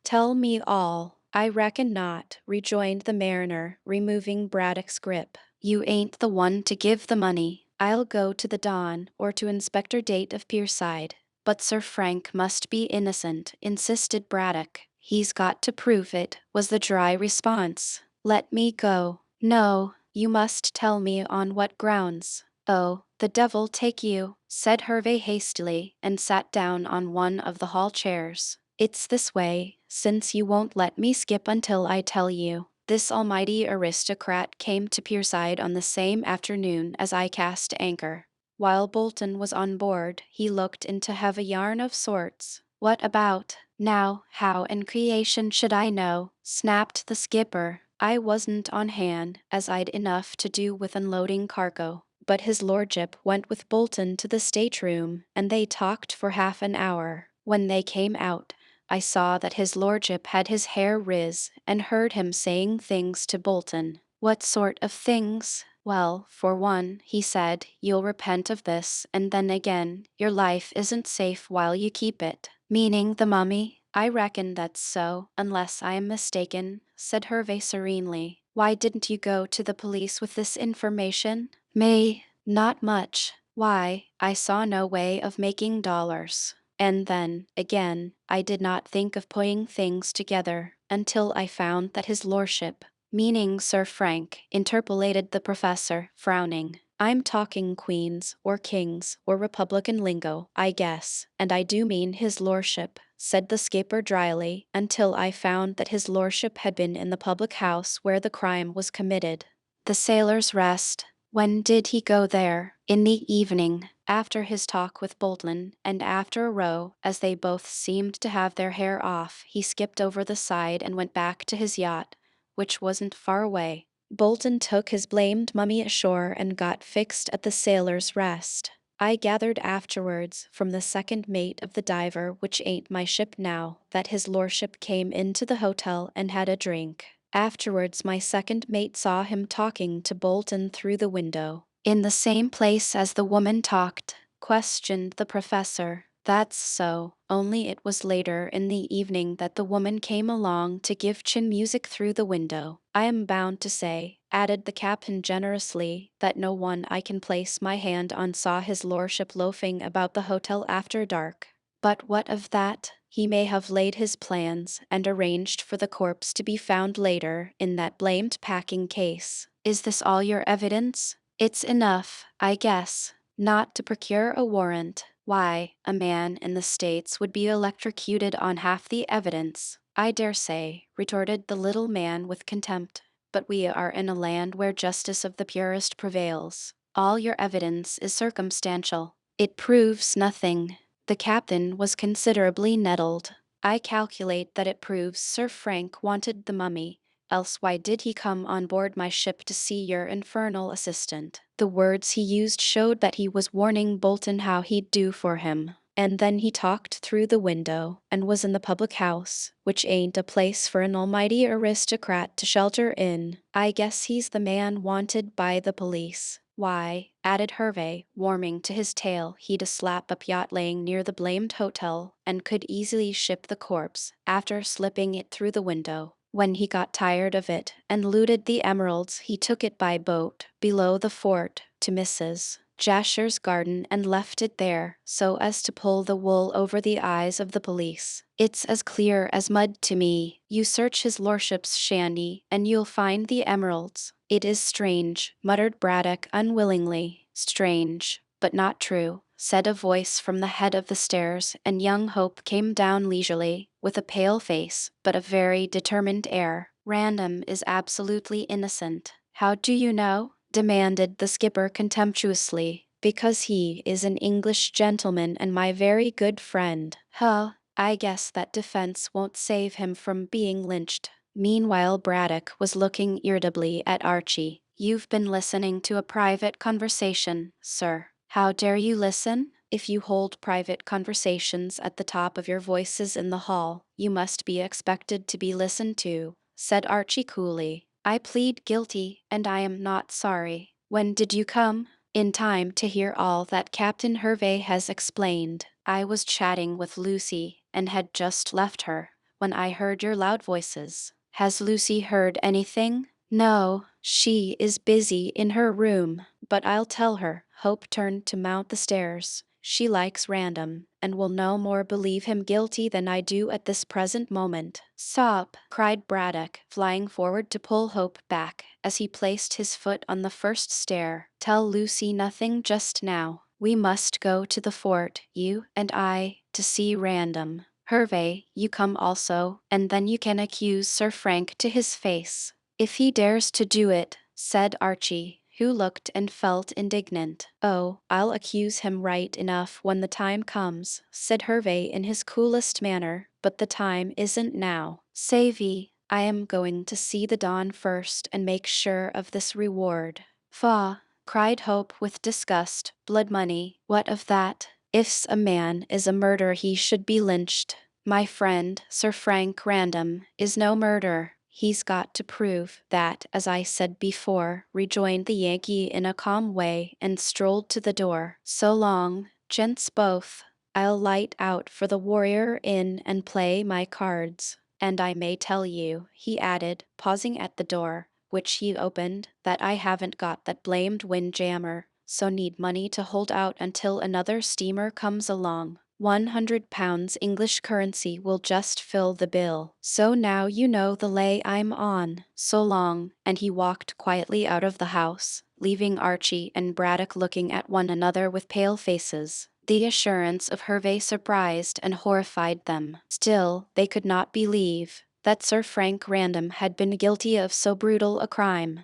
tell me all. I reckon not, rejoined the mariner, removing Braddock's grip. You ain't the one to give the money. I'll go to the Don or to Inspector Date of Pierside. But Sir Frank must be innocent, insisted Braddock. He's got to prove it, was the dry response. Let me go. No, you must tell me on what grounds. Oh, the devil take you, said Hervey hastily, and sat down on one of the hall chairs. It's this way, since you won't let me skip until I tell you. This almighty aristocrat came to Pierside on the same afternoon as I cast anchor. While Bolton was on board, he looked in to have a yarn of sorts. What about? Now, how in creation should I know? Snapped the skipper. I wasn't on hand, as I'd enough to do with unloading cargo. But his lordship went with Bolton to the stateroom, and they talked for half an hour. When they came out, I saw that his lordship had his hair riz, and heard him saying things to Bolton. What sort of things? Well, for one, he said, you'll repent of this, and then again, your life isn't safe while you keep it. Meaning the mummy? I reckon that's so, unless I am mistaken, said Hervey serenely. Why didn't you go to the police with this information? Not much. Why, I saw no way of making dollars. And then, again, I did not think of putting things together until I found that his lordship, meaning Sir Frank, interpolated the professor, frowning. I'm talking queens, or kings, or republican lingo, I guess, and I do mean his lordship, said the skipper dryly, until I found that his lordship had been in the public house where the crime was committed. The Sailor's Rest. When did he go there? In the evening, after his talk with Bolton, and after a row, as they both seemed to have their hair off, he skipped over the side and went back to his yacht, which wasn't far away. Bolton took his blamed mummy ashore and got fixed at the Sailor's Rest. I gathered afterwards, from the second mate of the Diver, which ain't my ship now, that his lordship came into the hotel and had a drink. Afterwards my second mate saw him talking to Bolton through the window. In the same place as the woman talked, questioned the professor. That's so, only it was later in the evening that the woman came along to give chin music through the window. I am bound to say, added the captain generously, that no one I can place my hand on saw his lordship loafing about the hotel after dark. But what of that? He may have laid his plans and arranged for the corpse to be found later in that blamed packing case. Is this all your evidence? It's enough, I guess, not to procure a warrant. Why, a man in the States would be electrocuted on half the evidence. I dare say, retorted the little man with contempt, but we are in a land where justice of the purest prevails. All your evidence is circumstantial. It proves nothing. The captain was considerably nettled. I calculate that it proves Sir Frank wanted the mummy, else why did he come on board my ship to see your infernal assistant? The words he used showed that he was warning Bolton how he'd do for him. And then he talked through the window, and was in the public house, which ain't a place for an almighty aristocrat to shelter in. I guess he's the man wanted by the police. Why, added Hervey, warming to his tale, he'd a slap-up yacht laying near the blamed hotel, and could easily ship the corpse, after slipping it through the window. When he got tired of it, and looted the emeralds, he took it by boat, below the fort, to Mrs. Jasher's garden and left it there so as to pull the wool over the eyes of the police. It's as clear as mud to me. You search his lordship's shanty and you'll find the emeralds. It is strange, muttered Braddock unwillingly. Strange, but not true, said a voice from the head of the stairs, and young Hope came down leisurely, with a pale face, but a very determined air. Random is absolutely innocent. How do you know? Demanded the skipper contemptuously. Because he is an English gentleman and my very good friend. Huh, I guess that defense won't save him from being lynched. Meanwhile, Braddock was looking irritably at Archie. You've been listening to a private conversation, sir. How dare you listen? If you hold private conversations at the top of your voices in the hall, you must be expected to be listened to, said Archie coolly. I plead guilty, and I am not sorry. When did you come? In time to hear all that Captain Hervey has explained. I was chatting with Lucy, and had just left her, when I heard your loud voices. Has Lucy heard anything? No, she is busy in her room, but I'll tell her. Hope turned to mount the stairs. She likes Random, and will no more believe him guilty than I do at this present moment. Stop, cried Braddock, flying forward to pull Hope back, as he placed his foot on the first stair. Tell Lucy nothing just now. We must go to the fort, you and I, to see Random. Hervey, you come also, and then you can accuse Sir Frank to his face. If he dares to do it, said Archie, who looked and felt indignant. Oh, I'll accuse him right enough when the time comes, said Hervey in his coolest manner, but the time isn't now. Savvy, I am going to see the Don first and make sure of this reward. Faugh, cried Hope with disgust. Blood money, what of that? If a man is a murderer he should be lynched. My friend, Sir Frank Random, is no murderer. He's got to prove that, as I said before, rejoined the Yankee in a calm way and strolled to the door. So long, gents both. I'll light out for the Warrior Inn and play my cards. And I may tell you, he added, pausing at the door, which he opened, that I haven't got that blamed windjammer, so need money to hold out until another steamer comes along. £100 English currency will just fill the bill. So now you know the lay I'm on. So long, and he walked quietly out of the house, leaving Archie and Braddock looking at one another with pale faces. The assurance of Hervey surprised and horrified them. Still, they could not believe that Sir Frank Random had been guilty of so brutal a crime.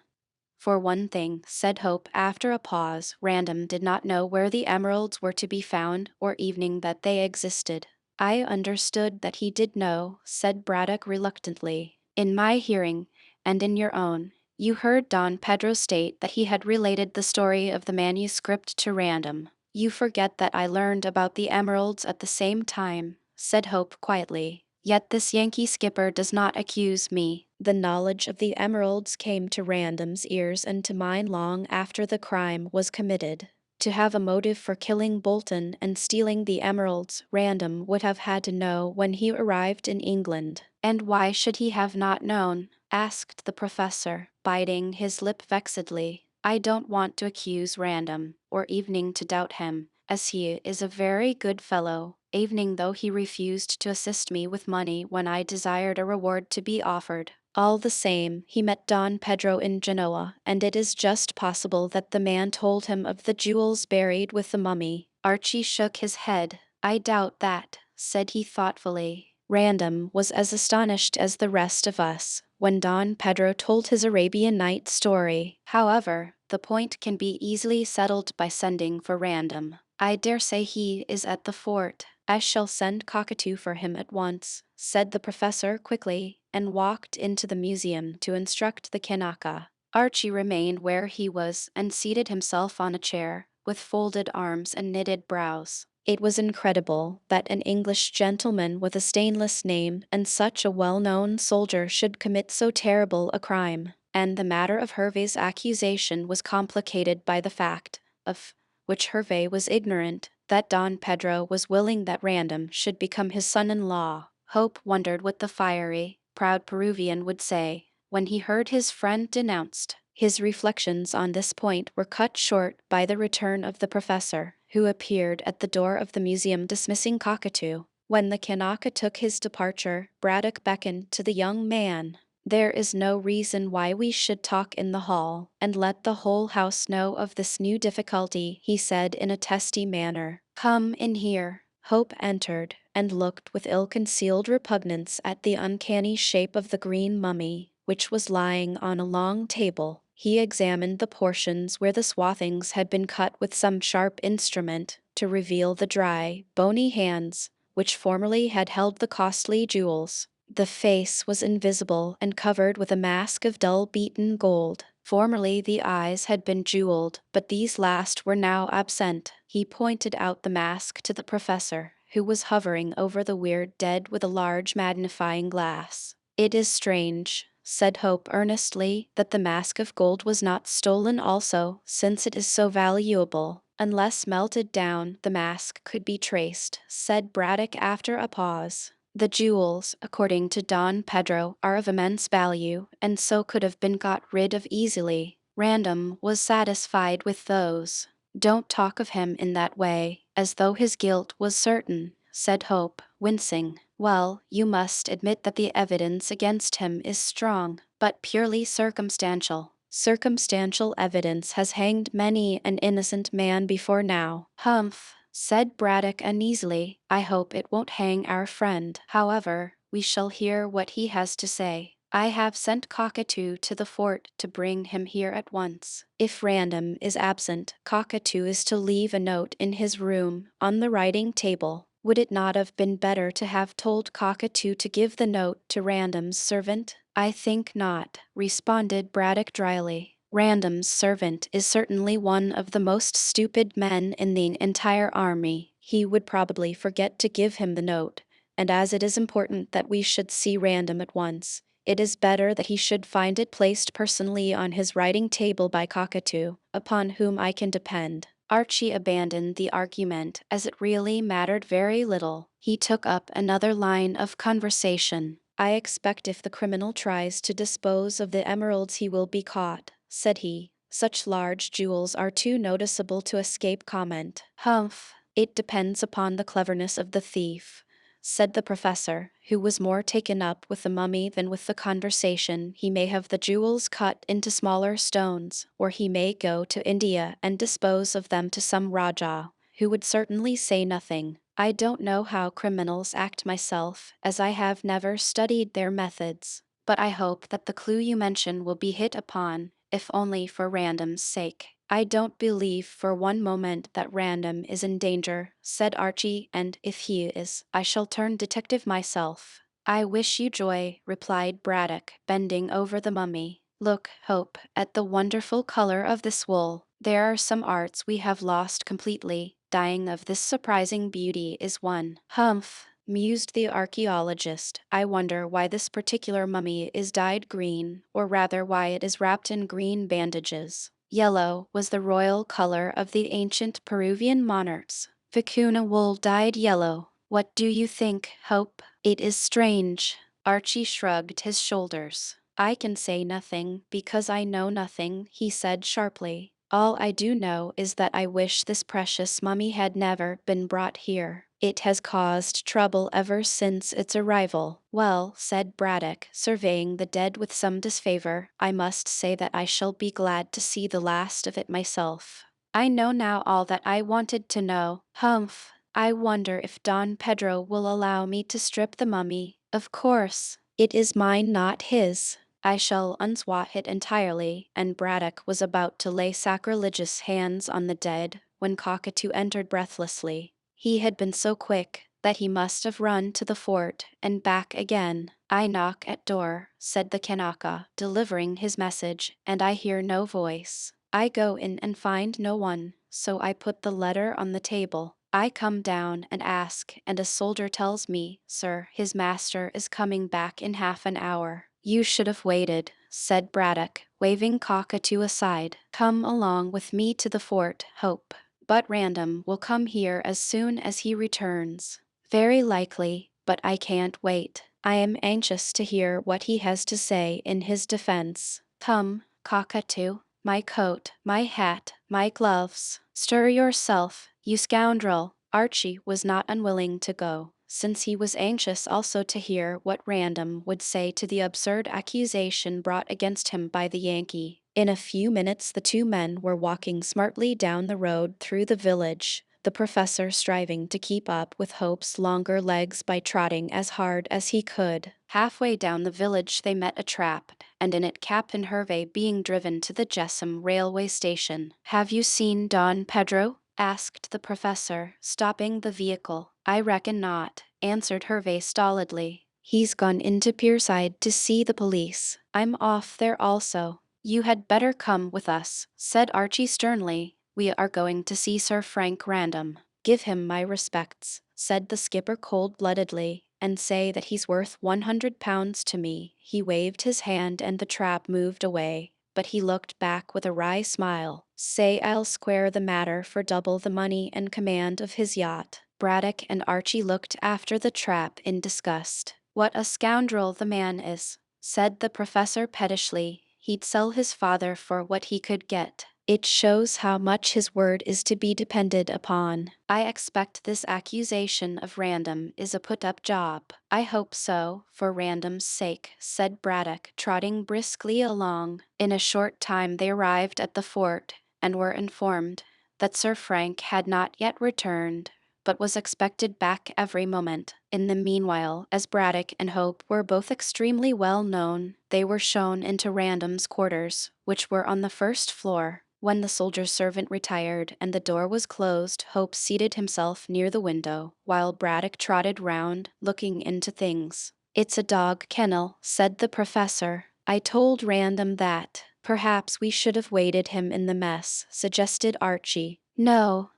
For one thing, said Hope after a pause, Random did not know where the emeralds were to be found, or even that they existed. I understood that he did know, said Braddock reluctantly. In my hearing, and in your own, you heard Don Pedro state that he had related the story of the manuscript to Random. You forget that I learned about the emeralds at the same time, said Hope quietly. Yet this Yankee skipper does not accuse me. The knowledge of the emeralds came to Random's ears and to mine long after the crime was committed. To have a motive for killing Bolton and stealing the emeralds, Random would have had to know when he arrived in England. And why should he have not known? Asked the professor, biting his lip vexedly. I don't want to accuse Random, or even to doubt him, as he is a very good fellow, even though he refused to assist me with money when I desired a reward to be offered. All the same, he met Don Pedro in Genoa, and it is just possible that the man told him of the jewels buried with the mummy. Archie shook his head. I doubt that, said he thoughtfully. Random was as astonished as the rest of us when Don Pedro told his Arabian Nights story. However, the point can be easily settled by sending for Random. I dare say he is at the fort. I shall send Cockatoo for him at once, said the professor quickly, and walked into the museum to instruct the Kanaka. Archie remained where he was and seated himself on a chair, with folded arms and knitted brows. It was incredible that an English gentleman with a stainless name and such a well-known soldier should commit so terrible a crime, and the matter of Hervey's accusation was complicated by the fact, of which Hervey was ignorant, that Don Pedro was willing that Random should become his son-in-law. Hope wondered what the fiery, proud Peruvian would say when he heard his friend denounced. His reflections on this point were cut short by the return of the professor, who appeared at the door of the museum dismissing Cockatoo. When the Kanaka took his departure, Braddock beckoned to the young man. "There is no reason why we should talk in the hall, and let the whole house know of this new difficulty," he said in a testy manner. "Come in here." Hope entered, and looked with ill-concealed repugnance at the uncanny shape of the green mummy, which was lying on a long table. He examined the portions where the swathings had been cut with some sharp instrument, to reveal the dry, bony hands, which formerly had held the costly jewels. The face was invisible and covered with a mask of dull beaten gold. Formerly the eyes had been jeweled, but these last were now absent. He pointed out the mask to the professor, who was hovering over the weird dead with a large magnifying glass. "It is strange," said Hope earnestly, "that the mask of gold was not stolen also, since it is so valuable." "Unless melted down, the mask could be traced," said Braddock after a pause. "The jewels, according to Don Pedro, are of immense value, and so could have been got rid of easily. Random was satisfied with those." "Don't talk of him in that way, as though his guilt was certain," said Hope, wincing. "Well, you must admit that the evidence against him is strong, but purely circumstantial. Circumstantial evidence has hanged many an innocent man before now." "Humph," said Braddock uneasily. "I hope it won't hang our friend. However, we shall hear what he has to say. I have sent Cockatoo to the fort to bring him here at once. If Random is absent, Cockatoo is to leave a note in his room, on the writing table. Would it not have been better to have told Cockatoo to give the note to Random's servant?" "I think not," responded Braddock dryly. "Random's servant is certainly one of the most stupid men in the entire army. He would probably forget to give him the note, and as it is important that we should see Random at once, it is better that he should find it placed personally on his writing table by Cockatoo, upon whom I can depend." Archie abandoned the argument, as it really mattered very little. He took up another line of conversation. "I expect if the criminal tries to dispose of the emeralds he will be caught," said he. "Such large jewels are too noticeable to escape comment." "Humph, it depends upon the cleverness of the thief," said the professor, who was more taken up with the mummy than with the conversation. "He may have the jewels cut into smaller stones, or he may go to India and dispose of them to some Rajah, who would certainly say nothing. I don't know how criminals act myself, as I have never studied their methods, but I hope that the clue you mention will be hit upon, if only for Random's sake." "I don't believe for one moment that Random is in danger," said Archie, "and if he is, I shall turn detective myself." "I wish you joy," replied Braddock, bending over the mummy. "Look, Hope, at the wonderful color of this wool. There are some arts we have lost completely. Dyeing of this surprising beauty is one." "Humph," mused the archaeologist. "I wonder why this particular mummy is dyed green, or rather why it is wrapped in green bandages. Yellow was the royal color of the ancient Peruvian monarchs. Vicuna wool dyed yellow. What do you think, Hope?" "It is strange." Archie shrugged his shoulders. "I can say nothing, because I know nothing," he said sharply. "All I do know is that I wish this precious mummy had never been brought here. It has caused trouble ever since its arrival." "Well," said Braddock, surveying the dead with some disfavor, "I must say that I shall be glad to see the last of it myself. I know now all that I wanted to know." "Humph. I wonder if Don Pedro will allow me to strip the mummy." "Of course. It is mine, not his. I shall unswat it entirely," and Braddock was about to lay sacrilegious hands on the dead, when Cockatoo entered breathlessly. He had been so quick that he must have run to the fort and back again. "I knock at door," said the Kanaka, delivering his message, "and I hear no voice. I go in and find no one, so I put the letter on the table. I come down and ask, and a soldier tells me, 'Sir, his master is coming back in half an hour.'" "You should have waited," said Braddock, waving Cockatoo aside. "Come along with me to the fort, Hope. But Random will come here as soon as he returns." "Very likely, but I can't wait. I am anxious to hear what he has to say in his defense." "Come." cockatoo, my coat, my hat, my gloves. Stir yourself, you scoundrel. Archie was not unwilling to go, since he was anxious also to hear what Random would say to the absurd accusation brought against him by the Yankee. In a few minutes the two men were walking smartly down the road through the village, the professor striving to keep up with Hope's longer legs by trotting as hard as he could. Halfway down the village they met a trap, and in it Captain Hervey being driven to the Jessam railway station. "Have you seen Don Pedro?" asked the professor, stopping the vehicle. "I reckon not," answered Hervey stolidly. "He's gone into Pierside to see the police. I'm off there also." "You had better come with us," said Archie sternly. "We are going to see Sir Frank Random." "Give him my respects," said the skipper cold-bloodedly, "and say that he's worth £100 to me." He waved his hand and the trap moved away, but he looked back with a wry smile. "Say I'll square the matter for double the money and command of his yacht." Braddock and Archie looked after the trap in disgust. "What a scoundrel the man is," said the professor pettishly. "He'd sell his father for what he could get." "It shows how much his word is to be depended upon." "I expect this accusation of Random is a put-up job." "I hope so, for Random's sake," said Braddock, trotting briskly along. In a short time they arrived at the fort, and were informed that Sir Frank had not yet returned, but was expected back every moment. In the meanwhile, as Braddock and Hope were both extremely well known, they were shown into Random's quarters, which were on the first floor. When the soldier's servant retired and the door was closed, Hope seated himself near the window, while Braddock trotted round, looking into things. "It's a dog kennel," said the professor. "I told Random that." "Perhaps we should have waited him in the mess," suggested Archie. No,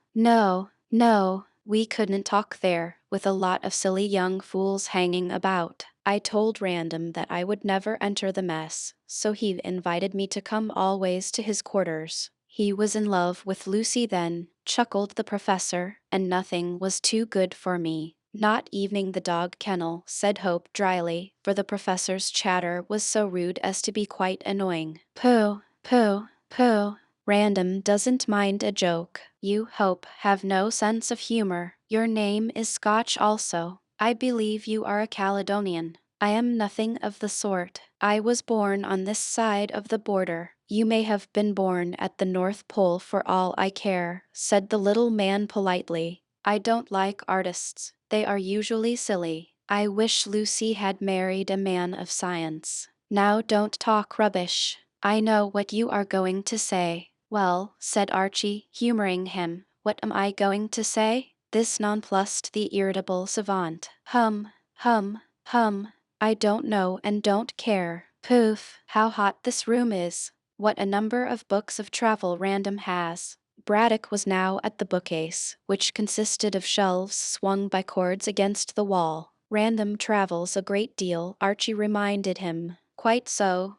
we couldn't talk there, with a lot of silly young fools hanging about. I told Random that I would never enter the mess, so he invited me to come always to his quarters. He was in love with Lucy then," chuckled the professor, "and nothing was too good for me." "Not even the dog kennel," said Hope dryly, for the professor's chatter was so rude as to be quite annoying. "Pooh, pooh, pooh. Random doesn't mind a joke. You, Hope, have no sense of humor. Your name is Scotch also. I believe you are a Caledonian." "I am nothing of the sort. I was born on this side of the border." "You may have been born at the North Pole for all I care," said the little man politely. "I don't like artists. They are usually silly. I wish Lucy had married a man of science." "Now don't talk rubbish. I know what you are going to say." "Well," said Archie, humoring him, "what am I going to say?" This nonplussed the irritable savant. Hum, hum. "I don't know and don't care. Poof, how hot this room is. What a number of books of travel Random has." Braddock was now at the bookcase, which consisted of shelves swung by cords against the wall. "Random travels a great deal," Archie reminded him. Quite so.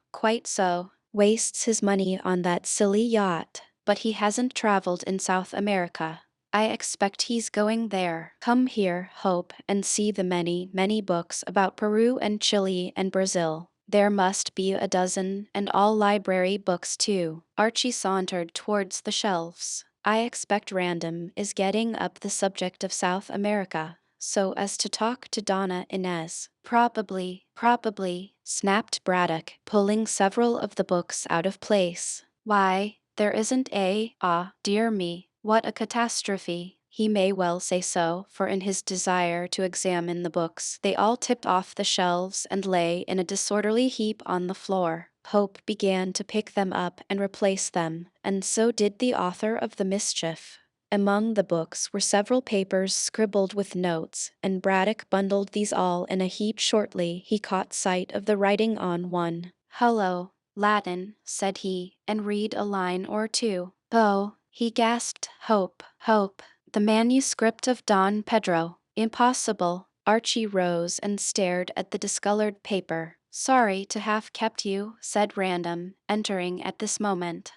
Wastes his money on that silly yacht. But he hasn't traveled in South America. I expect he's going there. Come here, Hope, and see the many, many books about Peru and Chile and Brazil. There must be a dozen, and all library books too." Archie sauntered towards the shelves. "I expect Random is getting up the subject of South America, so as to talk to Donna Inez." Probably, snapped Braddock, pulling several of the books out of place. "Why, there isn't a— ah, dear me, what a catastrophe." He may well say so, for in his desire to examine the books, they all tipped off the shelves and lay in a disorderly heap on the floor. Hope began to pick them up and replace them, and so did the author of the mischief. Among the books were several papers scribbled with notes, and Braddock bundled these all in a heap. Shortly he caught sight of the writing on one. "Hullo, Latin," said he, "and read a line or two." "Oh," he gasped. Hope, the manuscript of Don Pedro. Impossible." Archie rose and stared at the discolored paper. "Sorry to have kept you," said Random, entering at this moment.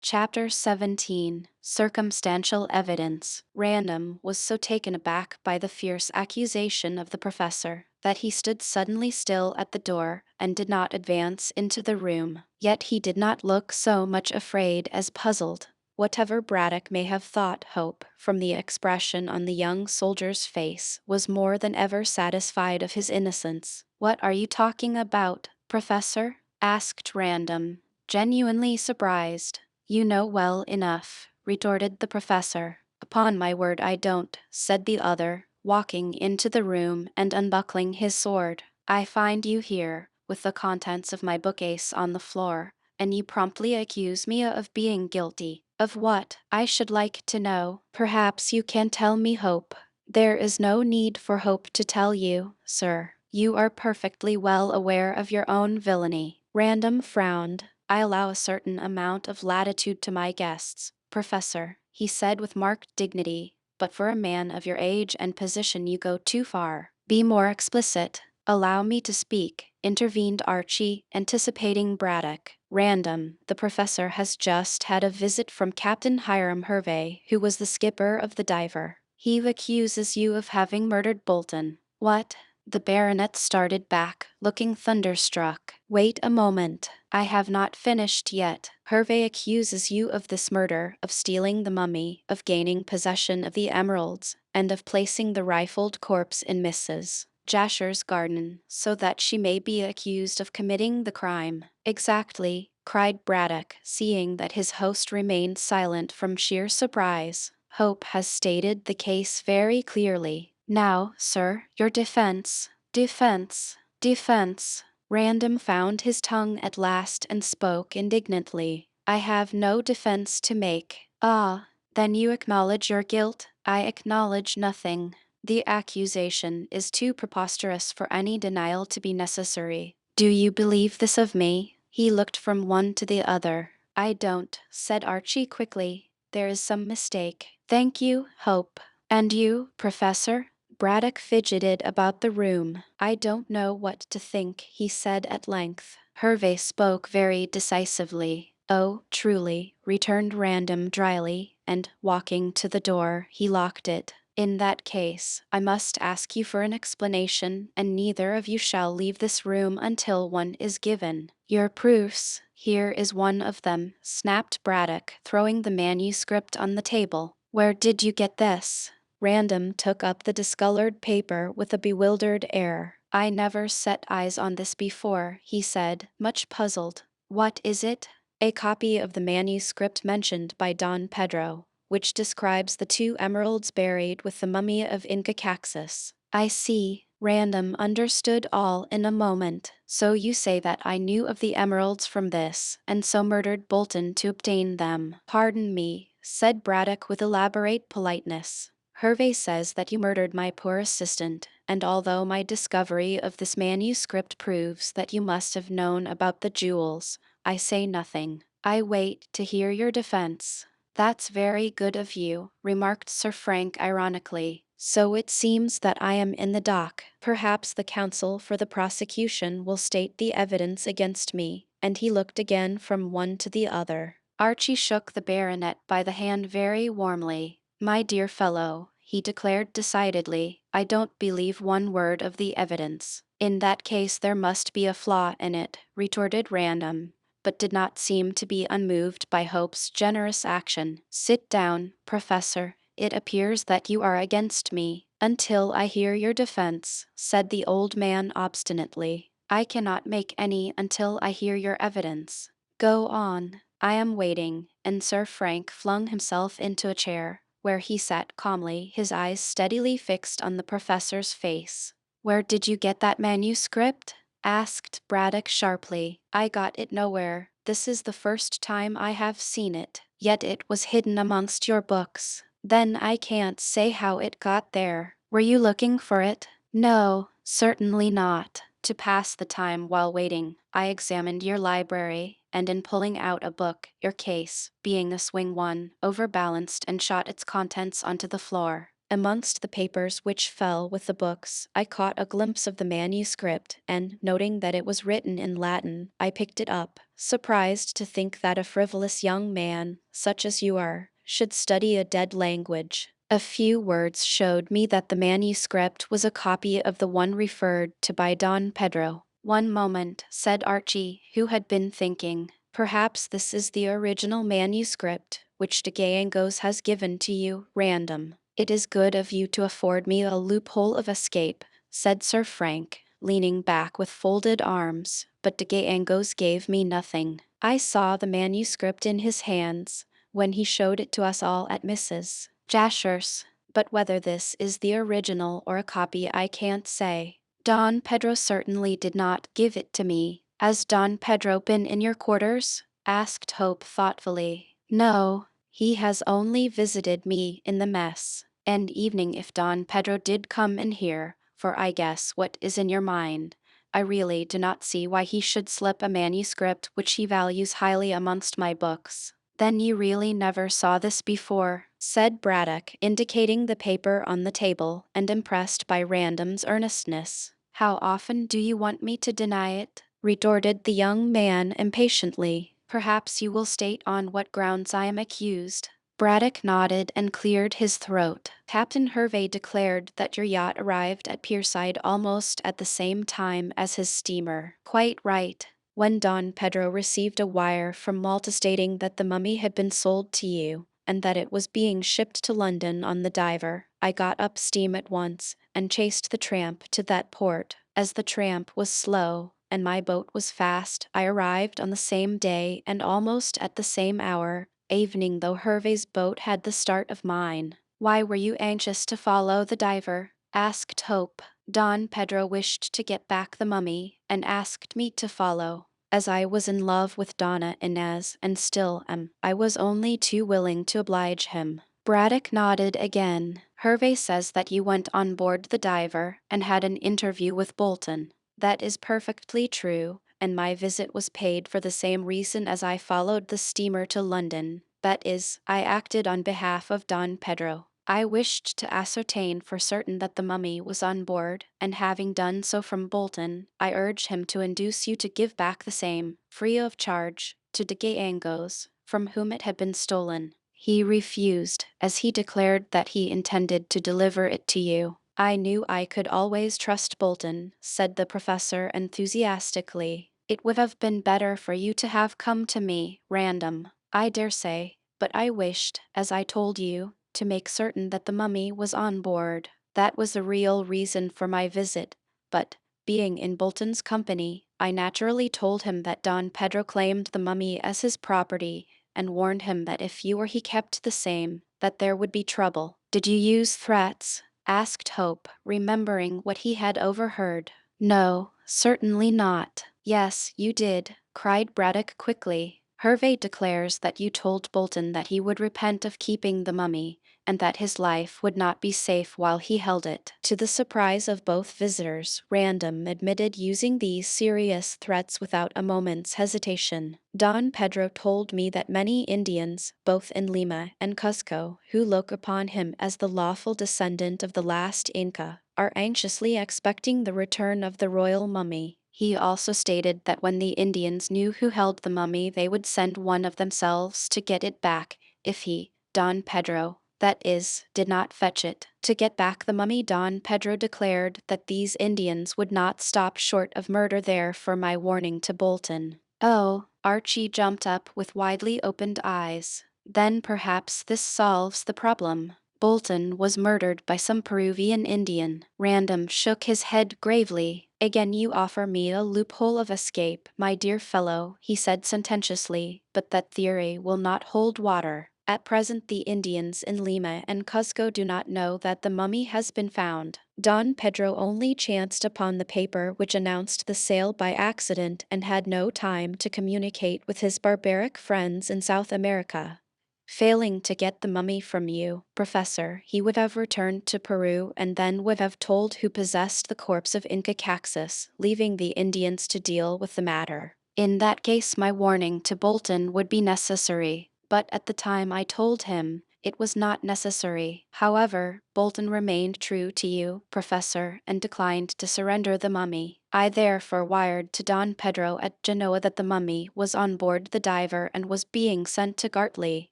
Chapter 17. Circumstantial Evidence. Random was so taken aback by the fierce accusation of the professor that he stood suddenly still at the door and did not advance into the room. Yet he did not look so much afraid as puzzled. Whatever Braddock may have thought, Hope, from the expression on the young soldier's face, was more than ever satisfied of his innocence. "What are you talking about, Professor?" asked Random, genuinely surprised. "You know well enough," retorted the professor. "Upon my word I don't," said the other, walking into the room and unbuckling his sword. "I find you here, with the contents of my bookcase on the floor, and you promptly accuse me of being guilty. Of what, I should like to know? Perhaps you can tell me, Hope." "There is no need for Hope to tell you, sir. You are perfectly well aware of your own villainy." Random frowned. "I allow a certain amount of latitude to my guests, Professor," he said with marked dignity, "but for a man of your age and position you go too far. Be more explicit." "Allow me to speak," intervened Archie, anticipating Braddock. "Random, the professor has just had a visit from Captain Hiram Hervey, who was the skipper of the Diver. He accuses you of having murdered Bolton." "What?" The baronet started back, looking thunderstruck. "Wait a moment. I have not finished yet. Hervey accuses you of this murder, of stealing the mummy, of gaining possession of the emeralds, and of placing the rifled corpse in Mrs. Jasher's garden, so that she may be accused of committing the crime." "Exactly," cried Braddock, seeing that his host remained silent from sheer surprise. "Hope has stated the case very clearly. Now, sir, your defense." "Defense, defense." Random found his tongue at last and spoke indignantly. "I have no defense to make." "Ah, then you acknowledge your guilt?" "I acknowledge nothing. The accusation is too preposterous for any denial to be necessary." "Do you believe this of me?" He looked from one to the other. "I don't," said Archie quickly. "There is some mistake." "Thank you, Hope. And you, Professor?" Braddock fidgeted about the room. "I don't know what to think," he said at length. Hervey spoke very decisively. "Oh, truly," returned Random dryly, and, walking to the door, he locked it. "In that case, I must ask you for an explanation, and neither of you shall leave this room until one is given." "Your proofs. Here is one of them," snapped Braddock, throwing the manuscript on the table. "Where did you get this?" Random took up the discolored paper with a bewildered air. "I never set eyes on this before," he said, much puzzled. "What is it?" "A copy of the manuscript mentioned by Don Pedro, which describes the 2 emeralds buried with the mummy of Inca Caxus." "I see." Random understood all in a moment. "So you say that I knew of the emeralds from this, and so murdered Bolton to obtain them." "Pardon me," said Braddock with elaborate politeness. "Hervey says that you murdered my poor assistant, and although my discovery of this manuscript proves that you must have known about the jewels, I say nothing. I wait to hear your defense." "That's very good of you," remarked Sir Frank ironically. "So it seems that I am in the dock. Perhaps the counsel for the prosecution will state the evidence against me," and he looked again from one to the other. Archie shook the baronet by the hand very warmly. "My dear fellow," he declared decidedly, "I don't believe one word of the evidence." "In that case there must be a flaw in it," retorted Random, but did not seem to be unmoved by Hope's generous action. "Sit down, Professor. It appears that you are against me." "Until I hear your defense," said the old man obstinately. "I cannot make any until I hear your evidence." "Go on. I am waiting," and Sir Frank flung himself into a chair, where he sat calmly, his eyes steadily fixed on the professor's face. "Where did you get that manuscript?" asked Braddock sharply. "I got it nowhere. This is the first time I have seen it. Yet it was hidden amongst your books." "Then I can't say how it got there." "Were you looking for it?" "No, certainly not. To pass the time while waiting, I examined your library, and in pulling out a book, your case, being a swing one, overbalanced and shot its contents onto the floor. Amongst the papers which fell with the books, I caught a glimpse of the manuscript, and, noting that it was written in Latin, I picked it up, surprised to think that a frivolous young man, such as you are, should study a dead language." A few words showed me that the manuscript was a copy of the one referred to by Don Pedro. "One moment," said Archie, who had been thinking. "Perhaps this is the original manuscript, which de Gallegos has given to you, random." "It is good of you to afford me a loophole of escape," said Sir Frank, leaning back with folded arms, "but de Gallegos gave me nothing. I saw the manuscript in his hands when he showed it to us all at Mrs. Jasher's, but whether this is the original or a copy I can't say. Don Pedro certainly did not give it to me." "Has Don Pedro been in your quarters?" asked Hope thoughtfully. "No, he has only visited me in the mess. And evening if Don Pedro did come in here, for I guess what is in your mind. I really do not see why he should slip a manuscript which he values highly amongst my books." "Then you really never saw this before," said Braddock, indicating the paper on the table, and impressed by Random's earnestness. "How often do you want me to deny it?" retorted the young man impatiently. "Perhaps you will state on what grounds I am accused." Braddock nodded and cleared his throat. "Captain Hervey declared that your yacht arrived at Pierside almost at the same time as his steamer." "Quite right. When Don Pedro received a wire from Malta stating that the mummy had been sold to you, and that it was being shipped to London on the Diver, I got up steam at once, and chased the tramp to that port. As the tramp was slow, and my boat was fast, I arrived on the same day and almost at the same hour, evening though Hervey's boat had the start of mine." "Why were you anxious to follow the Diver?" asked Hope. "Don Pedro wished to get back the mummy, and asked me to follow. As I was in love with Donna Inez, and still am, I was only too willing to oblige him." Braddock nodded again. "Hervey says that you went on board the Diver and had an interview with Bolton." "That is perfectly true, and my visit was paid for the same reason as I followed the steamer to London. That is, I acted on behalf of Don Pedro. I wished to ascertain for certain that the mummy was on board, and having done so from Bolton, I urged him to induce you to give back the same, free of charge, to de Gallegos, from whom it had been stolen. He refused, as he declared that he intended to deliver it to you." "I knew I could always trust Bolton," said the professor enthusiastically. "It would have been better for you to have come to me, random, I dare say, but I wished, as I told you, to make certain that the mummy was on board. That was the real reason for my visit, but, being in Bolton's company, I naturally told him that Don Pedro claimed the mummy as his property, and warned him that if you or he kept the same, that there would be trouble." "Did you use threats?" asked Hope, remembering what he had overheard. "No, certainly not." "Yes, you did," cried Braddock quickly. "Hervey declares that you told Bolton that he would repent of keeping the mummy, and that his life would not be safe while he held it." To the surprise of both visitors, Random admitted using these serious threats without a moment's hesitation. "Don Pedro told me that many Indians, both in Lima and Cuzco, who look upon him as the lawful descendant of the last Inca, are anxiously expecting the return of the royal mummy. He also stated that when the Indians knew who held the mummy, they would send one of themselves to get it back, if he, Don Pedro, that is, did not fetch it. To get back the mummy, Don Pedro declared that these Indians would not stop short of murder there for my warning to Bolton." "Oh," Archie jumped up with widely opened eyes. "Then perhaps this solves the problem. Bolton was murdered by some Peruvian Indian." Random shook his head gravely. "Again you offer me a loophole of escape, my dear fellow," he said sententiously, "but that theory will not hold water. At present the Indians in Lima and Cuzco do not know that the mummy has been found. Don Pedro only chanced upon the paper which announced the sale by accident and had no time to communicate with his barbaric friends in South America. Failing to get the mummy from you, Professor, he would have returned to Peru and then would have told who possessed the corpse of Inca Caxus, leaving the Indians to deal with the matter. In that case my warning to Bolton would be necessary, but at the time I told him it was not necessary. However, Bolton remained true to you, Professor, and declined to surrender the mummy. I therefore wired to Don Pedro at Genoa that the mummy was on board the Diver and was being sent to Gartley.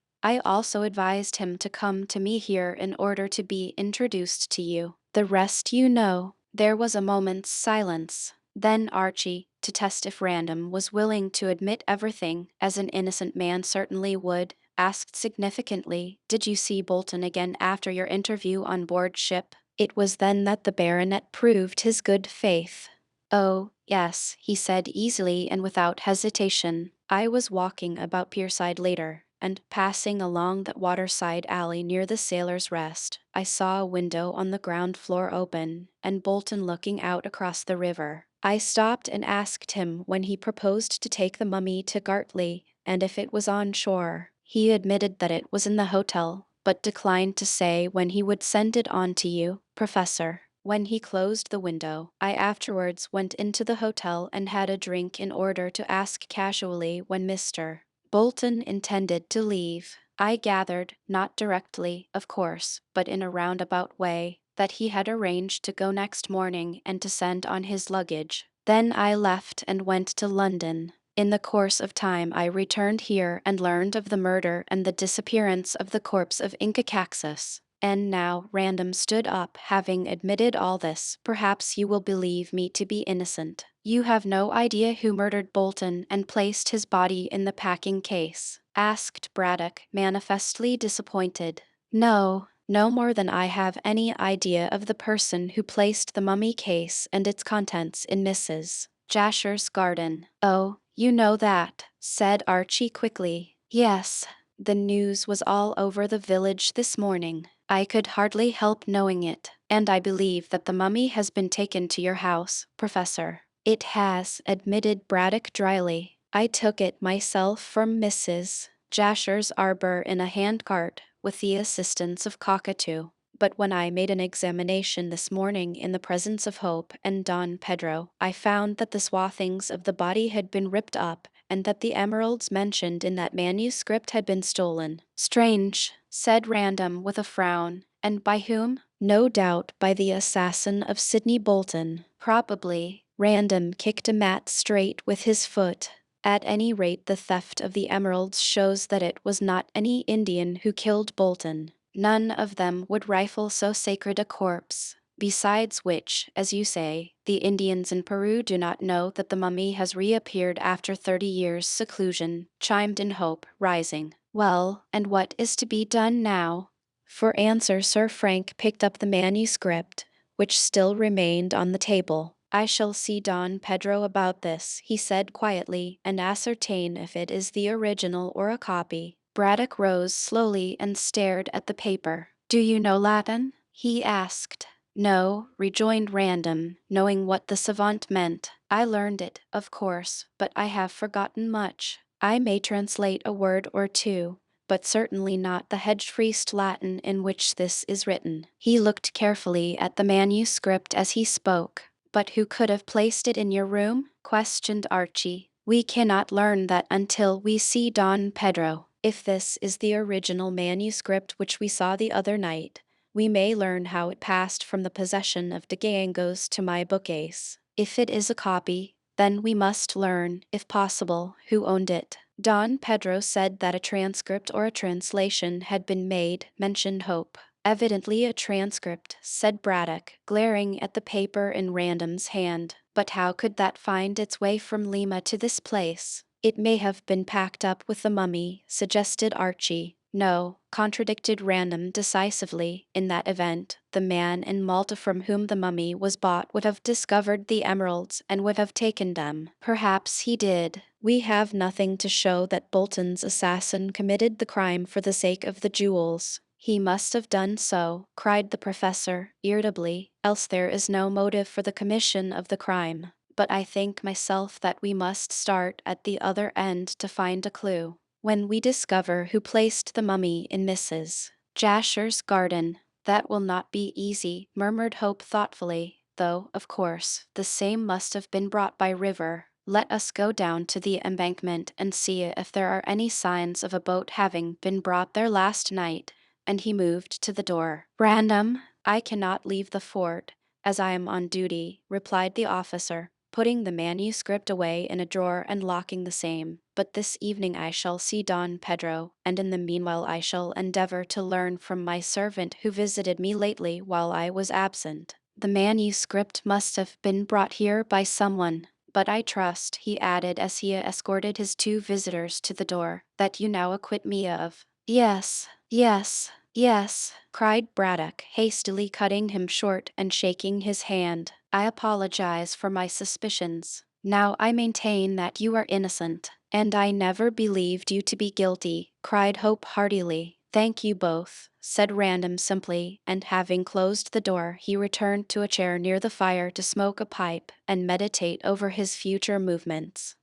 I also advised him to come to me here in order to be introduced to you. The rest you know." There was a moment's silence. Then Archie, to test if Random was willing to admit everything, as an innocent man certainly would, asked significantly, "Did you see Bolton again after your interview on board ship?" It was then that the baronet proved his good faith. "Oh, yes," he said easily and without hesitation. "I was walking about Pierside later, and passing along that waterside alley near the Sailor's Rest, I saw a window on the ground floor open, and Bolton looking out across the river. I stopped and asked him when he proposed to take the mummy to Gartley, and if it was on shore. He admitted that it was in the hotel, but declined to say when he would send it on to you, Professor. When he closed the window, I afterwards went into the hotel and had a drink in order to ask casually when Mr. Bolton intended to leave. I gathered, not directly, of course, but in a roundabout way, that he had arranged to go next morning and to send on his luggage. Then I left and went to London. In the course of time I returned here and learned of the murder and the disappearance of the corpse of Incacaxus. And now Random stood up, having admitted all this. Perhaps you will believe me to be innocent. You have no idea who murdered Bolton and placed his body in the packing case?" asked Braddock, manifestly disappointed. "No, no more than I have any idea of the person who placed the mummy case and its contents in Mrs. Jasher's garden." "Oh, you know that," said Archie quickly. "Yes, the news was all over the village this morning. I could hardly help knowing it, and I believe that the mummy has been taken to your house, Professor." "It has," admitted Braddock dryly. "I took it myself from Mrs. Jasher's arbor in a handcart, with the assistance of Cockatoo. But when I made an examination this morning in the presence of Hope and Don Pedro, I found that the swathings of the body had been ripped up, and that the emeralds mentioned in that manuscript had been stolen." "Strange," said Random with a frown. "And by whom?" "No doubt by the assassin of Sidney Bolton. Probably." Random kicked a mat straight with his foot. "At any rate, the theft of the emeralds shows that it was not any Indian who killed Bolton. None of them would rifle so sacred a corpse. Besides which, as you say, the Indians in Peru do not know that the mummy has reappeared after 30 years' seclusion," chimed in Hope, rising. "Well, and what is to be done now?" For answer Sir Frank picked up the manuscript, which still remained on the table. "I shall see Don Pedro about this," he said quietly, "and ascertain if it is the original or a copy." Braddock rose slowly and stared at the paper. "Do you know Latin?" he asked. "No," rejoined Random, knowing what the savant meant. "I learned it, of course, but I have forgotten much. I may translate a word or two, but certainly not the hedge-friezed Latin in which this is written." He looked carefully at the manuscript as he spoke. "But who could have placed it in your room?" questioned Archie. "We cannot learn that until we see Don Pedro. If this is the original manuscript which we saw the other night, we may learn how it passed from the possession of de Gangos to my bookcase. If it is a copy, then we must learn, if possible, who owned it." Don Pedro said that a transcript or a translation had been made, mentioned Hope. "Evidently a transcript," said Braddock, glaring at the paper in Random's hand. "But how could that find its way from Lima to this place?" "It may have been packed up with the mummy," suggested Archie. "No," contradicted Random decisively. "In that event, the man in Malta from whom the mummy was bought would have discovered the emeralds and would have taken them." "Perhaps he did. We have nothing to show that Bolton's assassin committed the crime for the sake of the jewels." "He must have done so," cried the professor, irritably, "else there is no motive for the commission of the crime. But I think myself that we must start at the other end to find a clue. When we discover who placed the mummy in Mrs. Jasher's garden." "That will not be easy," murmured Hope thoughtfully, "though, of course, the same must have been brought by river. Let us go down to the embankment and see if there are any signs of a boat having been brought there last night." And he moved to the door. "Random, I cannot leave the fort, as I am on duty," replied the officer. putting the manuscript away in a drawer and locking the same. But this evening I shall see Don Pedro, and in the meanwhile I shall endeavor to learn from my servant who visited me lately while I was absent. The manuscript must have been brought here by someone, but I trust," he added as he escorted his two visitors to the door, "that you now acquit me of—" "Yes, yes, yes," cried Braddock, hastily cutting him short and shaking his hand. "I apologize for my suspicions. Now I maintain that you are innocent, and I never believed you to be guilty," cried Hope heartily. "Thank you both," said Random simply, and having closed the door, he returned to a chair near the fire to smoke a pipe and meditate over his future movements.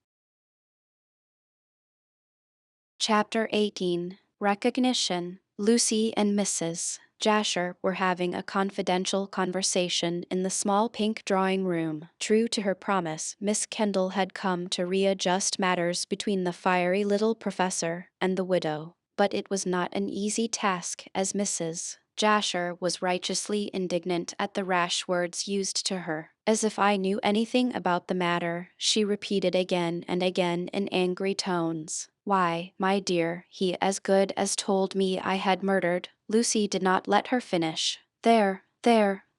Chapter 18. Recognition. Lucy and Mrs. Jasher were having a confidential conversation in the small pink drawing room. True to her promise, Miss Kendall had come to readjust matters between the fiery little professor and the widow. But it was not an easy task, as Mrs. Jasher was righteously indignant at the rash words used to her. "As if I knew anything about the matter," she repeated again and again in angry tones. "Why, my dear, he as good as told me I had murdered—" Lucy did not let her finish. There,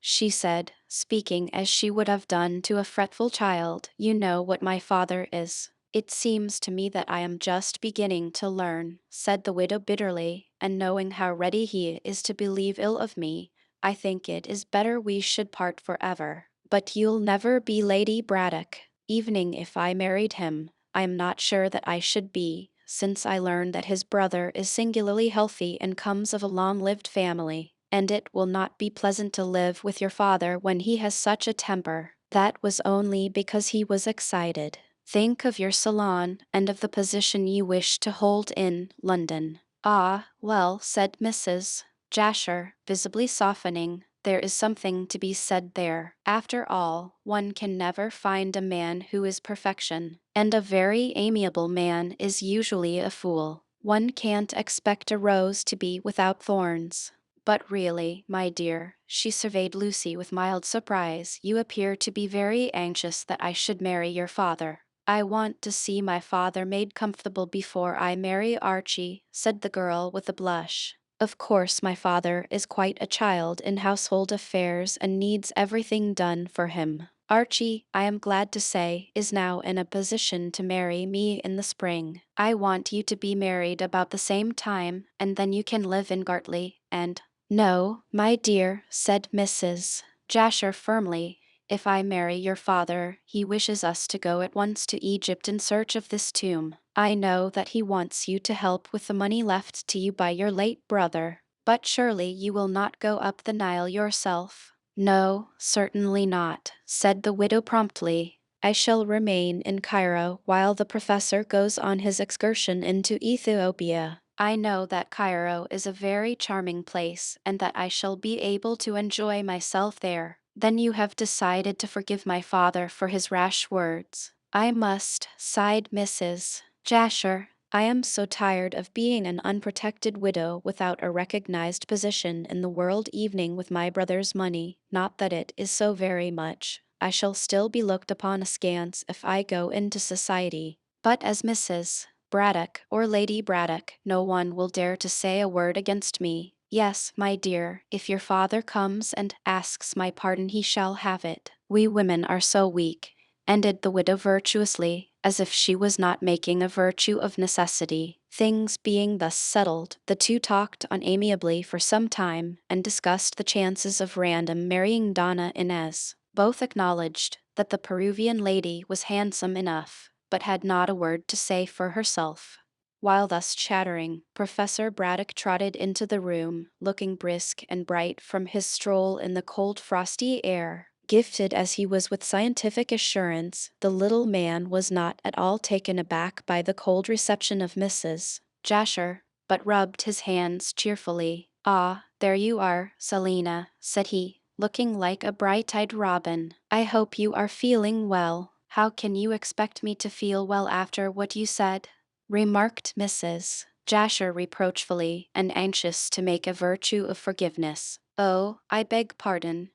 she said, speaking as she would have done to a fretful child. "You know what my father is." "It seems to me that I am just beginning to learn," said the widow bitterly, "and knowing how ready he is to believe ill of me, I think it is better we should part forever. But you'll never be Lady Braddock, even if I married him. I am not sure that I should be, since I learn that his brother is singularly healthy and comes of a long-lived family, and it will not be pleasant to live with your father when he has such a temper." "That was only because he was excited. Think of your salon and of the position you wish to hold in London." "Ah, well," said Mrs. Jasher, visibly softening, "there is something to be said there. After all, one can never find a man who is perfection, and a very amiable man is usually a fool. One can't expect a rose to be without thorns. But really, my dear," she surveyed Lucy with mild surprise, "you appear to be very anxious that I should marry your father." "I want to see my father made comfortable before I marry Archie," said the girl with a blush. "Of course my father is quite a child in household affairs and needs everything done for him. Archie, I am glad to say, is now in a position to marry me in the spring. I want you to be married about the same time, and then you can live in Gartley, and—" "No, my dear," said Mrs. Jasher firmly. "If I marry your father, he wishes us to go at once to Egypt in search of this tomb. I know that he wants you to help with the money left to you by your late brother. But surely you will not go up the Nile yourself?" "No, certainly not," said the widow promptly. "I shall remain in Cairo while the professor goes on his excursion into Ethiopia. I know that Cairo is a very charming place and that I shall be able to enjoy myself there." "Then you have decided to forgive my father for his rash words?" "I must," sighed Mrs. Jasher. "I am so tired of being an unprotected widow without a recognized position in the world, evening with my brother's money. Not that it is so very much. I shall still be looked upon askance if I go into society. But as Mrs. Braddock or Lady Braddock, no one will dare to say a word against me. Yes, my dear, if your father comes and asks my pardon he shall have it. We women are so weak," ended the widow virtuously, as if she was not making a virtue of necessity. Things being thus settled, the two talked unamiably for some time, and discussed the chances of Random marrying Donna Inez. Both acknowledged that the Peruvian lady was handsome enough, but had not a word to say for herself. While thus chattering, Professor Braddock trotted into the room, looking brisk and bright from his stroll in the cold frosty air. Gifted as he was with scientific assurance, the little man was not at all taken aback by the cold reception of Mrs. Jasher, but rubbed his hands cheerfully. "Ah, there you are, Selina," said he, looking like a bright-eyed robin. "I hope you are feeling well." "How can you expect me to feel well after what you said?" remarked Mrs. Jasher reproachfully, and anxious to make a virtue of forgiveness. "Oh, I beg pardon.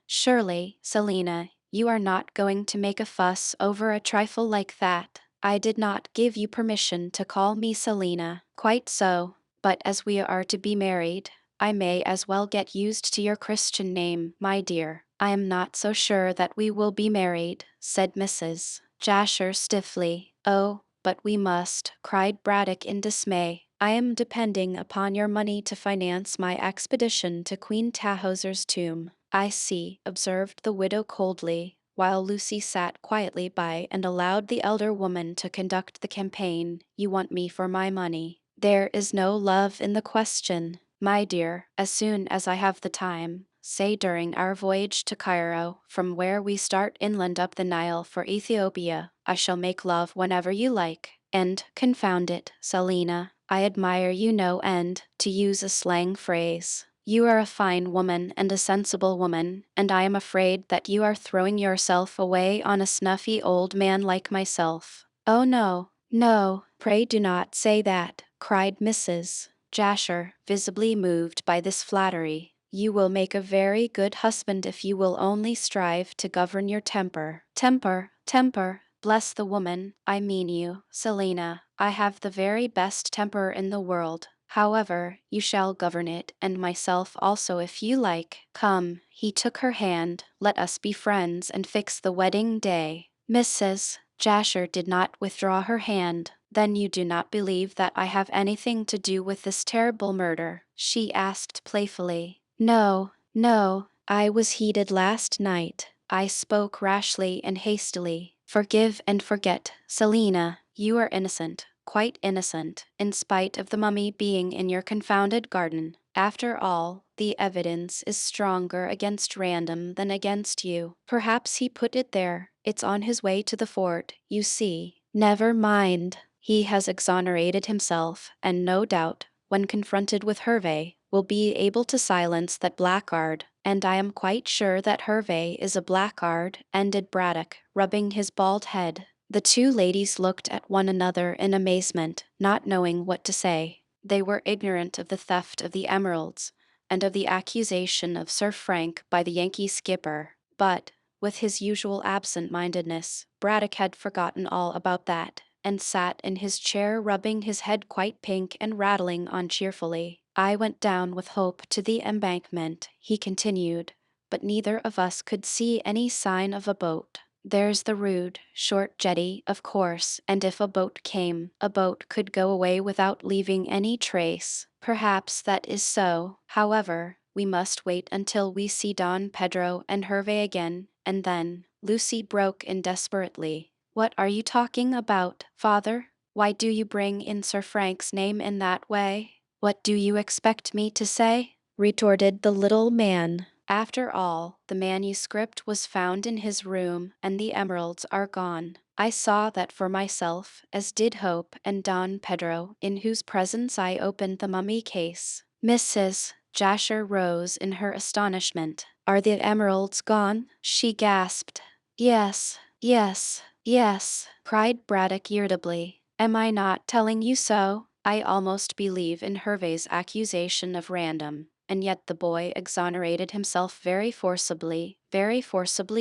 Surely, Selina, You are not going to make a fuss over a trifle like that. I did not give you permission to call me Selina. Quite so. But as we are to be married, I may as well get used to your Christian name, my dear. I am not so sure that we will be married, said Mrs. Jasher stiffly. Oh, but we must, cried Braddock in dismay. I am depending upon your money to finance my expedition to Queen Tahoser's tomb. I see, observed the widow coldly, while Lucy sat quietly by and allowed the elder woman to conduct the campaign. You want me for my money. There is no love in the question, my dear. As soon as I have the time, say during our voyage to Cairo, from where we start inland up the Nile for Ethiopia, I shall make love whenever you like. And, confound it, Selina, I admire you no end, to use a slang phrase. You are a fine woman and a sensible woman, and I am afraid that you are throwing yourself away on a snuffy old man like myself. Oh no, no, pray do not say that, cried Mrs. Jasher, visibly moved by this flattery. You will make a very good husband if you will only strive to govern your temper. Temper, temper, bless the woman, I mean you, Selina. I have the very best temper in the world. However, you shall govern it, and myself also if you like. Come, he took her hand, let us be friends and fix the wedding day. Mrs. Jasher did not withdraw her hand. Then you do not believe that I have anything to do with this terrible murder? She asked playfully. No, no, I was heated last night. I spoke rashly and hastily. Forgive and forget, Selina. You are innocent, quite innocent, in spite of the mummy being in your confounded garden. After all, the evidence is stronger against Random than against you. Perhaps he put it there. It's on his way to the fort, you see. Never mind. He has exonerated himself, and no doubt, when confronted with Hervé, will be able to silence that blackguard. And I am quite sure that Hervé is a blackguard, ended Braddock, rubbing his bald head. The two ladies looked at one another in amazement, not knowing what to say. They were ignorant of the theft of the emeralds, and of the accusation of Sir Frank by the Yankee skipper. But, with his usual absent-mindedness, Braddock had forgotten all about that, and sat in his chair rubbing his head quite pink and rattling on cheerfully. I went down with Hope to the embankment, he continued, but neither of us could see any sign of a boat. There's the rude, short jetty, of course, and if a boat came, a boat could go away without leaving any trace. Perhaps that is so. However, we must wait until we see Don Pedro and Hervé again, and then, Lucy broke in desperately. What are you talking about, father? Why do you bring in Sir Frank's name in that way? What do you expect me to say? Retorted the little man. After all, the manuscript was found in his room, and the emeralds are gone. I saw that for myself, as did Hope and Don Pedro, in whose presence I opened the mummy case. Mrs. Jasher rose in her astonishment. Are the emeralds gone? She gasped. Yes, yes, yes, cried Braddock irritably. Am I not telling you so? I almost believe in Hervé's accusation of Random, and yet the boy exonerated himself very forcibly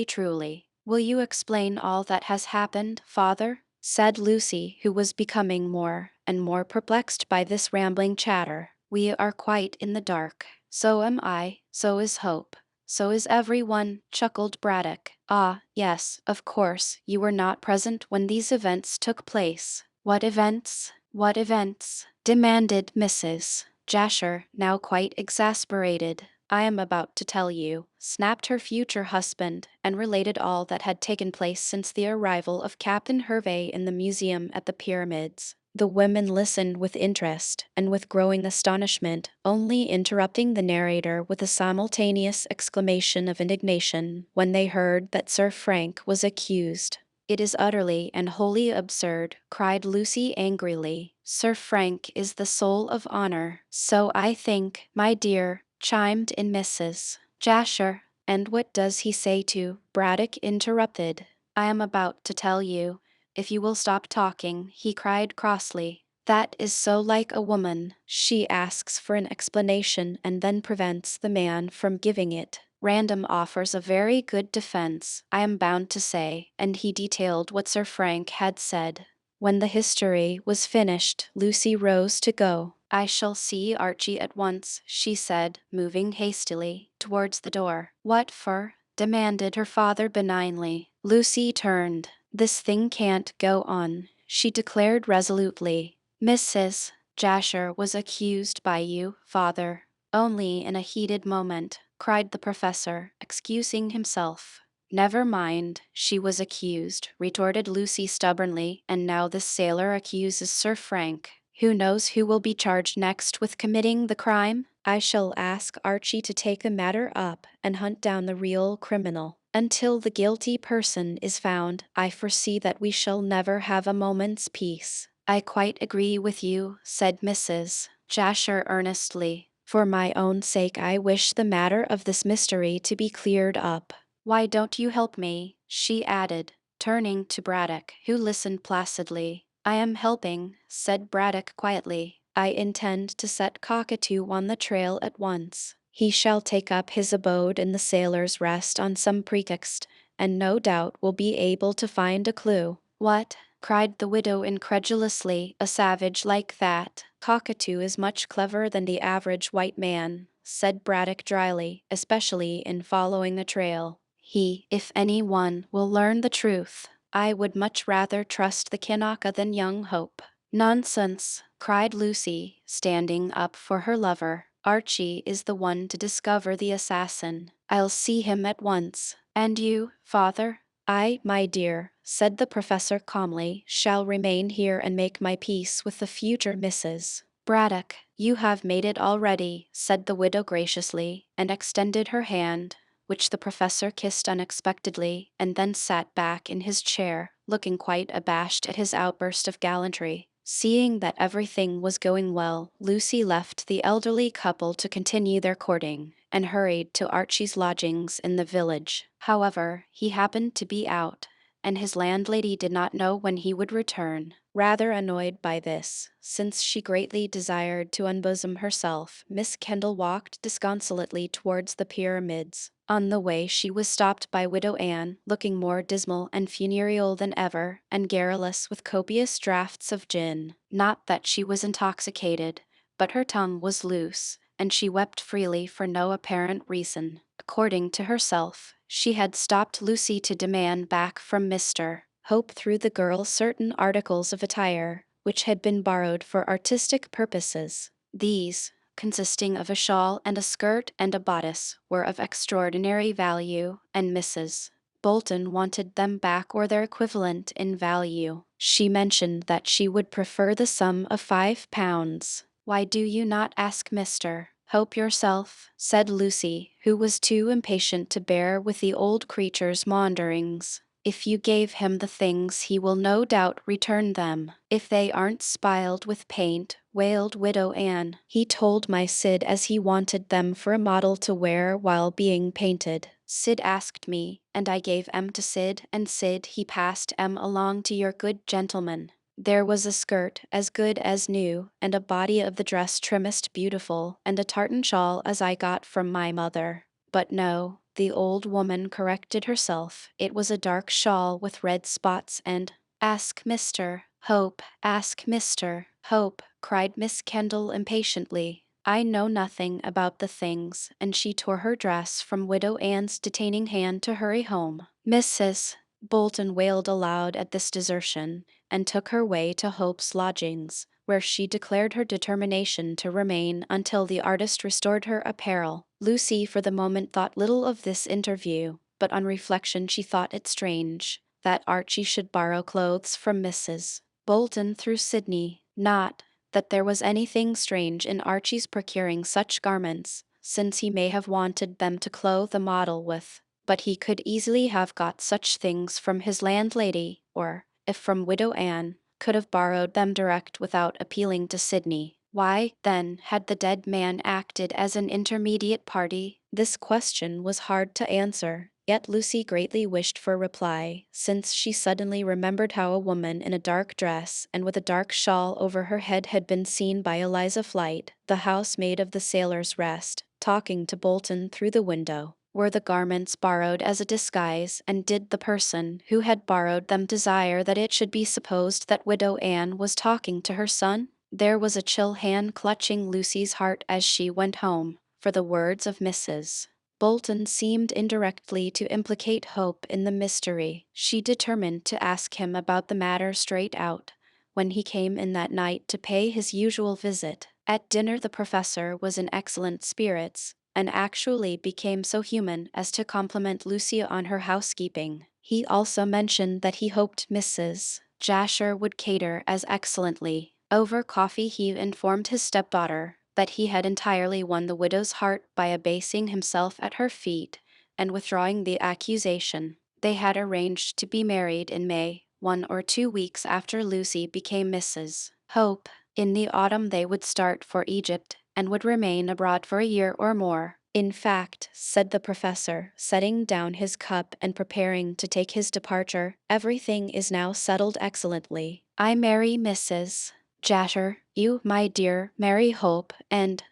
truly. Will you explain all that has happened, father? Said Lucy, who was becoming more and more perplexed by this rambling chatter. We are quite in the dark. So am I, so is Hope. So is everyone, chuckled Braddock. Ah, yes, of course, you were not present when these events took place. What events? What events? Demanded Mrs. Jasher, now quite exasperated. I am about to tell you, snapped her future husband, and related all that had taken place since the arrival of Captain Hervé in the museum at the pyramids. The women listened with interest and with growing astonishment, only interrupting the narrator with a simultaneous exclamation of indignation when they heard that Sir Frank was accused. It is utterly and wholly absurd, cried Lucy angrily. Sir Frank is the soul of honor. So I think, my dear, chimed in Mrs. Jasher. And what does he say to? Braddock interrupted. I am about to tell you. If you will stop talking, he cried crossly. That is so like a woman. She asks for an explanation and then prevents the man from giving it. Random offers a very good defense, I am bound to say, and he detailed what Sir Frank had said. When the history was finished, Lucy rose to go. I shall see Archie at once, she said, moving hastily towards the door. What for? Demanded her father benignly. Lucy turned. This thing can't go on, she declared resolutely. Mrs. Jasher was accused by you, father. Only in a heated moment, cried the professor, excusing himself. Never mind, she was accused, retorted Lucy stubbornly, and now this sailor accuses Sir Frank. Who knows who will be charged next with committing the crime? I shall ask Archie to take the matter up and hunt down the real criminal. Until the guilty person is found, I foresee that we shall never have a moment's peace. I quite agree with you, said Mrs. Jasher earnestly. For my own sake I wish the matter of this mystery to be cleared up. Why don't you help me? She added, turning to Braddock, who listened placidly. I am helping, said Braddock quietly. I intend to set Cockatoo on the trail at once. He shall take up his abode in the Sailor's Rest on some pretext, and no doubt will be able to find a clue. What? Cried the widow incredulously, a savage like that. Cockatoo is much cleverer than the average white man, said Braddock dryly, especially in following the trail. He, if any one, will learn the truth. I would much rather trust the Kanaka than young Hope. Nonsense, cried Lucy, standing up for her lover. Archie is the one to discover the assassin. I'll see him at once. And you, father? I, my dear, said the professor calmly, shall remain here and make my peace with the future Mrs. Braddock. You have made it already, said the widow graciously, and extended her hand, which the professor kissed unexpectedly, and then sat back in his chair, looking quite abashed at his outburst of gallantry. Seeing that everything was going well, Lucy left the elderly couple to continue their courting, and hurried to Archie's lodgings in the village. However, he happened to be out, and his landlady did not know when he would return. Rather annoyed by this, since she greatly desired to unbosom herself, Miss Kendall walked disconsolately towards the pyramids. On the way she was stopped by Widow Anne, looking more dismal and funereal than ever, and garrulous with copious draughts of gin. Not that she was intoxicated, but her tongue was loose, and she wept freely for no apparent reason. According to herself, she had stopped Lucy to demand back from Mr. Hope through the girl certain articles of attire, which had been borrowed for artistic purposes. These, consisting of a shawl and a skirt and a bodice, were of extraordinary value, and Mrs. Bolton wanted them back or their equivalent in value. She mentioned that she would prefer the sum of £5. Why do you not ask Mr. Hope yourself? Said Lucy, who was too impatient to bear with the old creature's maunderings. If you gave him the things he will no doubt return them. If they aren't spiled with paint, wailed Widow Anne. He told my Sid as he wanted them for a model to wear while being painted. Sid asked me, and I gave 'em to Sid, and Sid he passed 'em along to your good gentleman. There was a skirt as good as new, and a body of the dress trimmest beautiful, and a tartan shawl as I got from my mother. But no, the old woman corrected herself. It was a dark shawl with red spots and— Ask Mr. Hope, ask Mr. Hope, cried Miss Kendall impatiently. I know nothing about the things, and she tore her dress from Widow Anne's detaining hand to hurry home. Mrs. Bolton wailed aloud at this desertion, and took her way to Hope's lodgings, where she declared her determination to remain until the artist restored her apparel. Lucy for the moment thought little of this interview, but on reflection she thought it strange that Archie should borrow clothes from Mrs. Bolton through Sydney. Not that there was anything strange in Archie's procuring such garments, since he may have wanted them to clothe a model with, but he could easily have got such things from his landlady, or, if from Widow Anne, could have borrowed them direct without appealing to Sydney. Why, then, had the dead man acted as an intermediate party? This question was hard to answer, yet Lucy greatly wished for reply, since she suddenly remembered how a woman in a dark dress and with a dark shawl over her head had been seen by Eliza Flight, the housemaid of the Sailor's Rest, talking to Bolton through the window. Were the garments borrowed as a disguise, and did the person who had borrowed them desire that it should be supposed that Widow Anne was talking to her son? There was a chill hand clutching Lucy's heart as she went home, for the words of Mrs. Bolton seemed indirectly to implicate Hope in the mystery. She determined to ask him about the matter straight out, when he came in that night to pay his usual visit. At dinner the professor was in excellent spirits, and actually became so human as to compliment Lucy on her housekeeping. He also mentioned that he hoped Mrs. Jasher would cater as excellently. Over coffee he informed his stepdaughter that he had entirely won the widow's heart by abasing himself at her feet and withdrawing the accusation. They had arranged to be married in May, 1 or 2 weeks after Lucy became Mrs. Hope. In the autumn they would start for Egypt, and would remain abroad for a year or more. In fact, said the professor, setting down his cup and preparing to take his departure, everything is now settled excellently. I marry Mrs. Jasher, you, my dear, marry Hope, and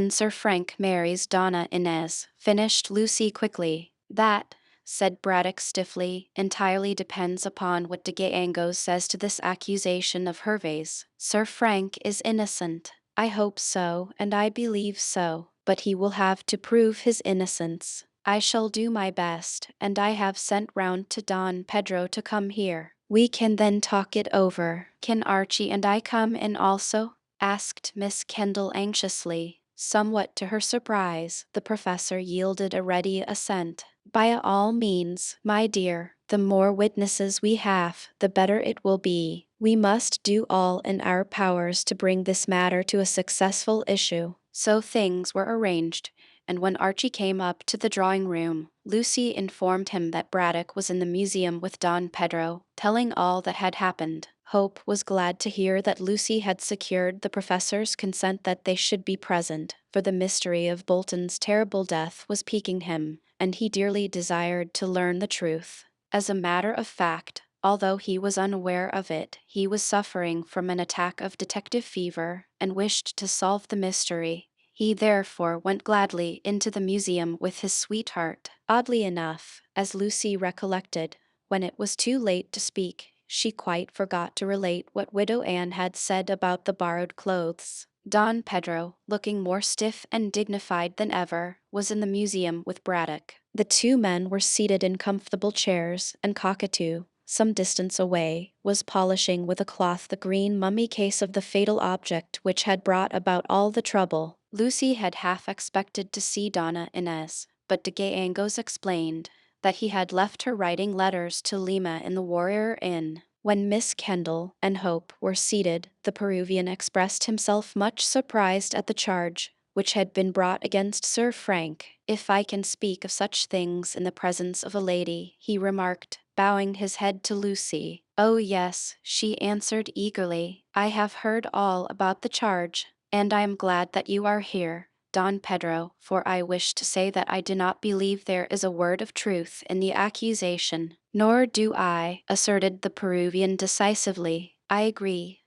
Sir Frank marries Donna Inez, finished Lucy quickly. That, said Braddock stiffly, entirely depends upon what de Angos says to this accusation of Hervey's. Sir Frank is innocent. I hope so, and I believe so, but he will have to prove his innocence. I shall do my best, and I have sent round to Don Pedro to come here. We can then talk it over. Can Archie and I come in also? Asked Miss Kendall anxiously. Somewhat to her surprise, the professor yielded a ready assent. By all means, my dear. The more witnesses we have, the better it will be. We must do all in our powers to bring this matter to a successful issue. So things were arranged, and when Archie came up to the drawing-room, Lucy informed him that Braddock was in the museum with Don Pedro, telling all that had happened. Hope was glad to hear that Lucy had secured the professor's consent that they should be present, for the mystery of Bolton's terrible death was piquing him, and he dearly desired to learn the truth. As a matter of fact, although he was unaware of it, he was suffering from an attack of detective fever, and wished to solve the mystery. He therefore went gladly into the museum with his sweetheart. Oddly enough, as Lucy recollected, when it was too late to speak, she quite forgot to relate what Widow Anne had said about the borrowed clothes. Don Pedro, looking more stiff and dignified than ever, was in the museum with Braddock. The two men were seated in comfortable chairs, and Cockatoo, some distance away, was polishing with a cloth the green mummy case of the fatal object which had brought about all the trouble. Lucy had half expected to see Donna Inez, but de Angos explained that he had left her writing letters to Lima in the Warrior Inn. When Miss Kendall and Hope were seated, the Peruvian expressed himself much surprised at the charge which had been brought against Sir Frank. If I can speak of such things in the presence of a lady, he remarked, bowing his head to Lucy. Oh yes, she answered eagerly. I have heard all about the charge, and I am glad that you are here, Don Pedro, for I wish to say that I do not believe there is a word of truth in the accusation. Nor do I, asserted the Peruvian decisively. I agree,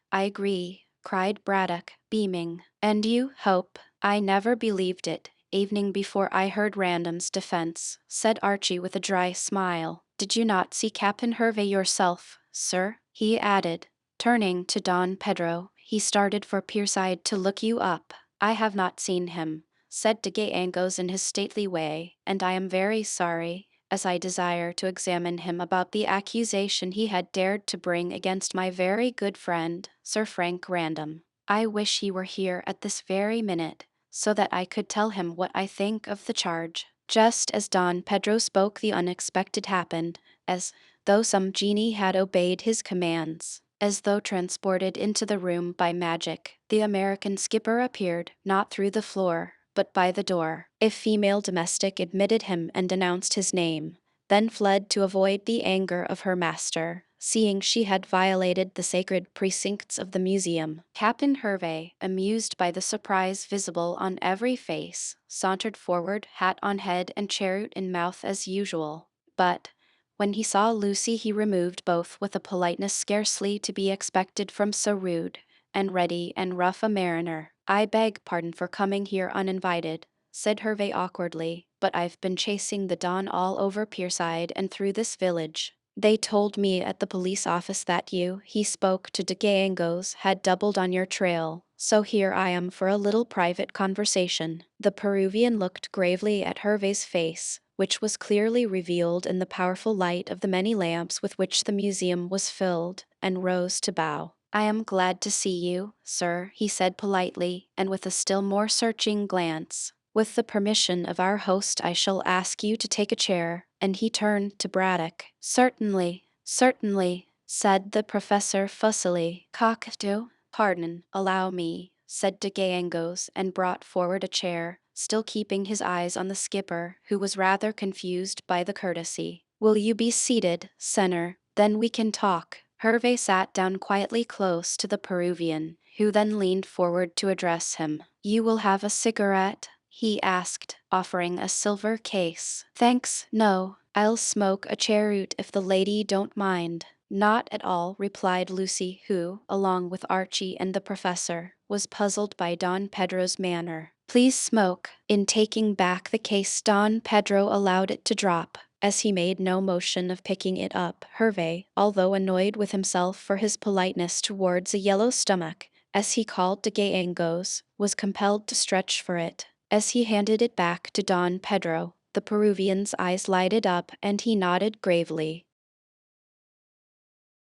cried Braddock, beaming. And you, Hope? I never believed it, evening before I heard Random's defense, said Archie with a dry smile. Did you not see Captain Hervey yourself, sir? He added, turning to Don Pedro. He started for Pierside to look you up. I have not seen him, said de Angos in his stately way, and I am very sorry, as I desire to examine him about the accusation he had dared to bring against my very good friend, Sir Frank Random. I wish he were here at this very minute, so that I could tell him what I think of the charge. Just as Don Pedro spoke, the unexpected happened, as though some genie had obeyed his commands. As though transported into the room by magic, the American skipper appeared, not through the floor, but by the door. A female domestic admitted him and announced his name, then fled to avoid the anger of her master, seeing she had violated the sacred precincts of the museum. Captain Hervey, amused by the surprise visible on every face, sauntered forward, hat on head and chariot in mouth as usual. But when he saw Lucy he removed both with a politeness scarcely to be expected from so rude and ready and rough a mariner. I beg pardon for coming here uninvited, said Hervé awkwardly, "but I've been chasing the Don all over Pierside and through this village. They told me at the police office that you," he spoke to de Gangos, "had doubled on your trail, so here I am for a little private conversation." The Peruvian looked gravely at Hervé's face, which was clearly revealed in the powerful light of the many lamps with which the museum was filled, and rose to bow. "I am glad to see you, sir," he said politely, and with a still more searching glance. "With the permission of our host I shall ask you to take a chair," and he turned to Braddock. "Certainly, certainly," said the professor fussily. "Cockatoo, pardon, allow me," said de Gangos, and brought forward a chair, still keeping his eyes on the skipper, who was rather confused by the courtesy. "Will you be seated, Senor? Then we can talk." Hervé sat down quietly close to the Peruvian, who then leaned forward to address him. "You will have a cigarette?" he asked, offering a silver case. "Thanks, no. I'll smoke a cheroot if the lady don't mind." "Not at all," replied Lucy, who, along with Archie and the professor, was puzzled by Don Pedro's manner. "Please smoke." In taking back the case, Don Pedro allowed it to drop, as he made no motion of picking it up. Hervé, although annoyed with himself for his politeness towards a yellow stomach, as he called de Gangos, was compelled to stretch for it. As he handed it back to Don Pedro, the Peruvian's eyes lighted up and he nodded gravely.